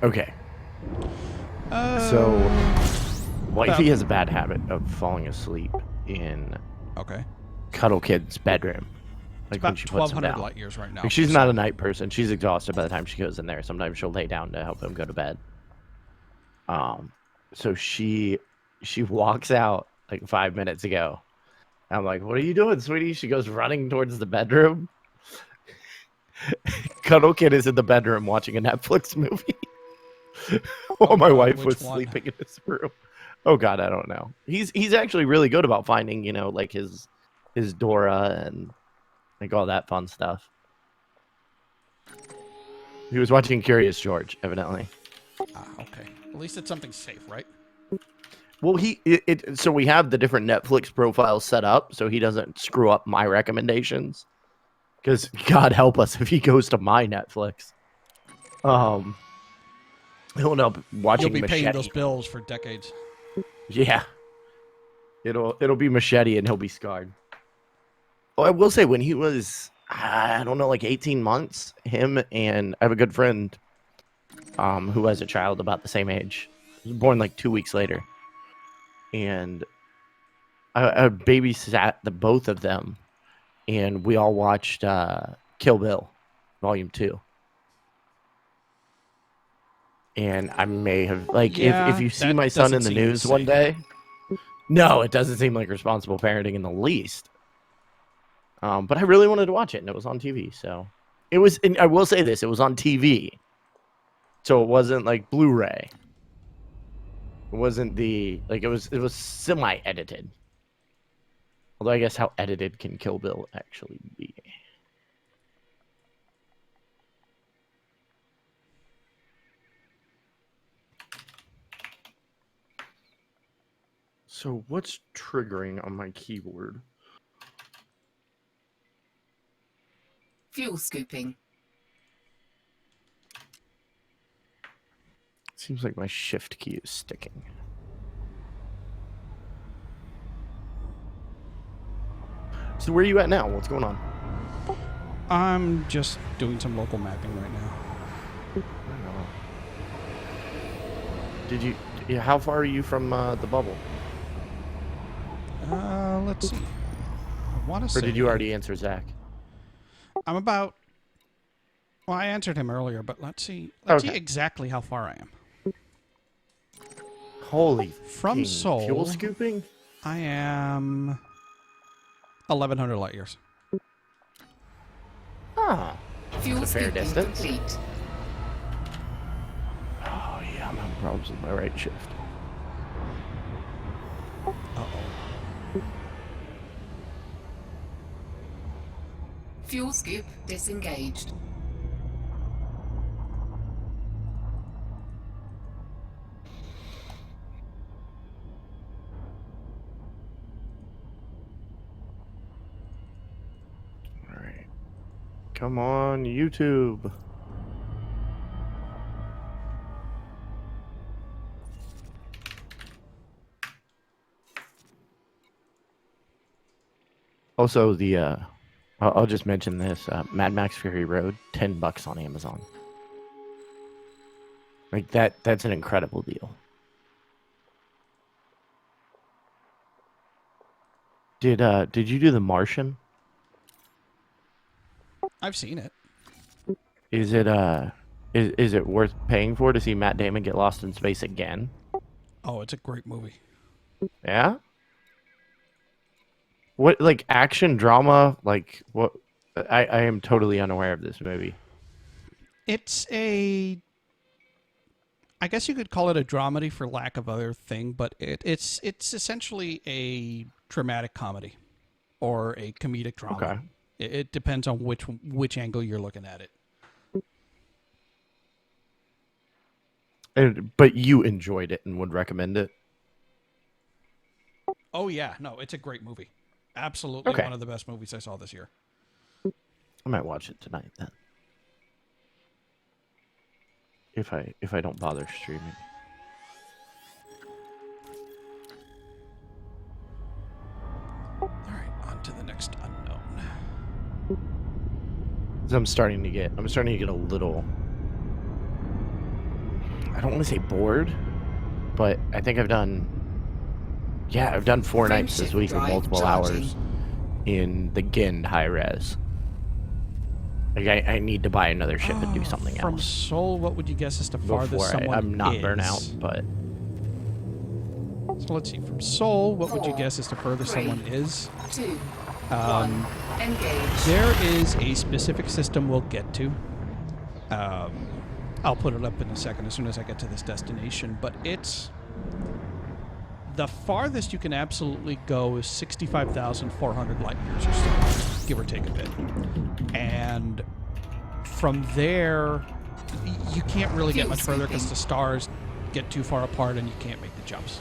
Okay. So, Wifey has a bad habit of falling asleep in Cuddle Kid's bedroom. Like when about she puts him 1,200 down. light years right now. Like, she's not a night person. She's exhausted by the time she goes in there. Sometimes she'll lay down to help him go to bed. So she walks out like 5 minutes ago. I'm like, "What are you doing, sweetie?" She goes running towards the bedroom. Cuddle Kid is in the bedroom watching a Netflix movie. While my wife was sleeping in his room. Oh God, I don't know. He's actually really good about finding, you know, like his Dora and like all that fun stuff. He was watching Curious George, evidently. Okay. At least it's something safe, right? Well, so we have the different Netflix profiles set up so he doesn't screw up my recommendations. Because God help us if he goes to my Netflix. He'll end up watching You'll be Machete. paying those bills for decades. Yeah. It'll be Machete and he'll be scarred. Well, I will say when he was, I don't know, like 18 months, him and I have a good friend who has a child about the same age. He was born like 2 weeks later. And I babysat the both of them. And we all watched Kill Bill, Volume 2. And I may have, like, if you see my son in the news one day, no, it doesn't seem like responsible parenting in the least. But I really wanted to watch it, and it was on TV, so. It was, and I will say this, it was on TV. So it wasn't, like, Blu-ray. It wasn't it was semi-edited. Although I guess how edited can Kill Bill actually be? So what's triggering on my keyboard? Fuel scooping. Seems like my shift key is sticking. So where are you at now? What's going on? I'm just doing some local mapping right now. Did you? Yeah, how far are you from the bubble? Let's see. I want to say. Or did you already answer Zach? I'm about. Well, I answered him earlier, but let's see. Let's see exactly how far I am. Holy. From Seoul. Fuel scooping? I am 1,100 light years. Ah. Fuel That's a fair scooping distance. complete. Oh yeah, I'm having problems with my right shift. Fuel scoop disengaged. All right. Come on, YouTube. Also, I'll just mention this: Mad Max Fury Road, $10 on Amazon. Like that's an incredible deal. Did you do The Martian? I've seen it. Is it is it worth paying for to see Matt Damon get lost in space again? Oh, it's a great movie. Yeah. What, like, action drama? Like what? I am totally unaware of this movie. It's a, I guess you could call it a dramedy for lack of other thing, but it's essentially a dramatic comedy or a comedic drama. Okay. It depends on which angle you're looking at it. But you enjoyed it and would recommend it? Oh yeah, no, it's a great movie. Absolutely Okay. one of the best movies I saw this year. I might watch it tonight then. If I don't bother streaming. All right, on to the next unknown. So I'm starting to get a little, I don't want to say bored, but I think I've done 4 nights this Frameshift week with drive multiple charging. hours in the Gind high res. Like I need to buy another ship and do something From else Seoul, what would you guess is the farthest before someone I'm not is? burnt out. But So let's see. From Seoul, what would you 4, guess is the furthest 3, someone is? 2, 1. Engage. There is a specific system we'll get to. I'll put it up in a second as soon as I get to this destination, but it's the farthest you can absolutely go is 65,400 light years or so, give or take a bit. And from there, you can't really get much further because the stars get too far apart and you can't make the jumps.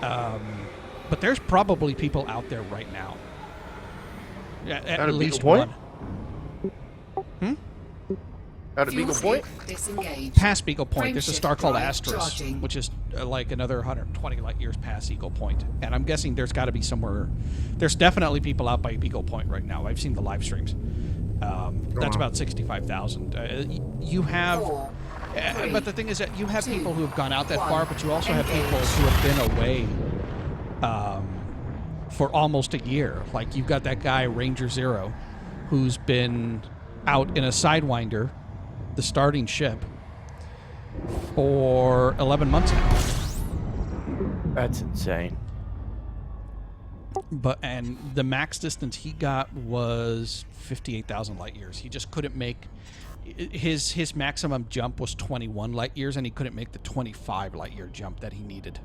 But there's probably people out there right now. At least one. Out of Beagle Point? Disengage. Past Beagle Point, there's a Frameshift star called drive Asteris, charging. which is like another 120 light years past Eagle Point. And I'm guessing there's got to be somewhere. There's definitely people out by Beagle Point right now. I've seen the live streams. That's about 65,000. You have. 4, 3, But the thing is that you have 2, people who have gone out that 1, far, but you also have people engage. who have been away for almost a year. Like you've got that guy, Ranger Zero, who's been out in a Sidewinder, the starting ship, for 11 months now. That's insane. And the max distance he got was 58,000 light years. He just couldn't make his maximum jump was 21 light years, and he couldn't make the 25 light year jump that he needed.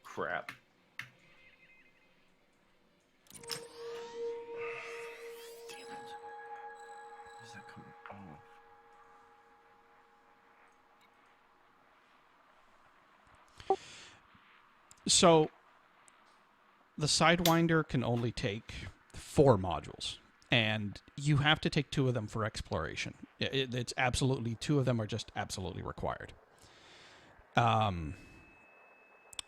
Crap. Damn it. Is that coming off? So the Sidewinder can only take 4 modules, and you have to take 2 of them for exploration. It's absolutely 2 of them are just absolutely required.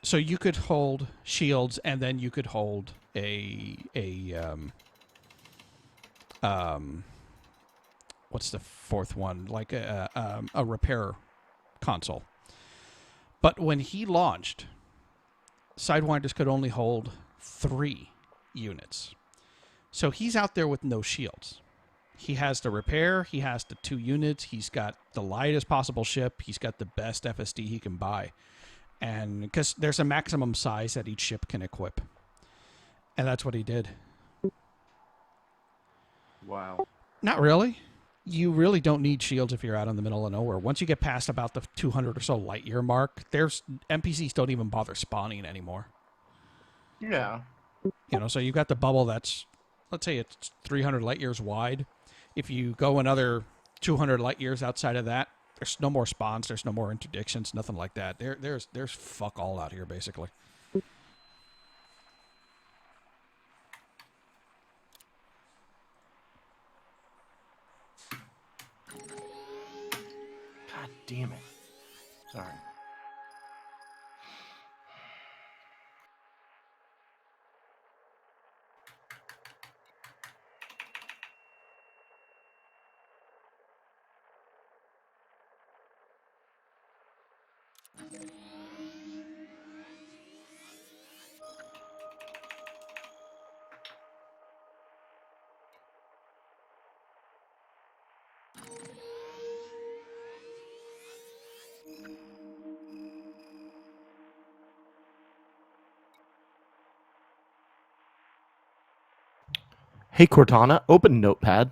So you could hold shields, and then you could hold what's the 4th one? Like a repair console. But when he launched, Sidewinders could only hold 3 units. So he's out there with no shields. He has the repair, he has the 2 units, he's got the lightest possible ship, he's got the best FSD he can buy. And because there's a maximum size that each ship can equip. And that's what he did. Wow. Not really. You really don't need shields if you're out in the middle of nowhere. Once you get past about the 200 or so light year mark, there's NPCs don't even bother spawning anymore. Yeah. You know, so you've got the bubble that's, let's say it's 300 light years wide. If you go another 200 light years outside of that, there's no more spawns, there's no more interdictions, nothing like that. There's fuck all out here, basically. God damn it. Sorry. Hey, Cortana, open Notepad.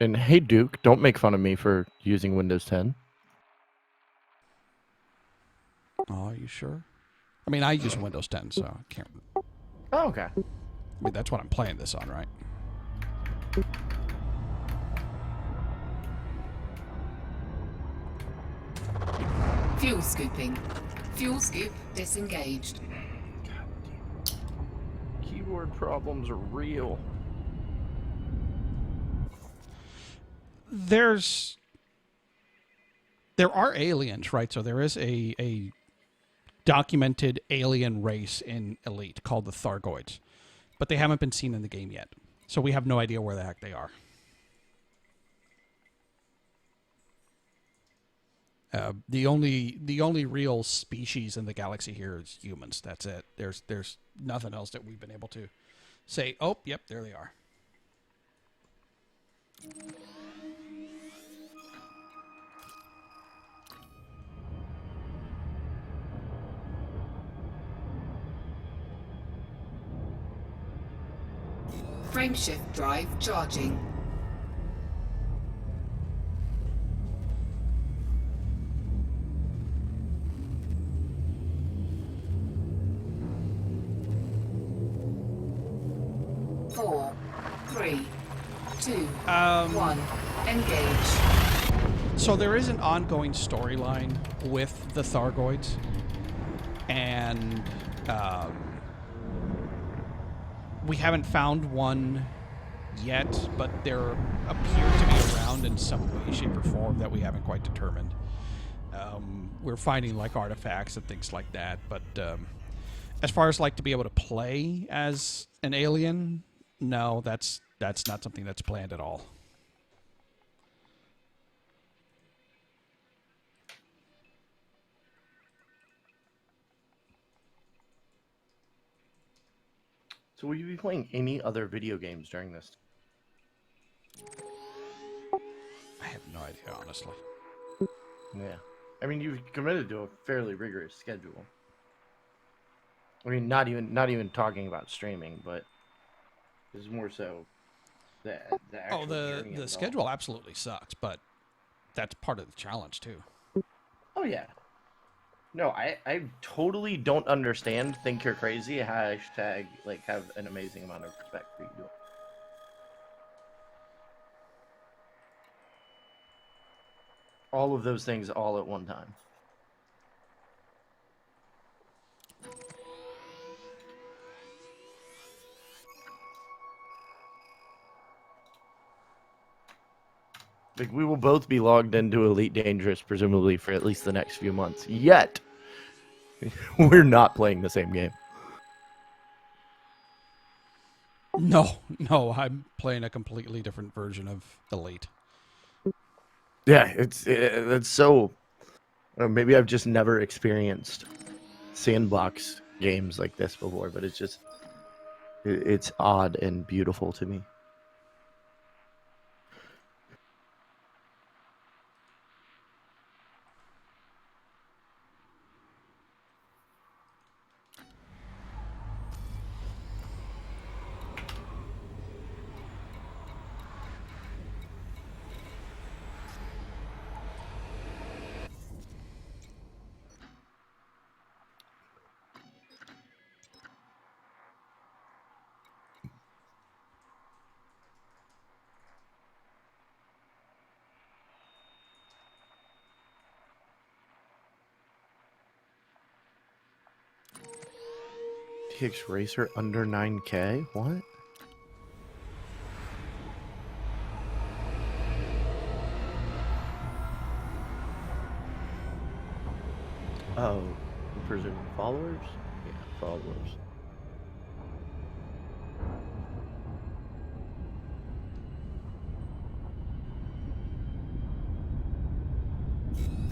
And hey, Duke, don't make fun of me for using Windows 10. Oh, are you sure? I mean, I use Windows 10, so I can't. Oh, okay. I mean, that's what I'm playing this on, right? Fuel scooping. Fuel scoop disengaged. Keyboard problems are real. There are aliens, right? So there is a documented alien race in Elite called the Thargoids, but they haven't been seen in the game yet. So we have no idea where the heck they are. The only real species in the galaxy here is humans. That's it. There's nothing else that we've been able to say, oh, yep, there they are. Frameshift drive charging. Four, three, two, one. Engage. So there is an ongoing storyline with the Thargoids, and we haven't found one yet, but there appear to be around in some way, shape, or form that we haven't quite determined. We're finding like artifacts and things like that, but as far as like to be able to play as an alien, no, that's not something that's planned at all. So will you be playing any other video games during this? I have no idea, honestly. Yeah. I mean, you've committed to a fairly rigorous schedule. I mean, not even talking about streaming, but it's more so the actual journey The involved. schedule absolutely sucks, but that's part of the challenge too. Oh yeah. No, I totally don't understand. Think you're crazy. Hashtag like have an amazing amount of respect for you. All of those things all at one time. Like, we will both be logged into Elite Dangerous, presumably for at least the next few months. Yet, we're not playing the same game. No, I'm playing a completely different version of Elite. Yeah, it's so. Maybe I've just never experienced sandbox games like this before, but it's odd and beautiful to me. TX Racer under 9K? What? Followers? Yeah, followers.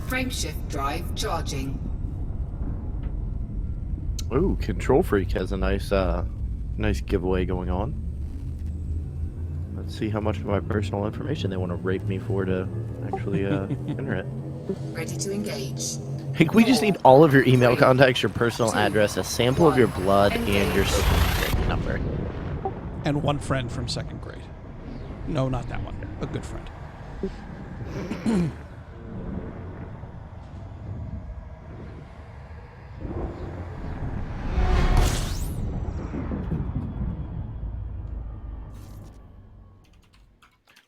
Frameshift drive charging. Ooh, Control Freak has a nice giveaway going on. Let's see how much of my personal information they want to rape me for to actually enter it. Ready to engage. Hey, we just need all of your email 3, contacts, your personal 2, address, a sample of your 1, blood, and your engage. social security number. And one friend from 2nd grade. No, not that one. A good friend.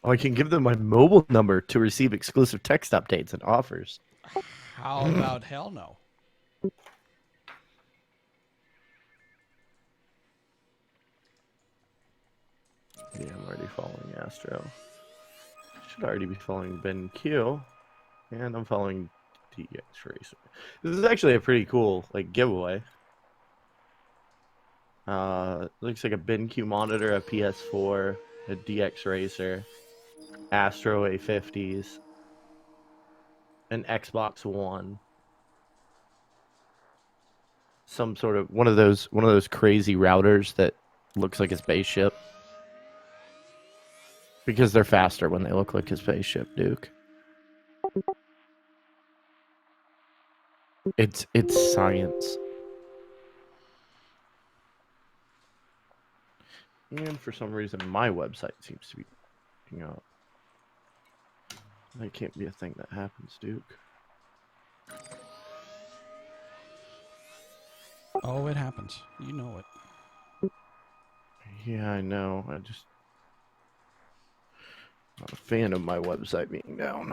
Oh, I can give them my mobile number to receive exclusive text updates and offers. How about hell no? Yeah, I'm already following Astro. Should already be following Ben Q. And I'm following DX Racer. This is actually a pretty cool giveaway. Looks like a BenQ monitor, a PS4, a DX Racer, Astro A50s, an Xbox One, some sort of one of those crazy routers that looks like a spaceship. Because they're faster when they look like a spaceship, Duke. It's science. And for some reason, my website seems to be picking up. That can't be a thing that happens, Duke. Oh, it happens. You know it. Yeah, I know. I just not a fan of my website being down.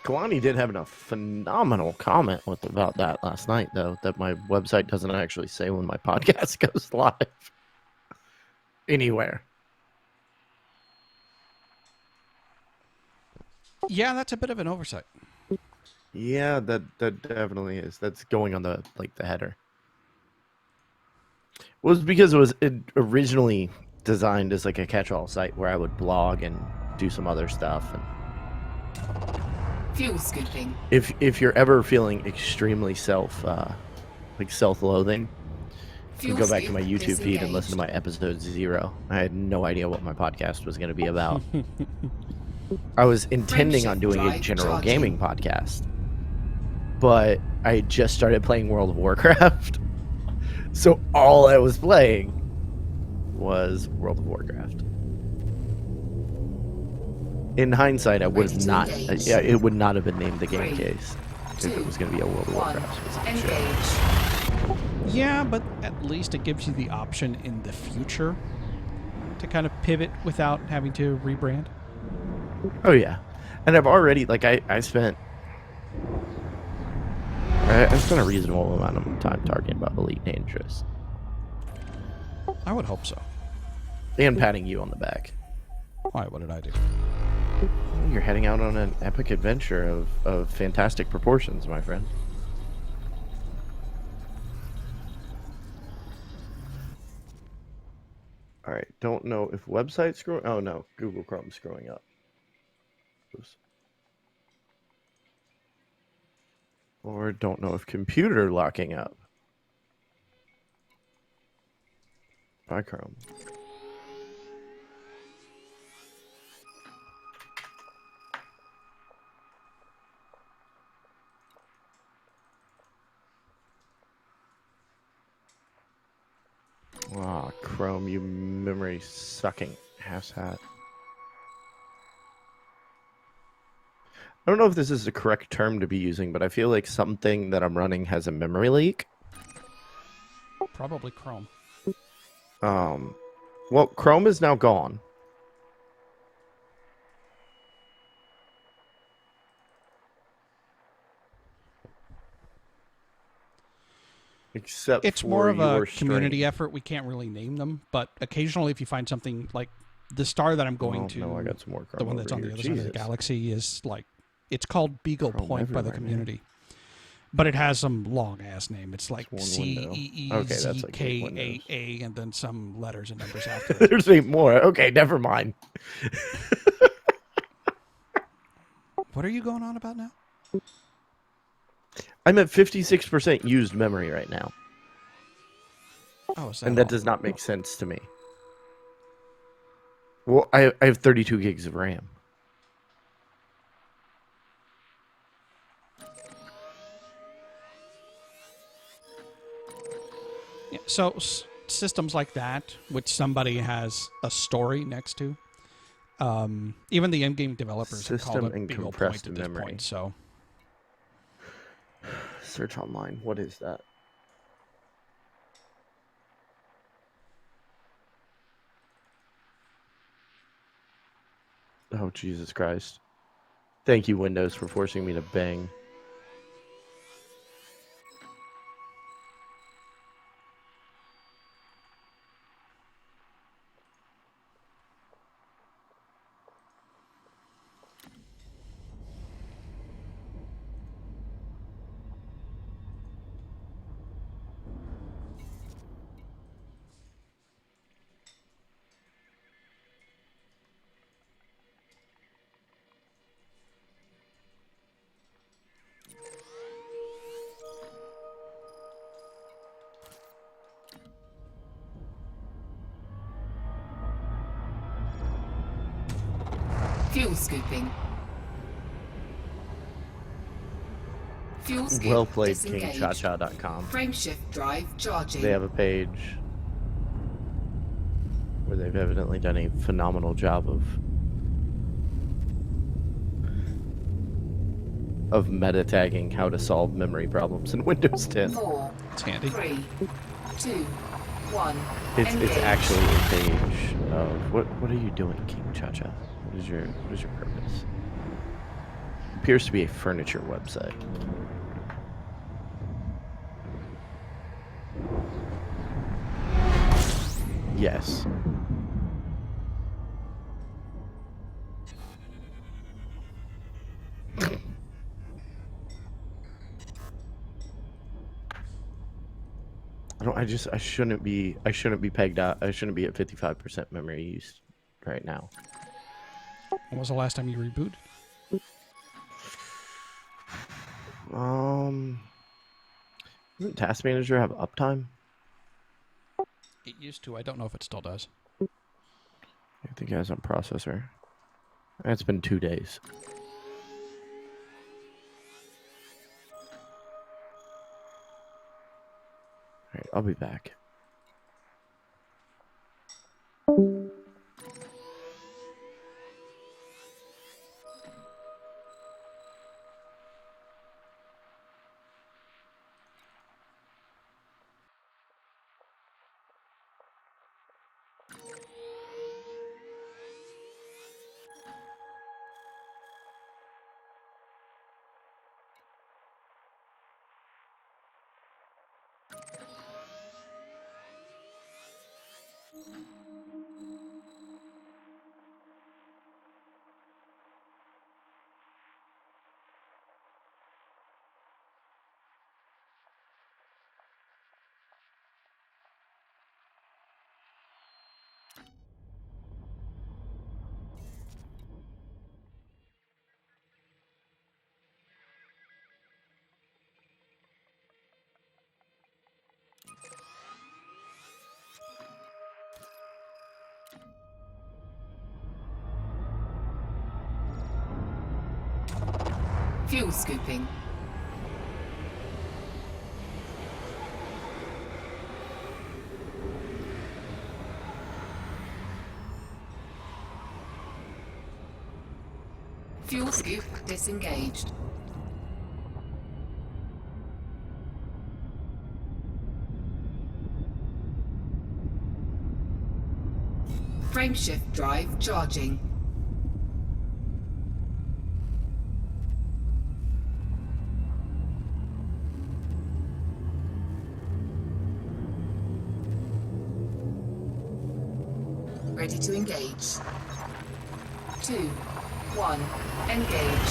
Kalani did have a phenomenal comment about that last night, though, that my website doesn't actually say when my podcast goes live. Anywhere. Yeah, that's a bit of an oversight. Yeah, that definitely is. That's going on the header. Well, it's because it was originally designed as a catch-all site where I would blog and do some other stuff. And Fuel scooping. if you're ever feeling extremely self-loathing, you go back to my YouTube feed and listen to my episode 0. I had no idea what my podcast was going to be about. I was intending on doing a general gaming podcast, but I had just started playing World of Warcraft, so all I was playing was World of Warcraft. In hindsight, I would have not. It would not have been named the Game Case if it was going to be a World of Warcraft specific show. Yeah, but at least it gives you the option in the future to kind of pivot without having to rebrand. Oh yeah, and I've already I spent a reasonable amount of time talking about Elite Dangerous I would hope so. and patting you on the back. Why? What did I do? You're heading out on an epic adventure of fantastic proportions, my friend. All right, don't know if website's screwing. Oh no, Google Chrome's screwing up. Oops. Or don't know if computer locking up. Bye, Chrome. Wow, Chrome, you memory sucking asshat. I don't know if this is the correct term to be using, but I feel like something that I'm running has a memory leak. Probably Chrome. Well, Chrome is now gone. Except It's for more of a your community string. effort. We can't really name them, but occasionally, if you find something like the star that I'm going to, No, I got some more Chrome the one over that's on the here. other side of the Jesus. galaxy, is it's called Beagle Chrome Point by the everywhere, man. community. But it has some long ass name. It's like It's one window. CEE Okay, that's like 8 windows. ZKAA and then some letters and numbers after it. There's 8 more. Okay, never mind. What are you going on about now? I'm at 56% used memory right now. Oh, is And all? that does not make sense to me. Well, I have 32 gigs of RAM. Yeah, so systems like that, which somebody has a story next to, even the in-game developers have System called it and big old compressed point at this memory. point. So Search online. What is that? Oh, Jesus Christ. Thank you, Windows, for forcing me to bang. Fuel scooping. Fuel scoop Well played, disengaged. KingChaCha.com. Frameshift drive charging. They have a page where they've evidently done a phenomenal job of meta tagging how to solve memory problems in Windows 10. 4, it's handy. 3, 2, 1. It's Engage. actually a page of what are you doing, King Cha-Cha? What is your purpose? Appears to be a furniture website. Yes. I shouldn't be pegged out. I shouldn't be at 55% memory use right now. When was the last time you rebooted? Doesn't Task Manager have uptime? It used to. I don't know if it still does. I think it has on processor. It's been 2 days. Alright, I'll be back. Fuel scooping. Fuel scoop disengaged. Frameshift drive charging. Ready to engage. 2, 1, engage.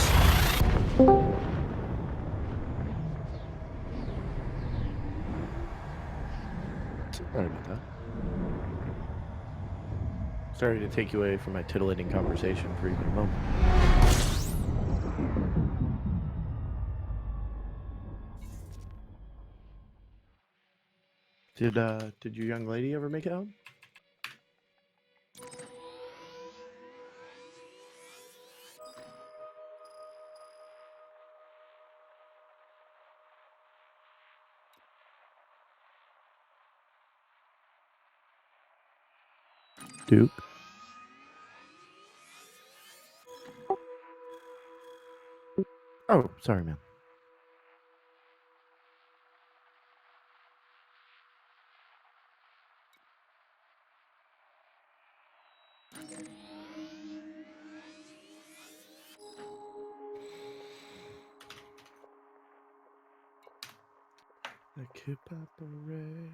Sorry about that. Sorry to take you away from my titillating conversation for even a moment. Did your young lady ever make it out? Duke? Oh, sorry, man. The kid ray.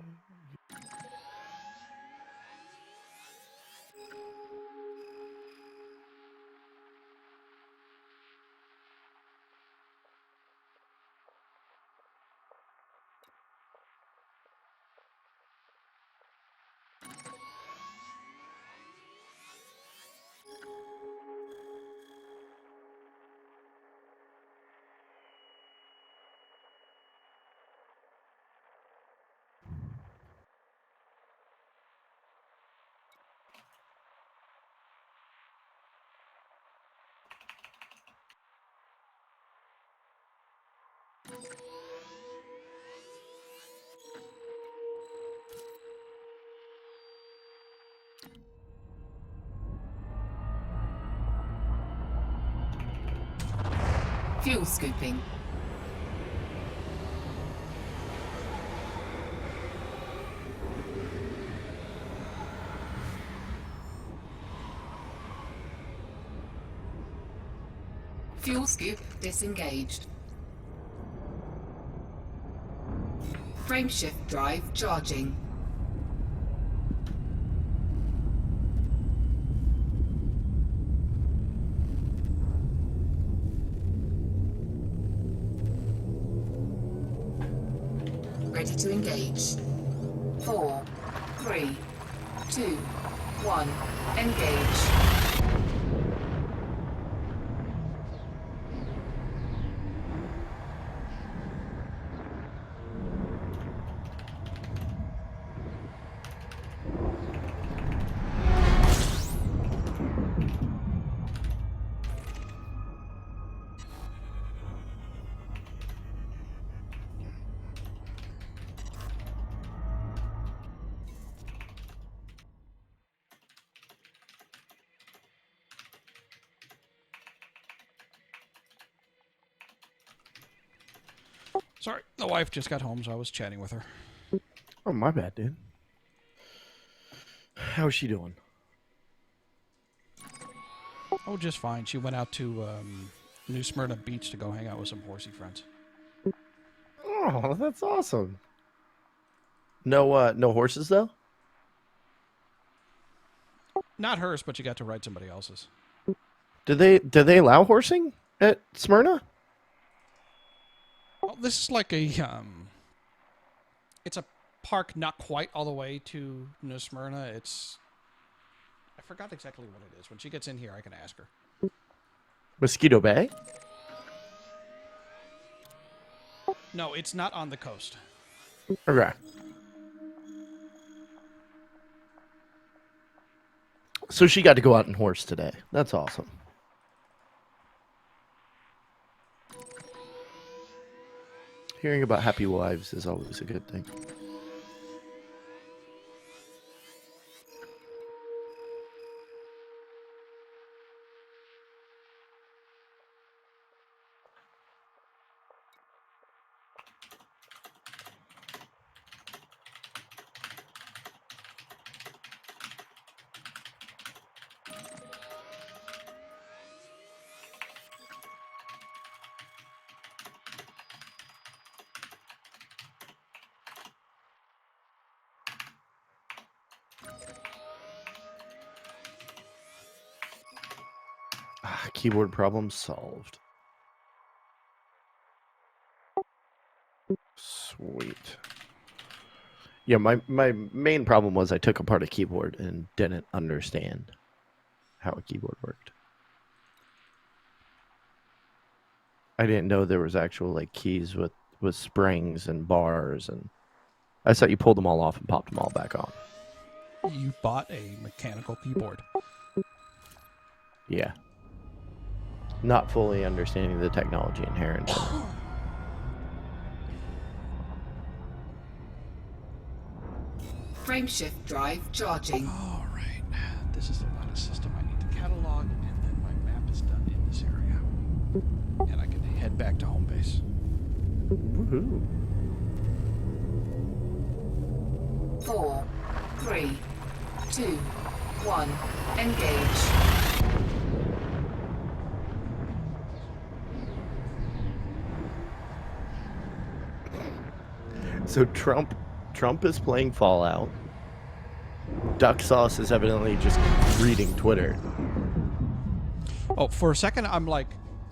Fuel scooping. Fuel scoop disengaged. Frameshift drive charging. Ready to engage. 4, 3, 2, 1. Engage. Sorry, the wife just got home, so I was chatting with her. Oh, my bad, dude. How's she doing? Oh, just fine. She went out to New Smyrna Beach to go hang out with some horsey friends. Oh, that's awesome. No horses though. Not hers, but she got to ride somebody else's. Do they allow horsing at Smyrna? Well, this is like a it's a park not quite all the way to New Smyrna. I forgot exactly what it is. When she gets in here, I can ask her. Mosquito Bay? No, it's not on the coast. Okay. So she got to go out and horse today. That's awesome. Hearing about happy wives is always a good thing. Keyboard problem solved. Sweet. Yeah, my main problem was I took apart a keyboard and didn't understand how a keyboard worked. I didn't know there was actual like keys with springs and bars, and I thought you pulled them all off and popped them all back on. You bought a mechanical keyboard. Yeah. Not fully understanding the technology inherent in it. Frameshift drive charging. All right. This is the lattice system I need to catalog, and then my map is done in this area. And I can head back to home base. Woohoo. 4, 3, 2, 1. Engage. So Trump is playing Fallout. Duck Sauce is evidently just reading Twitter. Oh, for a second, I'm like,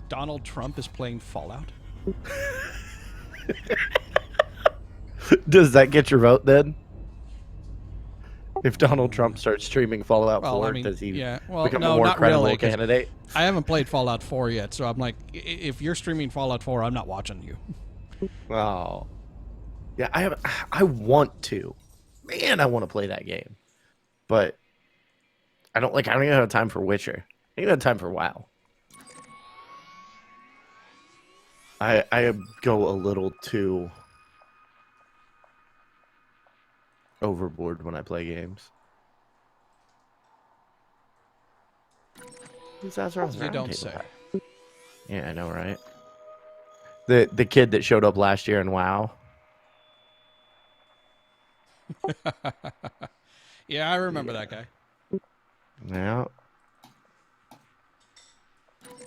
Donald Trump is playing Fallout? Does that get your vote then? If Donald Trump starts streaming Fallout 4, does he become a more not credible really, 'cause candidate? I haven't played Fallout 4 yet, so I'm like, if you're streaming Fallout 4, I'm not watching you. Oh. Yeah, I want to. Man, I want to play that game. But I don't even have time for Witcher. I don't even have time for WoW. I go a little too overboard when I play games. You don't say. Yeah, I know, right? The kid that showed up last year in WoW. Yeah, I remember that guy. Yeah.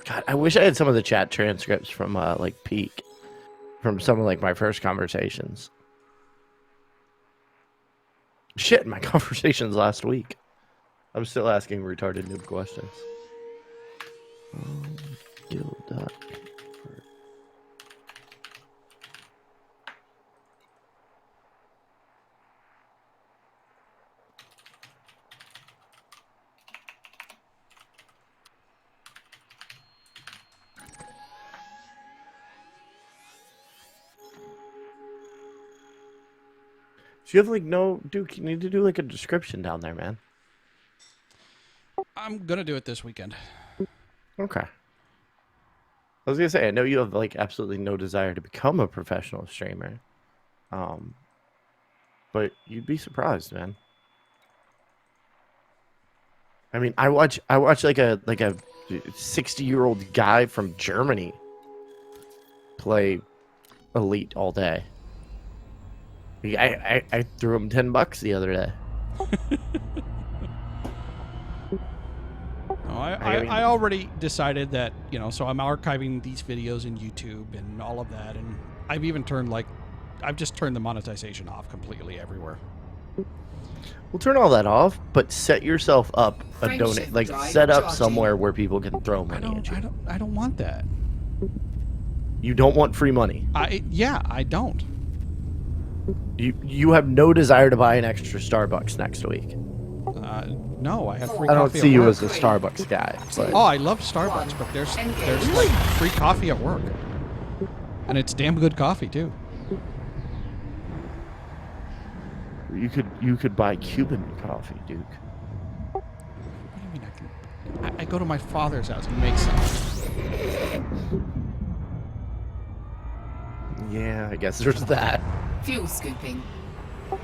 God, I wish I had some of the chat transcripts from like Peak, from some of like my first conversations. Shit, my conversations last week. I'm still asking retarded noob questions. Guild duck. So you have like no, Duke, you need to do like a description down there, man. I'm going to do it this weekend. Okay. I was gonna say, I know you have like absolutely no desire to become a professional streamer, but you'd be surprised, man. I mean, I watch like a 60-year-old guy from Germany play Elite all day. I threw him $10 the other day. No, I already decided that, so I'm archiving these videos in YouTube and all of that, and I've even I've just turned the monetization off completely everywhere. We'll turn all that off, but set yourself up a donate, like set up somewhere where people can throw money at you. I don't want that. You don't want free money. I don't. You have no desire to buy an extra Starbucks next week. No, I have free coffee. I don't see you work. as a Starbucks guy. But... Oh, I love Starbucks, but there's like free coffee at work, and it's damn good coffee too. You could buy Cuban coffee, Duke. What do you mean I go to my father's house. He makes some. Yeah, I guess there's that. Fuel scooping.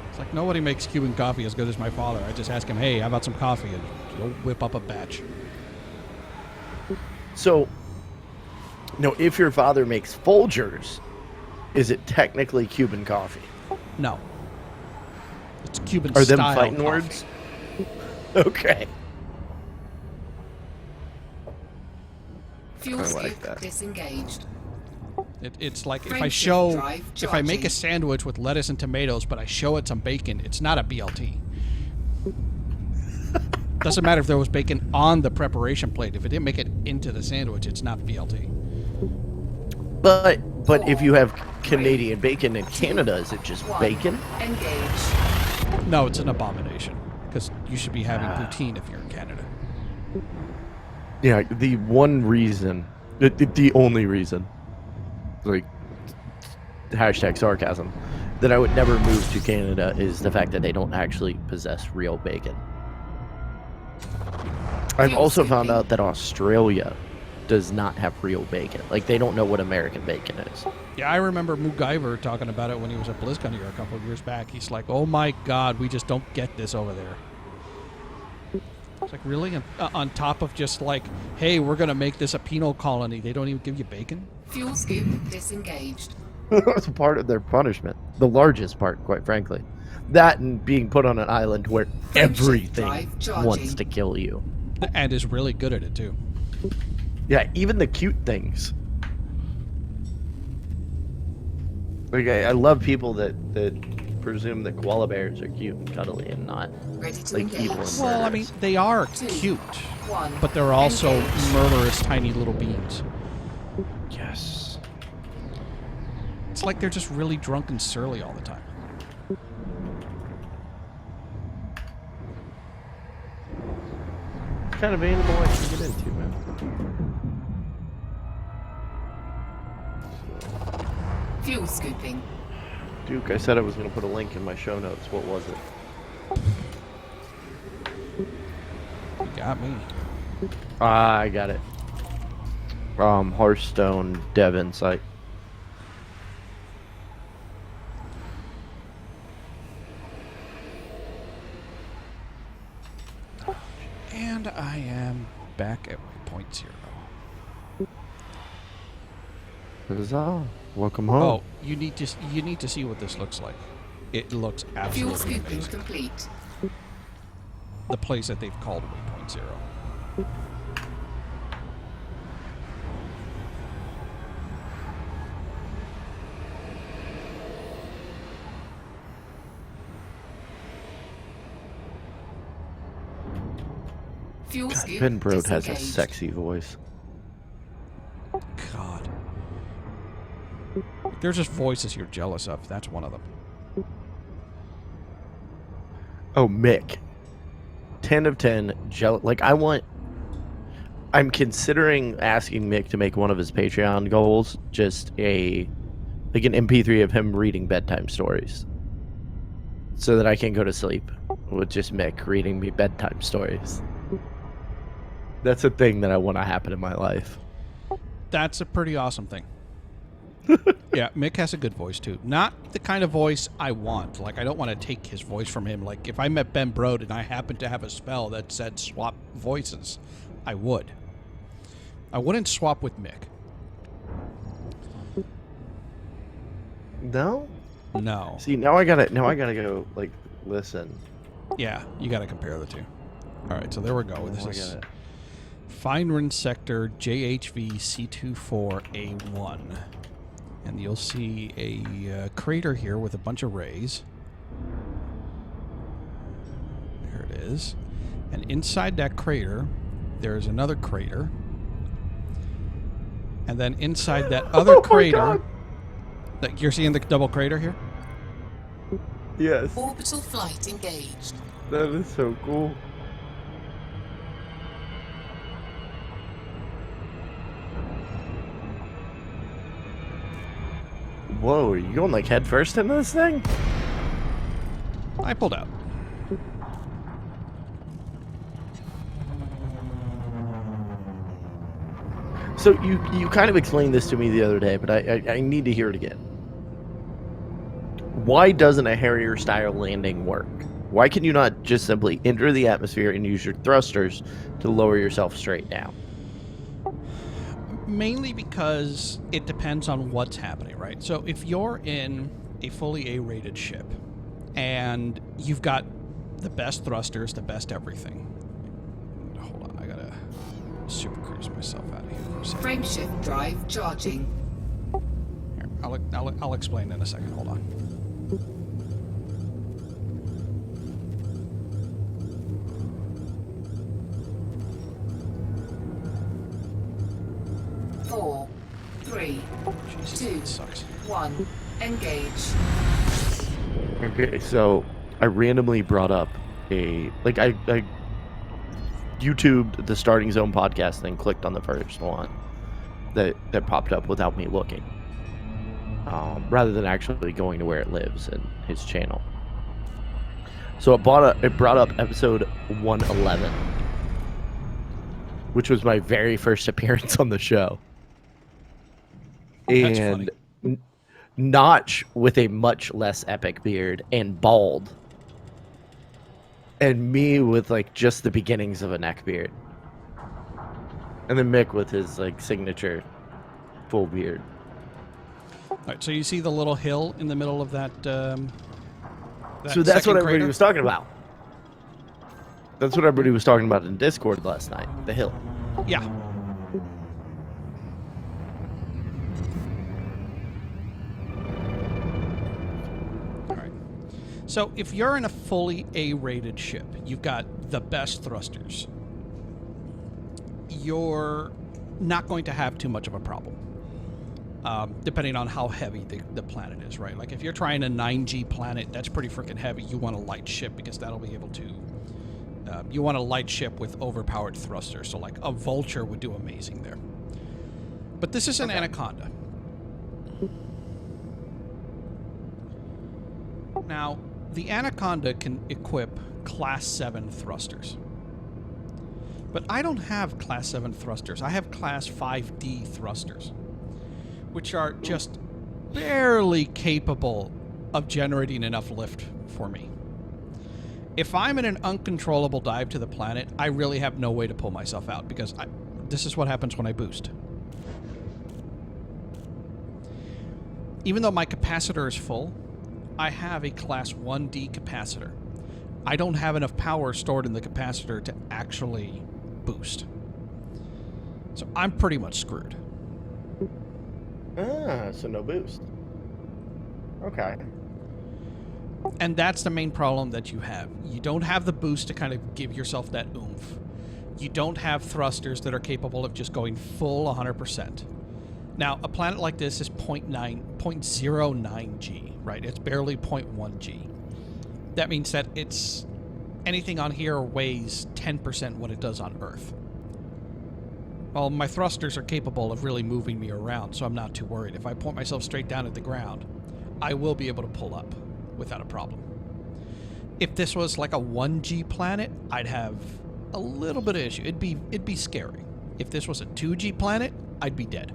It's like nobody makes Cuban coffee as good as my father. I just ask him, hey, how about some coffee? And he'll whip up a batch. So, if your father makes Folgers, is it technically Cuban coffee? No. It's Cuban Are style them fighting coffee. words? Okay. Fuel I like scoop that. disengaged. It's like if Frameshift I make a charging. sandwich with lettuce and tomatoes, but I show it some bacon, it's not a BLT. Doesn't matter if there was bacon on the preparation plate. If it didn't make it into the sandwich, it's not BLT. But But if you have Canadian bacon in Canada, is it just bacon? Engage. No, it's an abomination because you should be having poutine if you're in Canada. Yeah, the one reason, the only reason, like, hashtag sarcasm, that I would never move to Canada is the fact that they don't actually possess real bacon. I've also found out that Australia does not have real bacon. Like, they don't know what American bacon is. Yeah, I remember MacGyver talking about it when he was at BlizzCon here a couple of years back. He's like, "Oh my God, we just don't get this over there." It's like, really? On top of just like, hey, we're going to make this a penal colony. They don't even give you bacon? Fuel scoop disengaged. That's part of their punishment. The largest part, quite frankly. That and being put on an island where everything wants to kill you. And is really good at it, too. Yeah, even the cute things. Like, I love people that presume that koala bears are cute and cuddly and not Ready to like engage. evil and Well, I mean, murderous. they are 2, cute, 1. but they're also Engage. murderous tiny little beings. Yes. It's like they're just really drunk and surly all the time. What kind of animal I can get into, man? Fuel scooping. Duke, I said I was going to put a link in my show notes. What was it? You got me. Ah, I got it. Hearthstone Devon site. And I am back at point 0. Huzzah. Welcome home. Oh, you need to see what this looks like. It looks Fuel absolutely scooping amazing. complete. The place that they've called Waypoint 0. Fuel scoop Ben Brode has a disengaged. sexy voice. God. There's just voices you're jealous of. That's one of them. Oh, Mick. 10 of 10. Like, I'm considering asking Mick to make one of his Patreon goals just an MP3 of him reading bedtime stories. So that I can go to sleep with just Mick reading me bedtime stories. That's a thing that I want to happen in my life. That's a pretty awesome thing. Yeah, Mick has a good voice too. Not the kind of voice I want. Like, I don't want to take his voice from him. Like, if I met Ben Brode and I happened to have a spell that said swap voices, I would. I wouldn't swap with Mick. No? No. See, now I gotta go, like, listen. Yeah, you got to compare the two. All right, so there we go. This Now I is gotta- Feinrin Sector JHV C24A1. And you'll see a crater here with a bunch of rays. There it is. And inside that crater, there's another crater. And then inside that other crater... Like, you're seeing the double crater here? Yes, Orbital flight engaged. that is so cool. Whoa, are you going like head first into this thing? I pulled out. So you kind of explained this to me the other day, but I need to hear it again. Why doesn't a Harrier style landing work? Why can you not just simply enter the atmosphere and use your thrusters to lower yourself straight down? Mainly because it depends on what's happening, right? So if you're in a fully A-rated ship and you've got the best thrusters, the best everything. Hold on, I gotta super cruise myself out of here for a second. Frameshift drive charging. Here, I'll explain in a second. Hold on. Four, three, 2, Sucks. 1, engage. Okay, so I randomly brought up I YouTubed the Starting Zone podcast and then clicked on the first one that popped up without me looking, rather than actually going to where it lives and his channel. So it brought up episode 111, which was my very first appearance on the show. That's And funny. Notch with a much less epic beard and bald, and me with like just the beginnings of a neck beard, and then Mick with his like signature full beard. All right, so you see the little hill in the middle of that. So that's what second everybody crater? was talking about. That's what everybody was talking about in Discord last night. The hill. Yeah. All right. So if you're in a fully A-rated ship, you've got the best thrusters. You're not going to have too much of a problem. Depending on how heavy the planet is, right? Like if you're trying a 9G planet, that's pretty freaking heavy. You want a light ship because that'll be able to. You want a light ship with overpowered thrusters. So like a Vulture would do amazing there. But this is an Anaconda. Now, the Anaconda can equip Class 7 thrusters. But I don't have Class 7 thrusters. I have Class 5D thrusters, which are just barely capable of generating enough lift for me. If I'm in an uncontrollable dive to the planet, I really have no way to pull myself out because this is what happens when I boost. Even though my capacitor is full, I have a Class 1D capacitor. I don't have enough power stored in the capacitor to actually boost. So I'm pretty much screwed. So no boost. Okay. And that's the main problem that you have. You don't have the boost to kind of give yourself that oomph. You don't have thrusters that are capable of just going full 100%. Now, a planet like this is 0.09 G, right? It's barely 0.1 G. That means that it's anything on here weighs 10% what it does on Earth. Well, my thrusters are capable of really moving me around, so I'm not too worried. If I point myself straight down at the ground, I will be able to pull up without a problem. If this was like a 1G planet, I'd have a little bit of issue. It'd be scary. If this was a 2G planet, I'd be dead.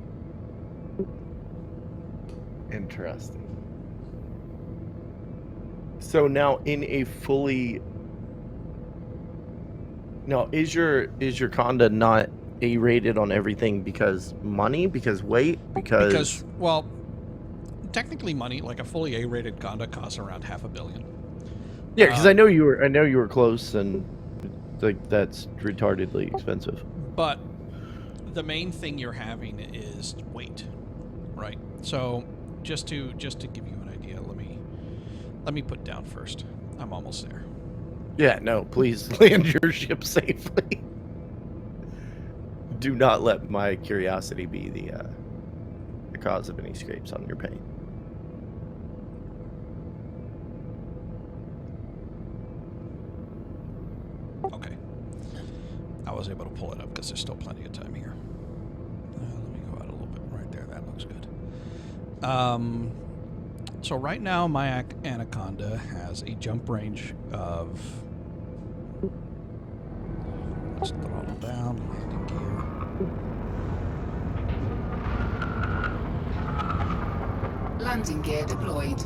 Interesting. So now in a fully now is your Conda not A-rated on everything because money, because weight, Because well, technically money, like a fully A-rated Conda costs around $500 million. Yeah, because I know you were close, and like that's retardedly expensive. But the main thing you're having is weight, right? So just to give you an idea, let me put down first. I'm almost there. Yeah, no, please land your ship safely. Do not let my curiosity be the cause of any scrapes on your paint. Okay. I was able to pull it up because there's still plenty of time here. Let me go out a little bit right there. That looks good. So right now my Anaconda has a jump range of... Let's throttle down, landing gear. Landing gear deployed.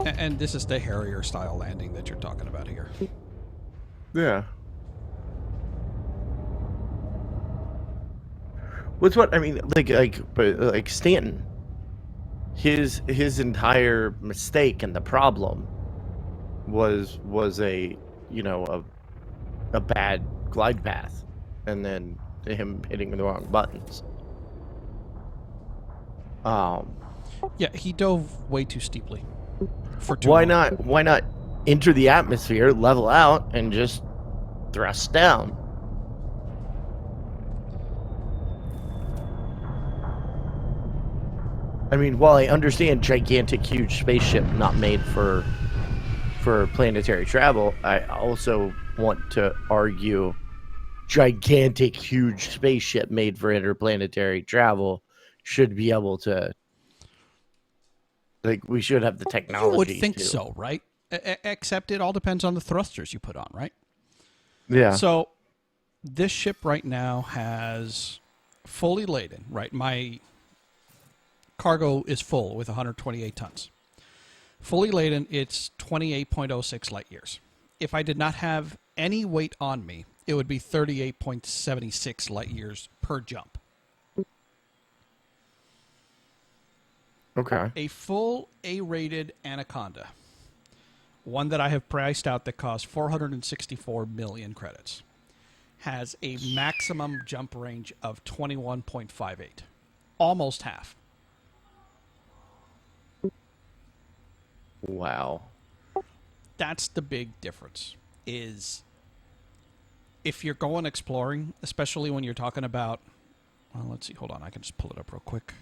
And this is the Harrier style landing that you're talking about here. Yeah. What's what I mean? Like Stanton, his entire mistake and the problem was a a bad glide path, and then him hitting the wrong buttons. Yeah, he dove way too steeply. For too Why long. not enter the atmosphere, level out, and just thrust down? I mean, while I understand gigantic, huge spaceship not made for planetary travel, I also want to argue gigantic, huge spaceship made for interplanetary travel should be able to, like, we should have the technology. You would think to. so, right? Except it all depends on the thrusters you put on, right? Yeah. So this ship right now has fully laden, right? My cargo is full with 128 tons. Fully laden, it's 28.06 light years. If I did not have any weight on me, it would be 38.76 light years per jump. Okay. A full A-rated Anaconda, one that I have priced out that costs 464 million credits, has a maximum jump range of 21.58, almost half. Wow. That's the big difference. Is if you're going exploring, especially when you're talking about, well, let's see, hold on, I can just pull it up real quick.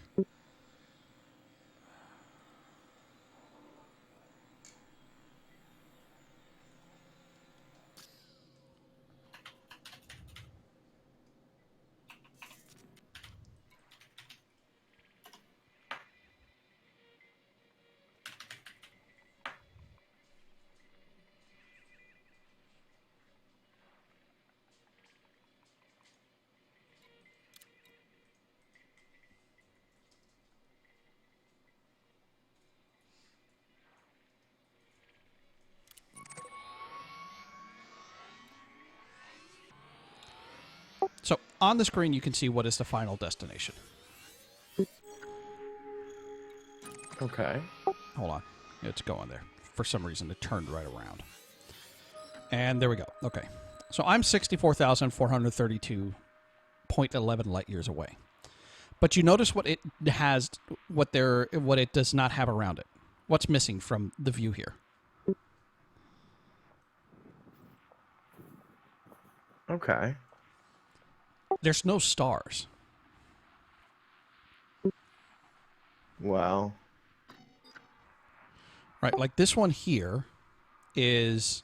So on the screen, you can see what is the final destination. Okay. Hold on. It's going there. For some reason, it turned right around. And there we go. Okay. So I'm 64,432.11 light years away. But you notice what it has, what it does not have around it. What's missing from the view here? Okay. There's no stars. Wow. Right, like this one here is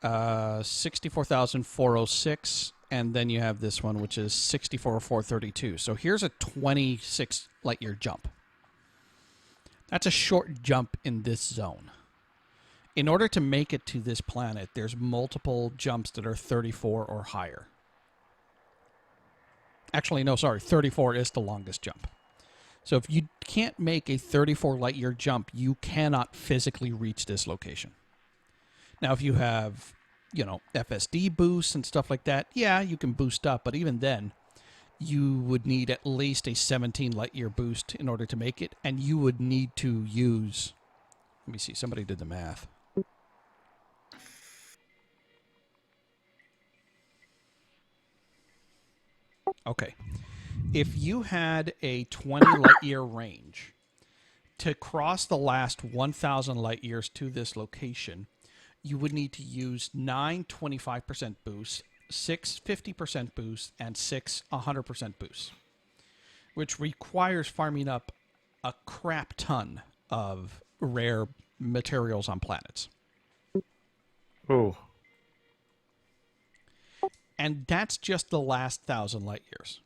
64,406, and then you have this one, which is 64,432. So here's a 26 light year jump. That's a short jump in this zone. In order to make it to this planet, there's multiple jumps that are 34 or higher. Actually, no, sorry, 34 is the longest jump. So if you can't make a 34 light year jump, you cannot physically reach this location. Now, if you have, FSD boosts and stuff like that, yeah, you can boost up. But even then, you would need at least a 17 light year boost in order to make it. And you would need to use, let me see, somebody did the math. Okay. If you had a 20 light year range to cross the last 1,000 light years to this location, you would need to use 9 25% boosts, 6 50% boosts, and 6 100% boosts, which requires farming up a crap ton of rare materials on planets. Oh. And that's just the last 1,000 light years.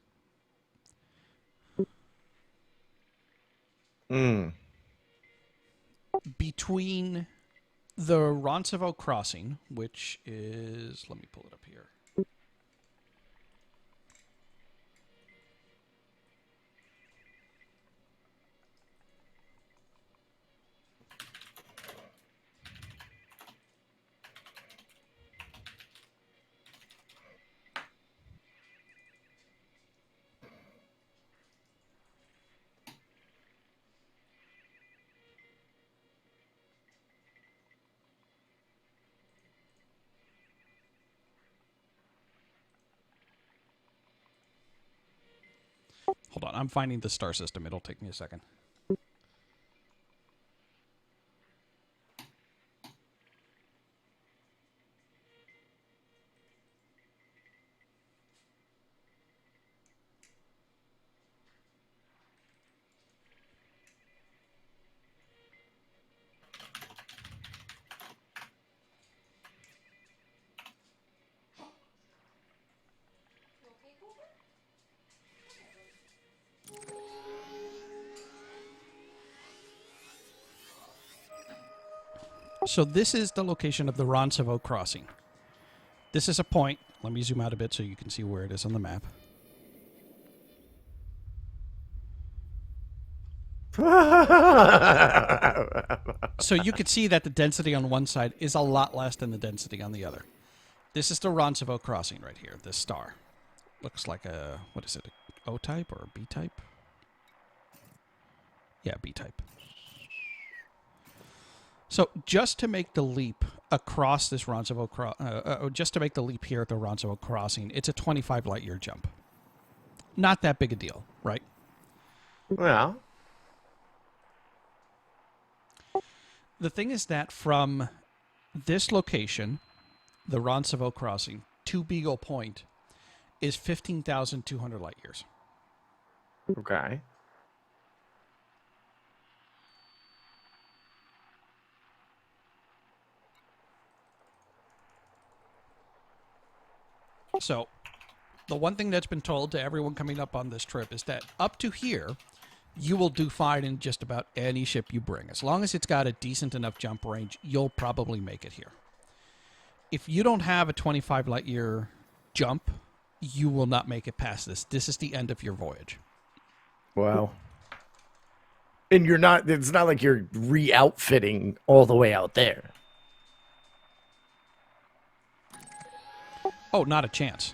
Between the Roncevaux crossing, which is, let me pull it up here. Hold on, I'm finding the star system. It'll take me a second. So this is the location of the Roncevaux crossing. This is a point. Let me zoom out a bit so you can see where it is on the map. So you could see that the density on one side is a lot less than the density on the other. This is the Roncevaux crossing right here, this star. Looks like a, what is it, a O-type or a B-type? Yeah, B-type. So just to make the leap across this Roncevaux, just to make the leap here at the Roncevaux crossing, it's a 25 light year jump. Not that big a deal, right? Well, The thing is that from this location, the Roncevaux crossing, to Beagle Point, is 15,200 light years. okay. So, the one thing that's been told to everyone coming up on this trip is that up to here, you will do fine in just about any ship you bring. As long as it's got a decent enough jump range, you'll probably make it here. If you don't have a 25 light year jump, you will not make it past this. This is the end of your voyage. Wow. And you're not, it's not like you're re-outfitting all the way out there. Oh, not a chance.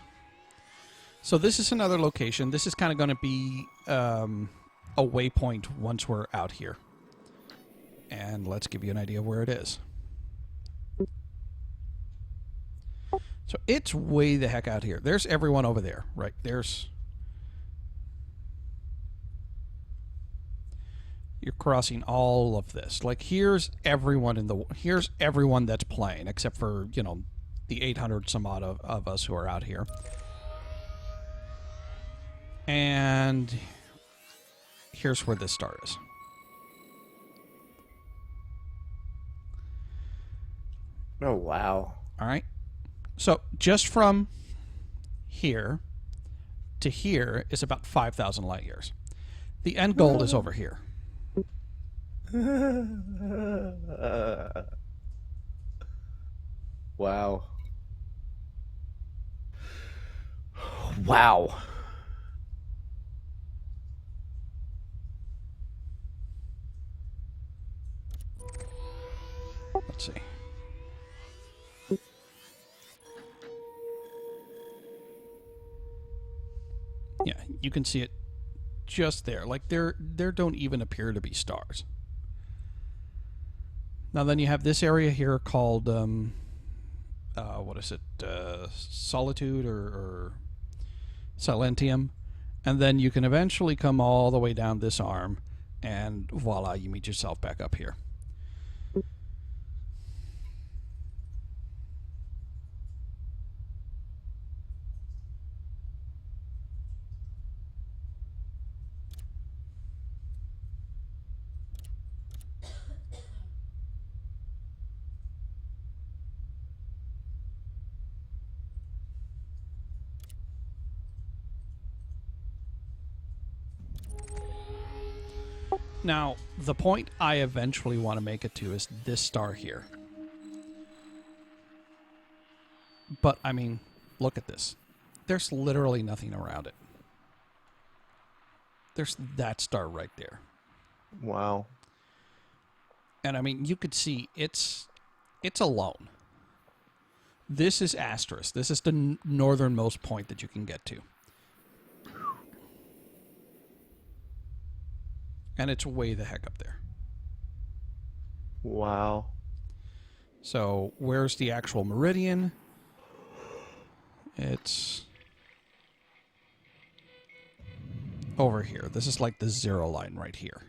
So this is another location. This is kind of going to be a waypoint once we're out here. And let's give you an idea of where it is. So it's way the heck out here. There's everyone over there, right? You're crossing all of this. Like here's everyone that's playing, except for, the 800 some odd of us who are out here. And here's where this star is. Oh, wow. All right. So just from here to here is about 5,000 light years. The end goal is over here. Wow. Wow. Let's see. Yeah, you can see it just there. Like there don't even appear to be stars. Now then you have this area here called what is it? Solitude or Silentium. And then you can eventually come all the way down this arm and voila, you meet yourself back up here. Now, the point I eventually want to make it to is this star here. But, I mean, look at this. There's literally nothing around it. There's that star right there. Wow. And, I mean, you could see it's alone. This is Asterisk. This is the northernmost point that you can get to. And it's way the heck up there. Wow. So, where's the actual meridian? It's over here. This is like the 0 line right here.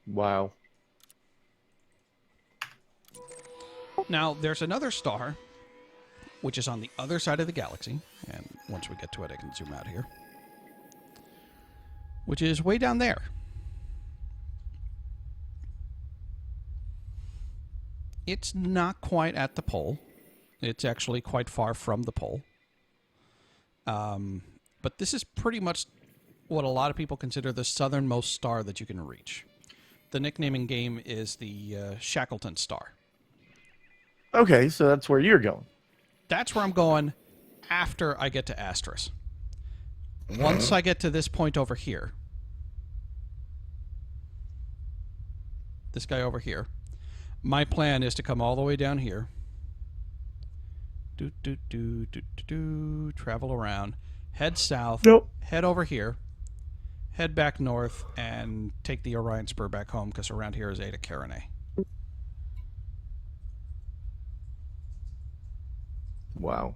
Wow. Now, there's another star which is on the other side of the galaxy. And once we get to it, I can zoom out here. Which is way down there. It's not quite at the pole. It's actually quite far from the pole. But this is pretty much what a lot of people consider the southernmost star that you can reach. The nickname in game is the Shackleton Star. Okay, so that's where you're going. That's where I'm going after I get to Astris. Once I get to this point over here, this guy over here, my plan is to come all the way down here, travel around, head south, head over here, head back north, and take the Orion Spur back home, because around here is Eta Carinae. Wow.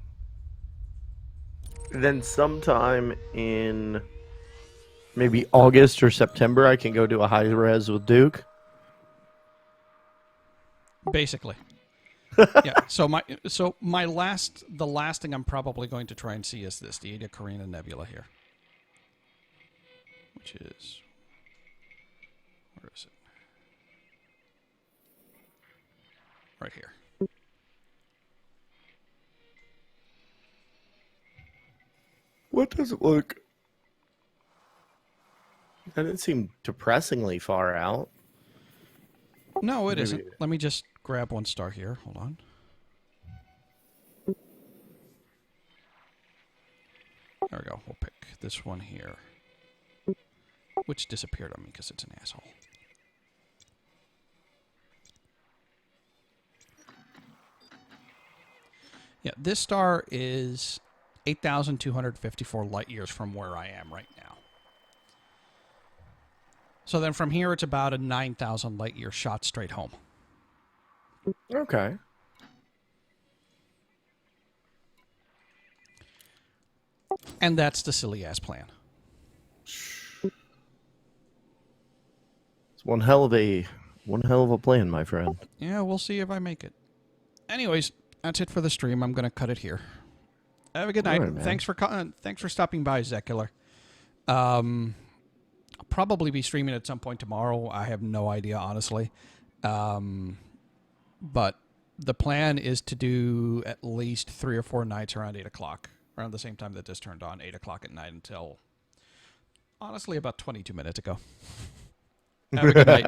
Then sometime in maybe August or September, I can go do a high res with Duke. Basically. Yeah. So the last thing I'm probably going to try and see is this, the Eta Carinae Nebula here. Which is, where is it? Right here. What does it look? Doesn't seem depressingly far out. No, it Maybe. isn't. Let me just grab one star here. Hold on. There we go. We'll pick this one here. Which disappeared on me because it's an asshole. Yeah, this star is 8,254 light years from where I am right now. So then from here, it's about a 9,000 light year shot straight home. Okay. And that's the silly ass plan. It's one hell of a plan, my friend. Yeah, we'll see if I make it. Anyways, that's it for the stream. I'm going to cut it here. Have a good night. All right, Thanks for stopping by, Zecular. I'll probably be streaming at some point tomorrow. I have no idea, honestly. But the plan is to do at least 3 or 4 nights around 8 o'clock, around the same time that this turned on, 8 o'clock at night until, honestly, about 22 minutes ago. Have a good night.